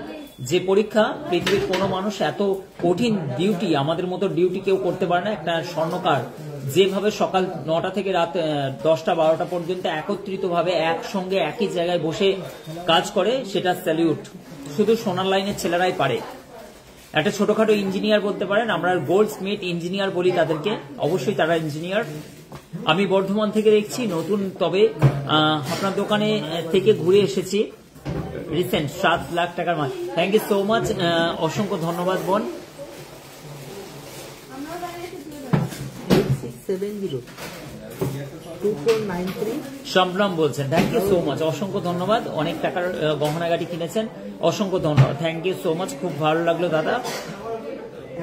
যে পরীক্ষা, পৃথিবীর কোনো মানুষ এত কঠিন ডিউটি, আমাদের মতো ডিউটি কেউ করতে পারে না। একটা স্বর্ণকার যেভাবে সকাল 9টা থেকে রাত 10টা 12টা পর্যন্ত একত্রিতভাবে একসঙ্গে একই জায়গায় বসে কাজ করে, সেটা স্যালিউট শুধু সোনার লাইনের ছেলেরাই পারে। একটা ছোটখাটো ইঞ্জিনিয়ার বলতে পারেন, আমরা গোল্ড স্মিথ ইঞ্জিনিয়ার বলি তাদেরকে, অবশ্যই তারা ইঞ্জিনিয়ার। আমি বর্ধমান থেকে দেখছি নতুন, তবে আপনার দোকানে থেকে ঘুরে এসেছি রিসেন্ট, 7 লাখ টাকার মাল, থ্যাংক ইউ সো মাচ, অসংখ্য ধন্যবাদ বোন। 86702493 সম্ভ্রম বলছেন, থ্যাংক ইউ সো মাচ, অসংখ্য ধন্যবাদ, অনেক টাকার গহনাগাটি কিনেছেন, অসংখ্য ধন্যবাদ, থ্যাংক ইউ সো মাচ, খুব ভালো লাগলো দাদা।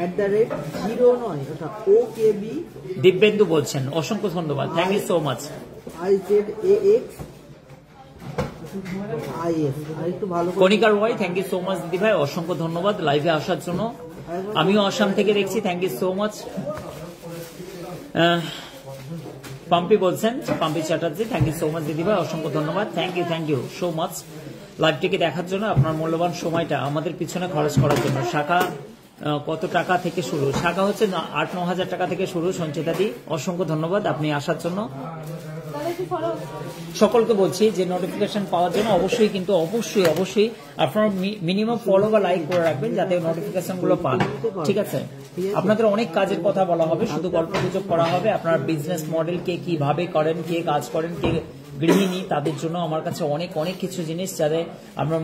@09 ওটা OKB দিব্যেন্দু বলছেন, অসংখ্য ধন্যবাদ, thank you so much. IZAX IS আর একটু ভালো করে কণিকার ভাই, থ্যাংক ইউ সো মাচ দিদি ভাই, অসংখ্য ধন্যবাদ লাইভে আসার জন্য। আমিও আসাম থেকে দেখছি, thank you so much. Pumpi বলছেন, Pumpi Chatterjee, thank you so much দিদি ভাই, অসংখ্য ধন্যবাদ, থ্যাংক ইউ সো মাচ লাইভটিকে দেখার জন্য, আপনার মূল্যবান সময়টা আমাদের পিছনে খরচ করার জন্য। শাখা কত টাকা থেকে শুরু? শাখা হচ্ছে 8-9 হাজার টাকা থেকে শুরু। সঞ্চিতাদি অসংখ্য ধন্যবাদ আপনি আসার জন্য। সকলকে বলছি যে নোটিফিকেশন পাওয়ার জন্য অবশ্যই কিন্তু অবশ্যই আপনারা মিনিমাম ফলো বা লাইক করে রাখবেন, যাতে নোটিফিকেশন গুলো পান। ঠিক আছে, আপনাদের অনেক কাজের কথা বলা হবে, শুধু গল্প গুজব করা হবে। আপনার বিজনেস মডেল কে কিভাবে করেন, কে কাজ করেন, কে গৃহিণী, তাদের জন্য আমার কাছে অনেক কিছু জিনিস, যাদের আমরা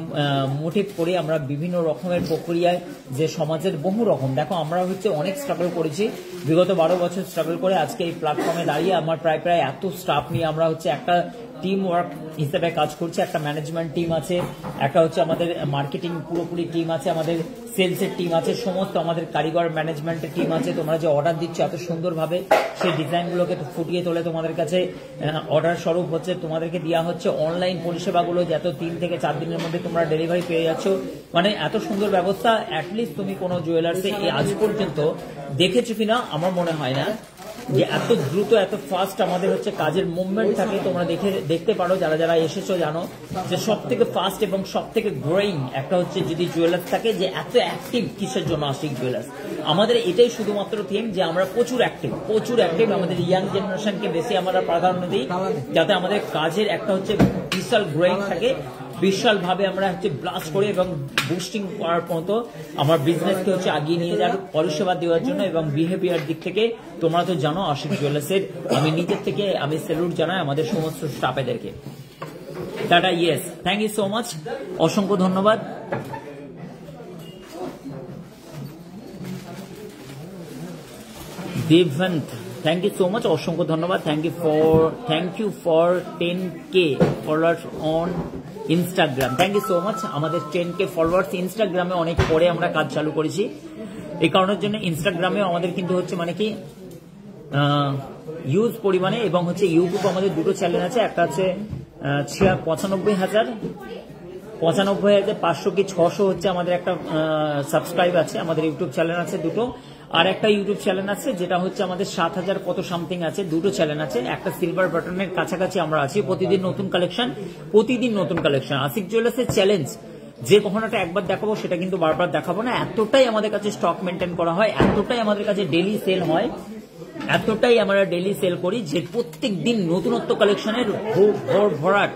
মোটিভ করি। আমরা বিভিন্ন রকমের প্রক্রিয়ায় যে সমাজের বহু রকম, দেখো আমরা হচ্ছে অনেক স্ট্রাগল করেছি, বিগত 12 বছর স্ট্রাগল করে আজকে এই প্ল্যাটফর্মে দাঁড়িয়ে আমার প্রায় এত স্টাফ নিয়ে আমরা হচ্ছে একটা টিম ওয়ার্ক হিসেবে কাজ করছি। একটা ম্যানেজমেন্ট টিম আছে, একটা হচ্ছে আমাদের মার্কেটিং পুরোপুরি টিম আছে, আমাদের সেলসের টিম আছে, সমস্ত আমাদের কারিগর ম্যানেজমেন্টের টিম আছে। তোমরা যে অর্ডার দিচ্ছ এত সুন্দরভাবে, সেই ডিজাইনগুলোকে ফুটিয়ে তোলে তোমাদের কাছে অর্ডার স্বরূপ হচ্ছে, তোমাদেরকে দেওয়া হচ্ছে অনলাইন পরিষেবাগুলো, যে এত 3 থেকে 4 দিনের মধ্যে তোমরা ডেলিভারি পেয়ে যাচ্ছ। মানে এত সুন্দর ব্যবস্থা অ্যাটলিস্ট তুমি কোনো জুয়েলার্সে আজ পর্যন্ত দেখেছো কিনা আমার মনে হয় না, যে এত দ্রুত এত ফাস্ট আমাদের হচ্ছে কাজের মুভমেন্ট থাকে। তোমরা দেখতে পারো, যারা এসেছো জানো যে সব থেকে ফাস্ট এবং সব থেকে গ্রোয়িং একটা হচ্ছে যদি জুয়েলার্স থাকে, যে এত অ্যাক্টিভ কিসের জন্য আশিক জুয়েলার্স। আমাদের এটাই শুধুমাত্র থিম যে আমরা প্রচুর অ্যাক্টিভ। আমাদের ইয়াং জেনারেশনকে বেশি আমরা প্রাধান্য দিই, যাতে আমাদের কাজের একটা হচ্ছে বিশাল গ্রোয়িং থাকে, বিশাল ভাবে আমরা হচ্ছে ব্লাস্ট করি এবং বুস্টিং করার মতো আমার বিজনেসকে হচ্ছে আগিয়ে নিয়ে যাওয়ার পরিষেবা দেওয়ার জন্য। এবং বিহেভিয়ার দিক থেকে তোমরা তো জানো আশিক জুয়েলার্সের, আমি নিজের থেকে আমি স্যালুট জানাই আমাদের সমস্ত স্টাফেদেরকে। Tata, yes, thank you so much, অসংখ্য ধন্যবাদ। Debanta, thank you so much, অসংখ্য ধন্যবাদ। Thank you for 10K followers on Instagram, thank you so much. আমাদের 10K ফলোয়ার্স ইনস্টাগ্রামে অনেক পরে আমরা কাজ চালু করেছি, এই কারণের জন্য ইনস্টাগ্রামেও আমাদের কিন্তু হচ্ছে মানে কি ইউজ পরিমাণে, এবং হচ্ছে ইউটিউব আমাদের 2টো চ্যানেল আছে, একটা হচ্ছে 95,500 কি 600 হচ্ছে আমাদের একটা সাবস্ক্রাইব আছে, আমাদের ইউটিউব চ্যানেল আছে 2টো। আর একটা ইউটিউব চ্যানেল আছে যেটা হচ্ছে আমাদের 7,000 কত সামথিং আছে। 2টো চ্যানেল আছে, একটা সিলভার বাটনের কাছাকাছি আমরা আছি। প্রতিদিন নতুন কালেকশন। আশিক জুয়েলার্সের চ্যালেঞ্জ, যে গহনাটা একবার দেখাবো সেটা কিন্তু বারবার দেখাবো না, এতটাই আমাদের কাছে স্টক মেনটেন করা হয়, এতটাই আমাদের কাছে ডেইলি সেল হয় এতটাই আমরা ডেইলি সেল করি যে প্রত্যেক দিন নতুনত্ব কালেকশনের ভরাট।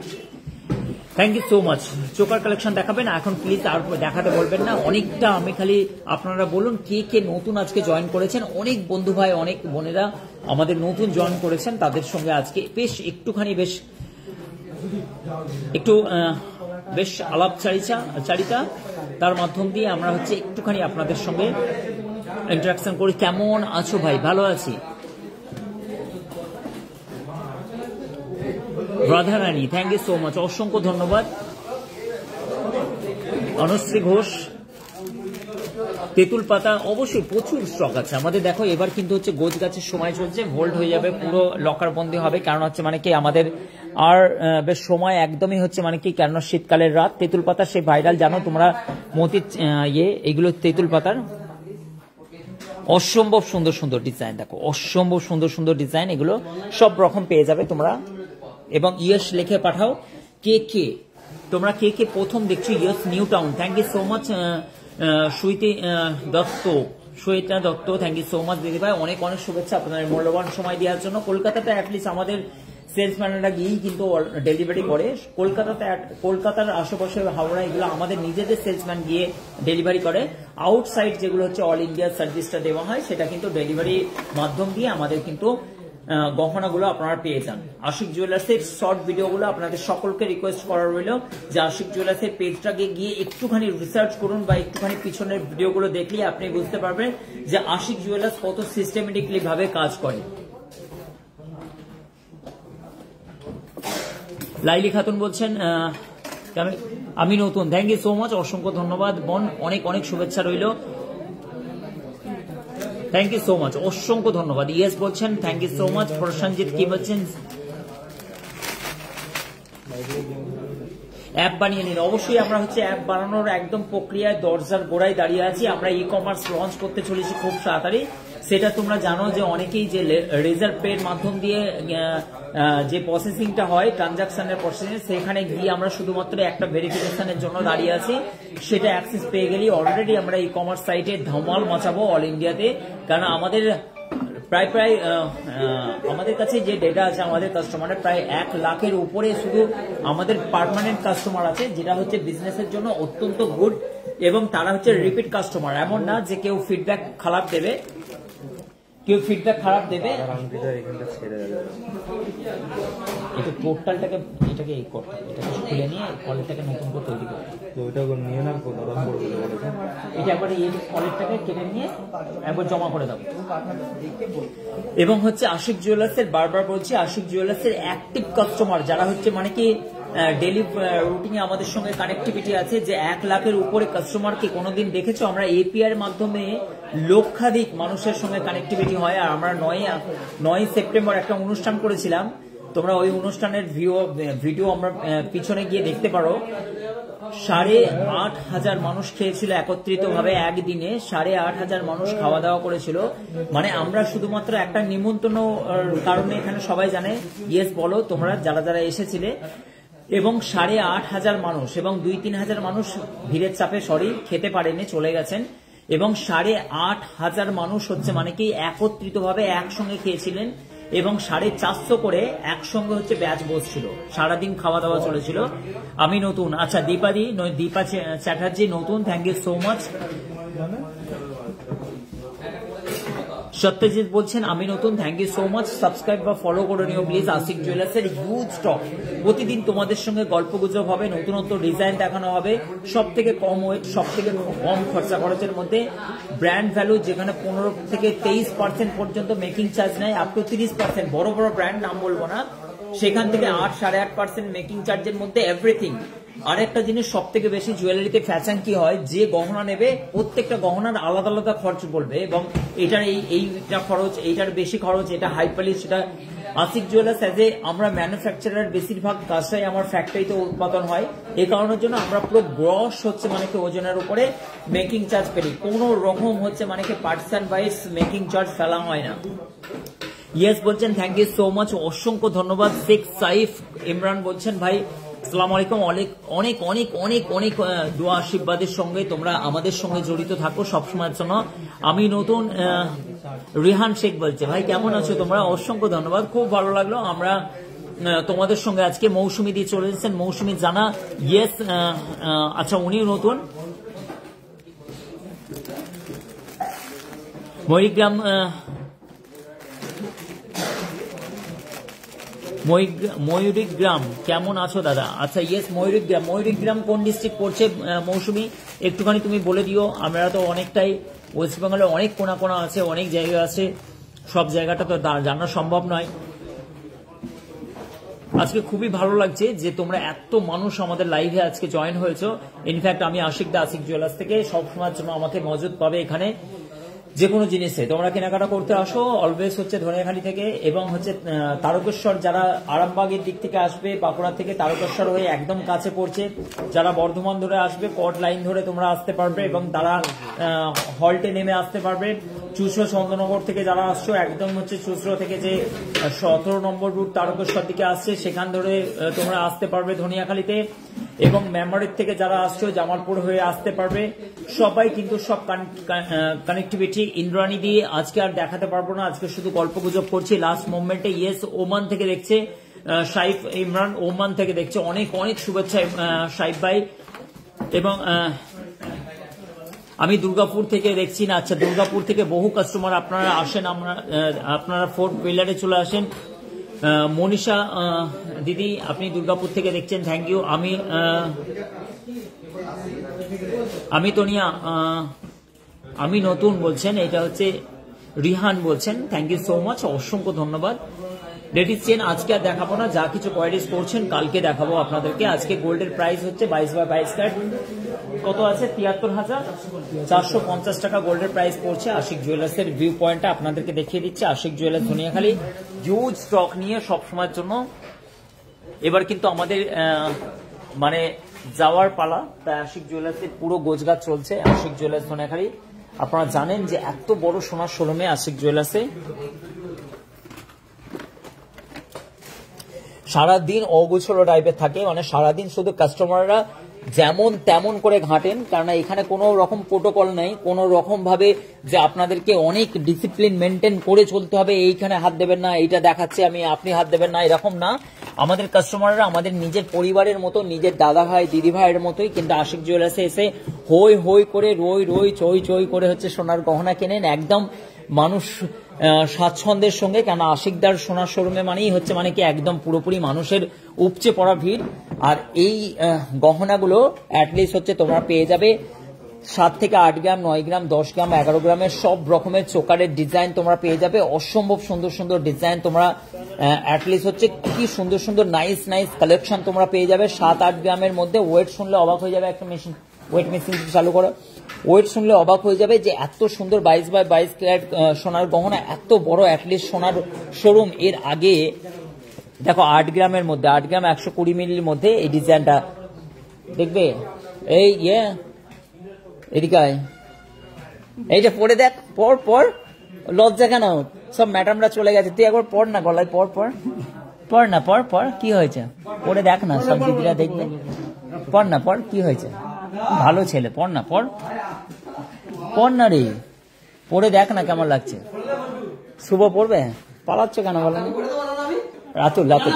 Thank you so much. Choker collection দেখাবেন এখন প্লিজ, আর দেখাতে বলবেন না। অনেকটা আমি খালি আপনারা বলুন কে কে নতুন আজকে জয়েন করেছেন। অনেক বন্ধু ভাই, অনেক বোনেরা আমাদের নতুন জয়েন করেছেন, তাদের সঙ্গে আজকে বেশ আলাপচারিতা তার মাধ্যম দিয়ে আমরা হচ্ছে একটুখানি আপনাদের সঙ্গে ইন্টারাকশন করি। কেমন আছো ভাই? ভালো আছি। Radharani, thank you so much, অসংখ্য ধন্যবাদ। অনুশ্রী ঘোষ, তেঁতুল পাতা অবশ্যই প্রচুর স্টক আছে আমাদের। দেখো এবার কিন্তু হচ্ছে গোছ গাছের সময় চলছে, হোল্ড হয়ে যাবে, পুরো লকার বন্দি হবে। কারণ হচ্ছে মানে কি আমাদের আর বেশ সময় একদমই হচ্ছে মানে কি, কেন শীতকালের রাত। তেঁতুল পাতা সে ভাইরাল, জানো তোমরা মতি এগুলো তেঁতুল পাতার অসম্ভব সুন্দর সুন্দর ডিজাইন। দেখো অসম্ভব সুন্দর সুন্দর ডিজাইন, এগুলো সব রকম পেয়ে যাবে তোমরা। এবং ইয়েস লিখে পাঠাও তোমরা কে কে প্রথম দেখছো। Yes New Town, thank you so much. Suita Dutta, thank you so much দিদি ভাই, অনেক অনেক শুভেচ্ছা আপনাদের মূল্যবান সময় দেওয়ার জন্য। কলকাতাতে অ্যাটলিস্ট আমাদের সেলসম্যানরা গিয়েই কিন্তু ডেলিভারি করে। কলকাতার আশেপাশে হাওড়া এগুলো আমাদের নিজেদের সেলসম্যান গিয়ে ডেলিভারি করে। আউটসাইড যেগুলো হচ্ছে অল ইন্ডিয়া সার্ভিসটা দেওয়া হয়, সেটা কিন্তু ডেলিভারি মাধ্যম দিয়ে আমাদের কিন্তু গহনাগুলো আপনারা পেয়ে যান। আশিক জুয়েলার্সের শর্ট ভিডিওগুলো আপনাদের সকলকে রিকোয়েস্ট করা রইল যে আশিক জুয়েলার্সের পেজটাকে গিয়ে একটুখানি রিসার্চ করুন বা একটুখানি পিছনের ভিডিওগুলো দেখলে আপনি বুঝতে পারবেন যে আশিক জুয়েলার্স কত সিস্টেমেটিকলি ভাবে কাজ করে। লাইলি খাতুন বলছেন আমি নতুন, থ্যাংক ইউ সো মাচ, অসংখ্য ধন্যবাদ বোন, অনেক অনেক শুভেচ্ছা রইল। থ্যাংক ইউ সো মাচ, অসংখ্য ধন্যবাদ। ইয়েস বলছেন, থ্যাংক ইউ সো মাচ। প্রশান্তজিৎ কি বলছেন? অ্যাপ বানিয়ে নিন। অবশ্যই আমরা হচ্ছে অ্যাপ বানানোর একদম প্রক্রিয়ায় দরজার গোড়ায় দাঁড়িয়ে আছি। আমরা ই কমার্স লঞ্চ করতে চলেছি খুব তাড়াতাড়ি। সেটা তোমরা জানো যে অনেকেই যে রিজার্ভ পের মাধ্যম দিয়ে যে প্রসেসিংটা হয়, ট্রানজাকশনের প্রসেসিং, সেখানে গিয়ে আমরা শুধুমাত্র একটা ভেরিফিকেশনের জন্য দাঁড়িয়ে আছি। সেটা অ্যাক্সেস পেয়ে গেলেই অলরেডি আমরা ই কমার্স সাইটে ধামাল মাচাবো অল ইন্ডিয়াতে। কারণ আমাদের প্রায় আমাদের কাছে যে ডেটা আছে আমাদের কাস্টমারের প্রায় 1 লাখের উপরে শুধু আমাদের পার্মানেন্ট কাস্টমার আছে, যেটা হচ্ছে বিজনেসের জন্য অত্যন্ত গুড। এবং তারা হচ্ছে রিপিট কাস্টমার, এমন না যে কেউ ফিডব্যাক খারাপ দেবে। এটা টোটালটাকে এটাকে খুলে নিয়ে কলেরটাকে নতুন করে তৈরি করতে, এটা একবার এই কলেরটাকে কেটে নিয়ে একবার জমা করে দেবো। এবং হচ্ছে আশিক জুয়েলার্সের, বারবার বলছি, আশিক জুয়েলার্সের অ্যাক্টিভ কাস্টমার যারা হচ্ছে মানে কি ডেইলি রুটিনে আমাদের সঙ্গে কানেক্টিভিটি আছে, যে 1 লাখের উপরে কাস্টমারকে কোনোদিন দেখেছো? আমরা এপিআই এর মাধ্যমে লক্ষাধিক মানুষের সঙ্গে কানেক্টিভিটি হয়। আর আমরা 9 সেপ্টেম্বর একটা অনুষ্ঠান করেছিলাম, তোমরা ওই অনুষ্ঠানের ভিডিও আমরা পিছনে গিয়ে দেখতে পারো। 8,500 মানুষ খেয়েছিল একত্রিত ভাবে একদিনে, 8,500 মানুষ খাওয়া দাওয়া করেছিল। মানে আমরা শুধুমাত্র একটা নিমন্ত্রণ কারণে এখানে সবাই জানে। ইয়েস বলো তোমরা যারা যারা এসেছিলে। এবং 8,500 মানুষ এবং 2-3 হাজার মানুষ ভিড়ের চাপে খেতে পারেনি, চলে গেছেন। এবং 8,500 মানুষ হচ্ছে মানে কি একত্রিত ভাবে একসঙ্গে খেয়েছিলেন। এবং 450 করে একসঙ্গে হচ্ছে ব্যাচ বসছিল, সারাদিন খাওয়া দাওয়া চলেছিল। আমি নতুন, আচ্ছা দীপা চ্যাটার্জি নতুন, thank you so much. Satyajit বলছেন আমি নতুন, thank you so much. Subscribe বা ফলো করে নিও প্লিজ। আশিক জুয়েলার্সের হিউজ স্টক, প্রতিদিন তোমাদের সঙ্গে গল্প গুজব হবে, নতুনত্ব ডিজাইন দেখানো হবে। সব থেকে কম ওয়েট, সব থেকে কম খরচের মধ্যে ব্র্যান্ড ভ্যালু, যেখানে 15 থেকে 23% পর্যন্ত মেকিং চার্জ নেয়, আপ টু 30%। বড় বড় ব্র্যান্ড নাম বলবো না, সেখান থেকে 8-8.5% মেকিং চার্জের মধ্যে এভরিথিং। আরেকটা জিনিস সব থেকে বেশি জুয়েলারিতে ফ্যাশন কি হয়, যে গহনা নেবে প্রত্যেকটা গহনার আলাদা আলাদা খরচ বলবে, এবং এটার এইটা খরচ, এইটার বেশি খরচ, এটা হাই পলিশ, সেটা। আশিক জুয়েলার্স আমরা ম্যানুফ্যাকচারার বেশিরভাগ কাজটাই আমার ফ্যাক্টরিতে উৎপাদন হয়। এই কারণের জন্য আমরা পুরো গ্রস হচ্ছে মানে কি ওজনের উপরে মেকিং চার্জ পেরি, কোনো রকম হচ্ছে মানে কি পার্সেন্ট ওয়াইজ মেকিং চার্জ ফেলা হয় না। ইয়েস বলছেন, থ্যাংক ইউ সো মাচ, অসংখ্য ধন্যবাদ। শেখ সাইফ ইমরান বলছেন ভাই আসসালামু আলাইকুম। অনেক অনেক অনেক অনেক অনেক দোয়া আশীর্বাদের সঙ্গে তোমরা আমাদের সঙ্গে জড়িত থাকো সবসময়ের জন্য। আমি নতুন রিহান শেখ বলছি। ভাই কেমন আছো তোমরা? অসংখ্য ধন্যবাদ, খুব ভালো লাগলো। আমরা তোমাদের সঙ্গে আজকে মৌসুমী দিয়ে চলে এসেছেন। মৌসুমী জানা, ইয়েস। আচ্ছা, উনিও নতুন। ময়ূরগ্রাম ময়ূরগ্রাম কেমন আছো দাদা? আচ্ছা, ইয়েস ময়ূরগ্রাম। ময়ূরগ্রাম কোন ডিস্ট্রিক্ট পড়ছে মৌসুমী? একটুখানি তুমি বলে দিও। আমরা তো অনেকটাই ওয়েস্ট বেঙ্গলে অনেক কোনা কোনা আছে, অনেক জায়গা আছে, সব জায়গাটা তো জানা সম্ভব নয়। আজকে খুবই ভালো লাগছে যে তোমরা এত মানুষ আমাদের লাইভে আজকে জয়েন হয়েছো। ইনফ্যাক্ট আমি আশিক দা, আশিক জুয়েলার্স থেকে সবসময়ের জন্য আমাকে মজুদ পাবে এখানে যে কোনো জিনিসে। তোমরা কেনাকাটা করতে আসো অলওয়েজ হচ্ছে ধনিয়াখালী থেকে, এবং হচ্ছে তারকেশ্বর, যারা আরামবাগের দিক থেকে আসবে, বাঁকুড়া থেকে তারকেশ্বর হয়ে একদম কাছে পড়ছে। যারা বর্ধমান ধরে আসবে, কট লাইন ধরে তোমরা আসতে পারবে, এবং তারা হল্টে নেমে আসতে পারবে। চুঁচড়ো চন্দ্রনগর থেকে যারা আসছো, একদম হচ্ছে চুঁচড়ো থেকে যে 17 নম্বর রুট তারকেশ্বর দিকে আসছে, সেখান ধরে তোমরা আসতে পারবে ধনিয়াখালীতে। এবং মেমারির থেকে যারা আসছো, জামালপুর হয়ে আসতে পারবে। সবাই কিন্তু সব কানেক্টিভিটি ইন্দ্রাণী দিয়ে আজকে আর দেখাতে পারবো না, আজকে শুধু গল্প গুজব করছি লাস্ট মোমেন্টে। ইয়েস, ওমান থেকে দেখছে সাইফ ইমরান, ওমান থেকে দেখছে। অনেক অনেক শুভেচ্ছা সাইফ ভাই। এবং আমি দুর্গাপুর থেকে দেখছি না। আচ্ছা, দুর্গাপুর থেকে বহু কাস্টমার আপনারা আসেন, আপনারা ফোর্থ পিলারে চলে আসেন। মনীষা দিদি, আপনি দুর্গাপুর থেকে দেখছেন, থ্যাংক ইউ। আমি তোনিয়া, আমি নতুন বলছেন, এটা হচ্ছে রিহান বলছেন, থ্যাংক ইউ সো মাচ, অসংখ্য ধন্যবাদ। লেডিস চেন আজকে আর দেখাবো না, যা কিছু কোয়ারিজ করছেন কালকে দেখাবো আপনাদেরকে। আজকে গোল্ডের প্রাইস হচ্ছে 22/22 ক্যারেট, কত আছে? 73,450 টাকা গোল্ডের প্রাইস পড়ছে। আশিক জুয়েলার্স এর ভিউ পয়েন্টটা আপনাদেরকে দেখিয়ে দিচ্ছে। Ashiq jewellers Dhaniakhali huge stock নিয়ে সবসময়ের জন্য। এবার কিন্তু আমাদের মানে যাওয়ার পালা, তাই আশিক জুয়েলার্স এর পুরো গোছগাছ চলছে। আশিক জুয়েলার্স ধনিয়াখালী, আপনারা জানেন যে এত বড় সোনার শোরুমে আশিক জুয়েলার্সে সারাদিন অগুছলো টাইপের থাকে, মানে সারাদিন শুধু কাস্টমাররা যেমন তেমন করে ঘাটেন, কারণ এখানে কোনো রকম প্রোটোকল নেই, কোনো রকম ভাবে যে আপনাদেরকে অনেক ডিসিপ্লিন মেনটেন করে চলতে হবে, এইখানে হাত দেবেন না, এইটা দেখাচ্ছে আমি, আপনি হাত দেবেন না, এরকম না। আমাদের কাস্টমাররা আমাদের নিজের পরিবারের মতো, নিজের দাদা ভাই দিদি ভাইয়ের মতোই, কিন্তু আশিক জুয়েলার্সে এসে হই হই করে, রই রই চই চই করে হচ্ছে সোনার গহনা কেনেন, একদম মানুষ স্বাচ্ছন্দ্যের সঙ্গে। কেন আশিকদার সোনার শোরুমে মানেই হচ্ছে মানে কি একদম পুরোপুরি মানুষের উপচে পড়া ভিড়। আর এই গহনাগুলো অ্যাটলিস্ট হচ্ছে তোমরা পেয়ে যাবে 7 থেকে 8 গ্রাম, 9 গ্রাম, 10 গ্রাম, 11 গ্রামের সব রকমের চোকারের ডিজাইন তোমরা পেয়ে যাবে। অসম্ভব সুন্দর সুন্দর ডিজাইন তোমরা অ্যাটলিস্ট হচ্ছে কি সুন্দর সুন্দর নাইস নাইস কালেকশন তোমরা পেয়ে যাবে 7-8 গ্রামের মধ্যে। ওয়েট শুনলে অবাক হয়ে যাবে, একটা মেশিন ওয়েট মেশিন চালু করো, ওয়েট শুনলে অবাক হয়ে যাবে যে এত সুন্দর 22/22 ক্যারেট সোনার গহনা, এত বড় অ্যাটলিস্ট সোনার শোরুম এর আগে দেখো 8 গ্রামের মধ্যে, 8 গ্রাম 120 মিলির মধ্যে এই ডিজাইনটা দেখবে। এই এদিকে এইটা পরে দেখ, পর পর, লজ্জা কেন? সব ম্যাডামরা চলে গেছে, তুই একবার পড় না, গলায় পর পর পড় না, পর পর কি হয়েছে পরে দেখ না, সব দিদিরা দেখবে, পড় না, পড় কি হয়েছে, ভালো ছেলে, পড় না, পড় পড় না রে, পড়ে দেখ না কেমন লাগছে। শুভ পড়বে, পালাচ্ছ কেন বলো? রাতুল রাতুল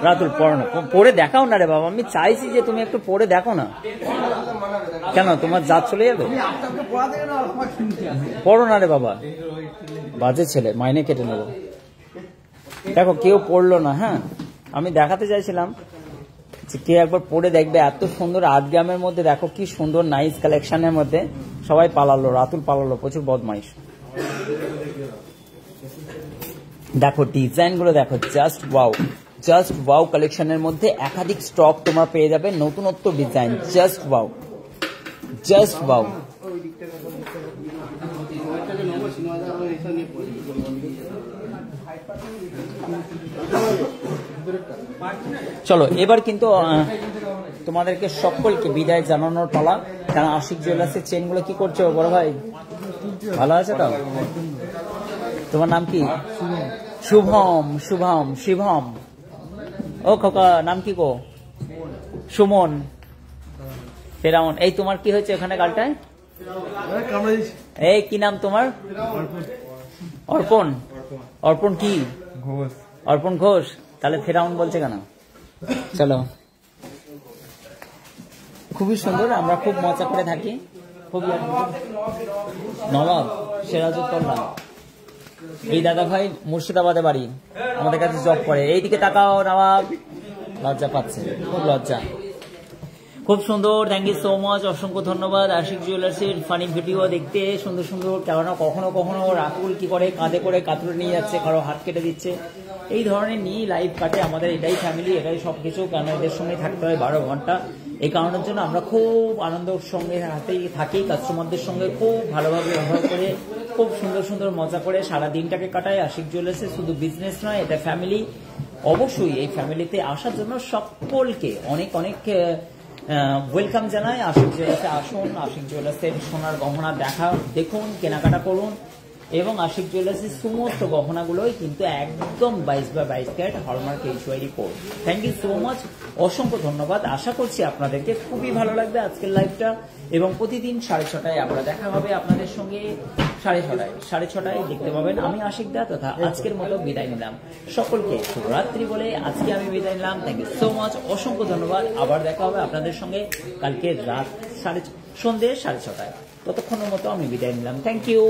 রাতুল পড়ো না, পড়ে দেখাও না রে বাবা, আমি চাইছি যে তুমি একটু পড়ে দেখো না। কেন তোমার জাত চলে যাবে? পড়ো না রে বাবা, বাজে ছেলে, মাইনে কেটে নেবো। দেখো কেউ পড়লো না, হ্যাঁ আমি দেখাতে চাইছিলাম যে কে একবার পড়ে দেখবে। এত সুন্দর 8 গ্রামের মধ্যে দেখো কি সুন্দর নাইস কালেকশনের মধ্যে সবাই পালালো, রাতুল পালালো, প্রচুর বদমাইশ। দেখো ডিজাইন গুলো দেখো, জাস্ট ওয়াও, জাস্ট ওয়াও কালেকশনের মধ্যে একাধিক স্টক তোমরা পেয়ে যাবে, নতুনত্ব design, just wow, just wow. চলো এবার কিন্তু তোমাদেরকে সকলকে বিদায় জানানোর পালা। কারণ আশিক জুয়েলার্সের চেন গুলো কি করছো বড় ভাই? ভালো আছে তো? তোমার নাম কি? শুভম, শুভম, শিবম, ও খোকা নাম কি গো? সুমন। ফেরাউন। এই তোমার কি হয়েছে এখানে গালটায়? এই কি নাম তোমার? অর্পণ। অর্পণ কি? ঘোষ। অর্পণ ঘোষ। তাহলে ফেরাউন বলছে কেন? চলো, খুবই সুন্দর, আমরা খুব মজা করে থাকি। খুবই নবাব সিরাজউদ্দৌলা, এই দাদা ভাই মুর্শিদাবাদে বাড়ি, আমাদের কাছে জব করে। এইদিকে তাকাও নবাব, লজ্জা পাচ্ছে, খুব লজ্জা। খুব সুন্দর, থ্যাংক ইউ সো মাচ, অসংখ্য ধন্যবাদ। আশিক জুয়েলার্সের ফানি ভিডিও দেখতে সুন্দর সুন্দর, কেননা কখনো কখনো রাতুল কি করে কাঁধে করে কাতুরে নিয়ে যাচ্ছে, কারো হাত কেটে দিচ্ছে, এই ধরনের নিয়ে লাইভ কাটে আমাদের। এটাই ফ্যামিলি, এটাই সবকিছু, কেন এদের সঙ্গে থাকতে হয় 12 ঘন্টা। এই কারণের জন্য আমরা খুব আনন্দের সঙ্গে হাতেই থাকি, কাস্টমারদের সঙ্গে খুব ভালোভাবে ব্যবহার করে খুব সুন্দর সুন্দর মজা করে সারা দিনটাকে কাটাই। আশিক জুয়েলার্সে শুধু বিজনেস নয়, এটা ফ্যামিলি। অবশ্যই এই ফ্যামিলিতে আসার জন্য সকলকে অনেক অনেক ওয়েলকাম জানাই। আশিক জুয়েলার্সে আসুন, আশিক জুয়েলার্সের সোনার গহনা দেখুন, কেনাকাটা করুন, এবং আশিক জুয়েলার্সের সমস্ত গহনাগুলোই কিন্তু একদম 22/22 carat hallmark HYD code. Thank you so much, অসংখ্য ধন্যবাদ। আশা করছি আপনাদেরকে খুবই ভালো লাগবে আজকের লাইভটা, এবং প্রতিদিন 6:30টায় আমরা দেখা হবে আপনাদের সঙ্গে। 6:30টায় দেখতে পাবেন। আমি আশিক দা তথা আজকের মতো বিদায় নিলাম। সকলকে শুভরাত্রি বলে আজকে আমি বিদায় নিলাম। থ্যাংক ইউ সো মাচ, অসংখ্য ধন্যবাদ। আবার দেখা হবে আপনাদের সঙ্গে কালকে সন্ধ্যে 6:30টায়। ততক্ষণের মতো আমি বিদায় নিলাম। Thank you.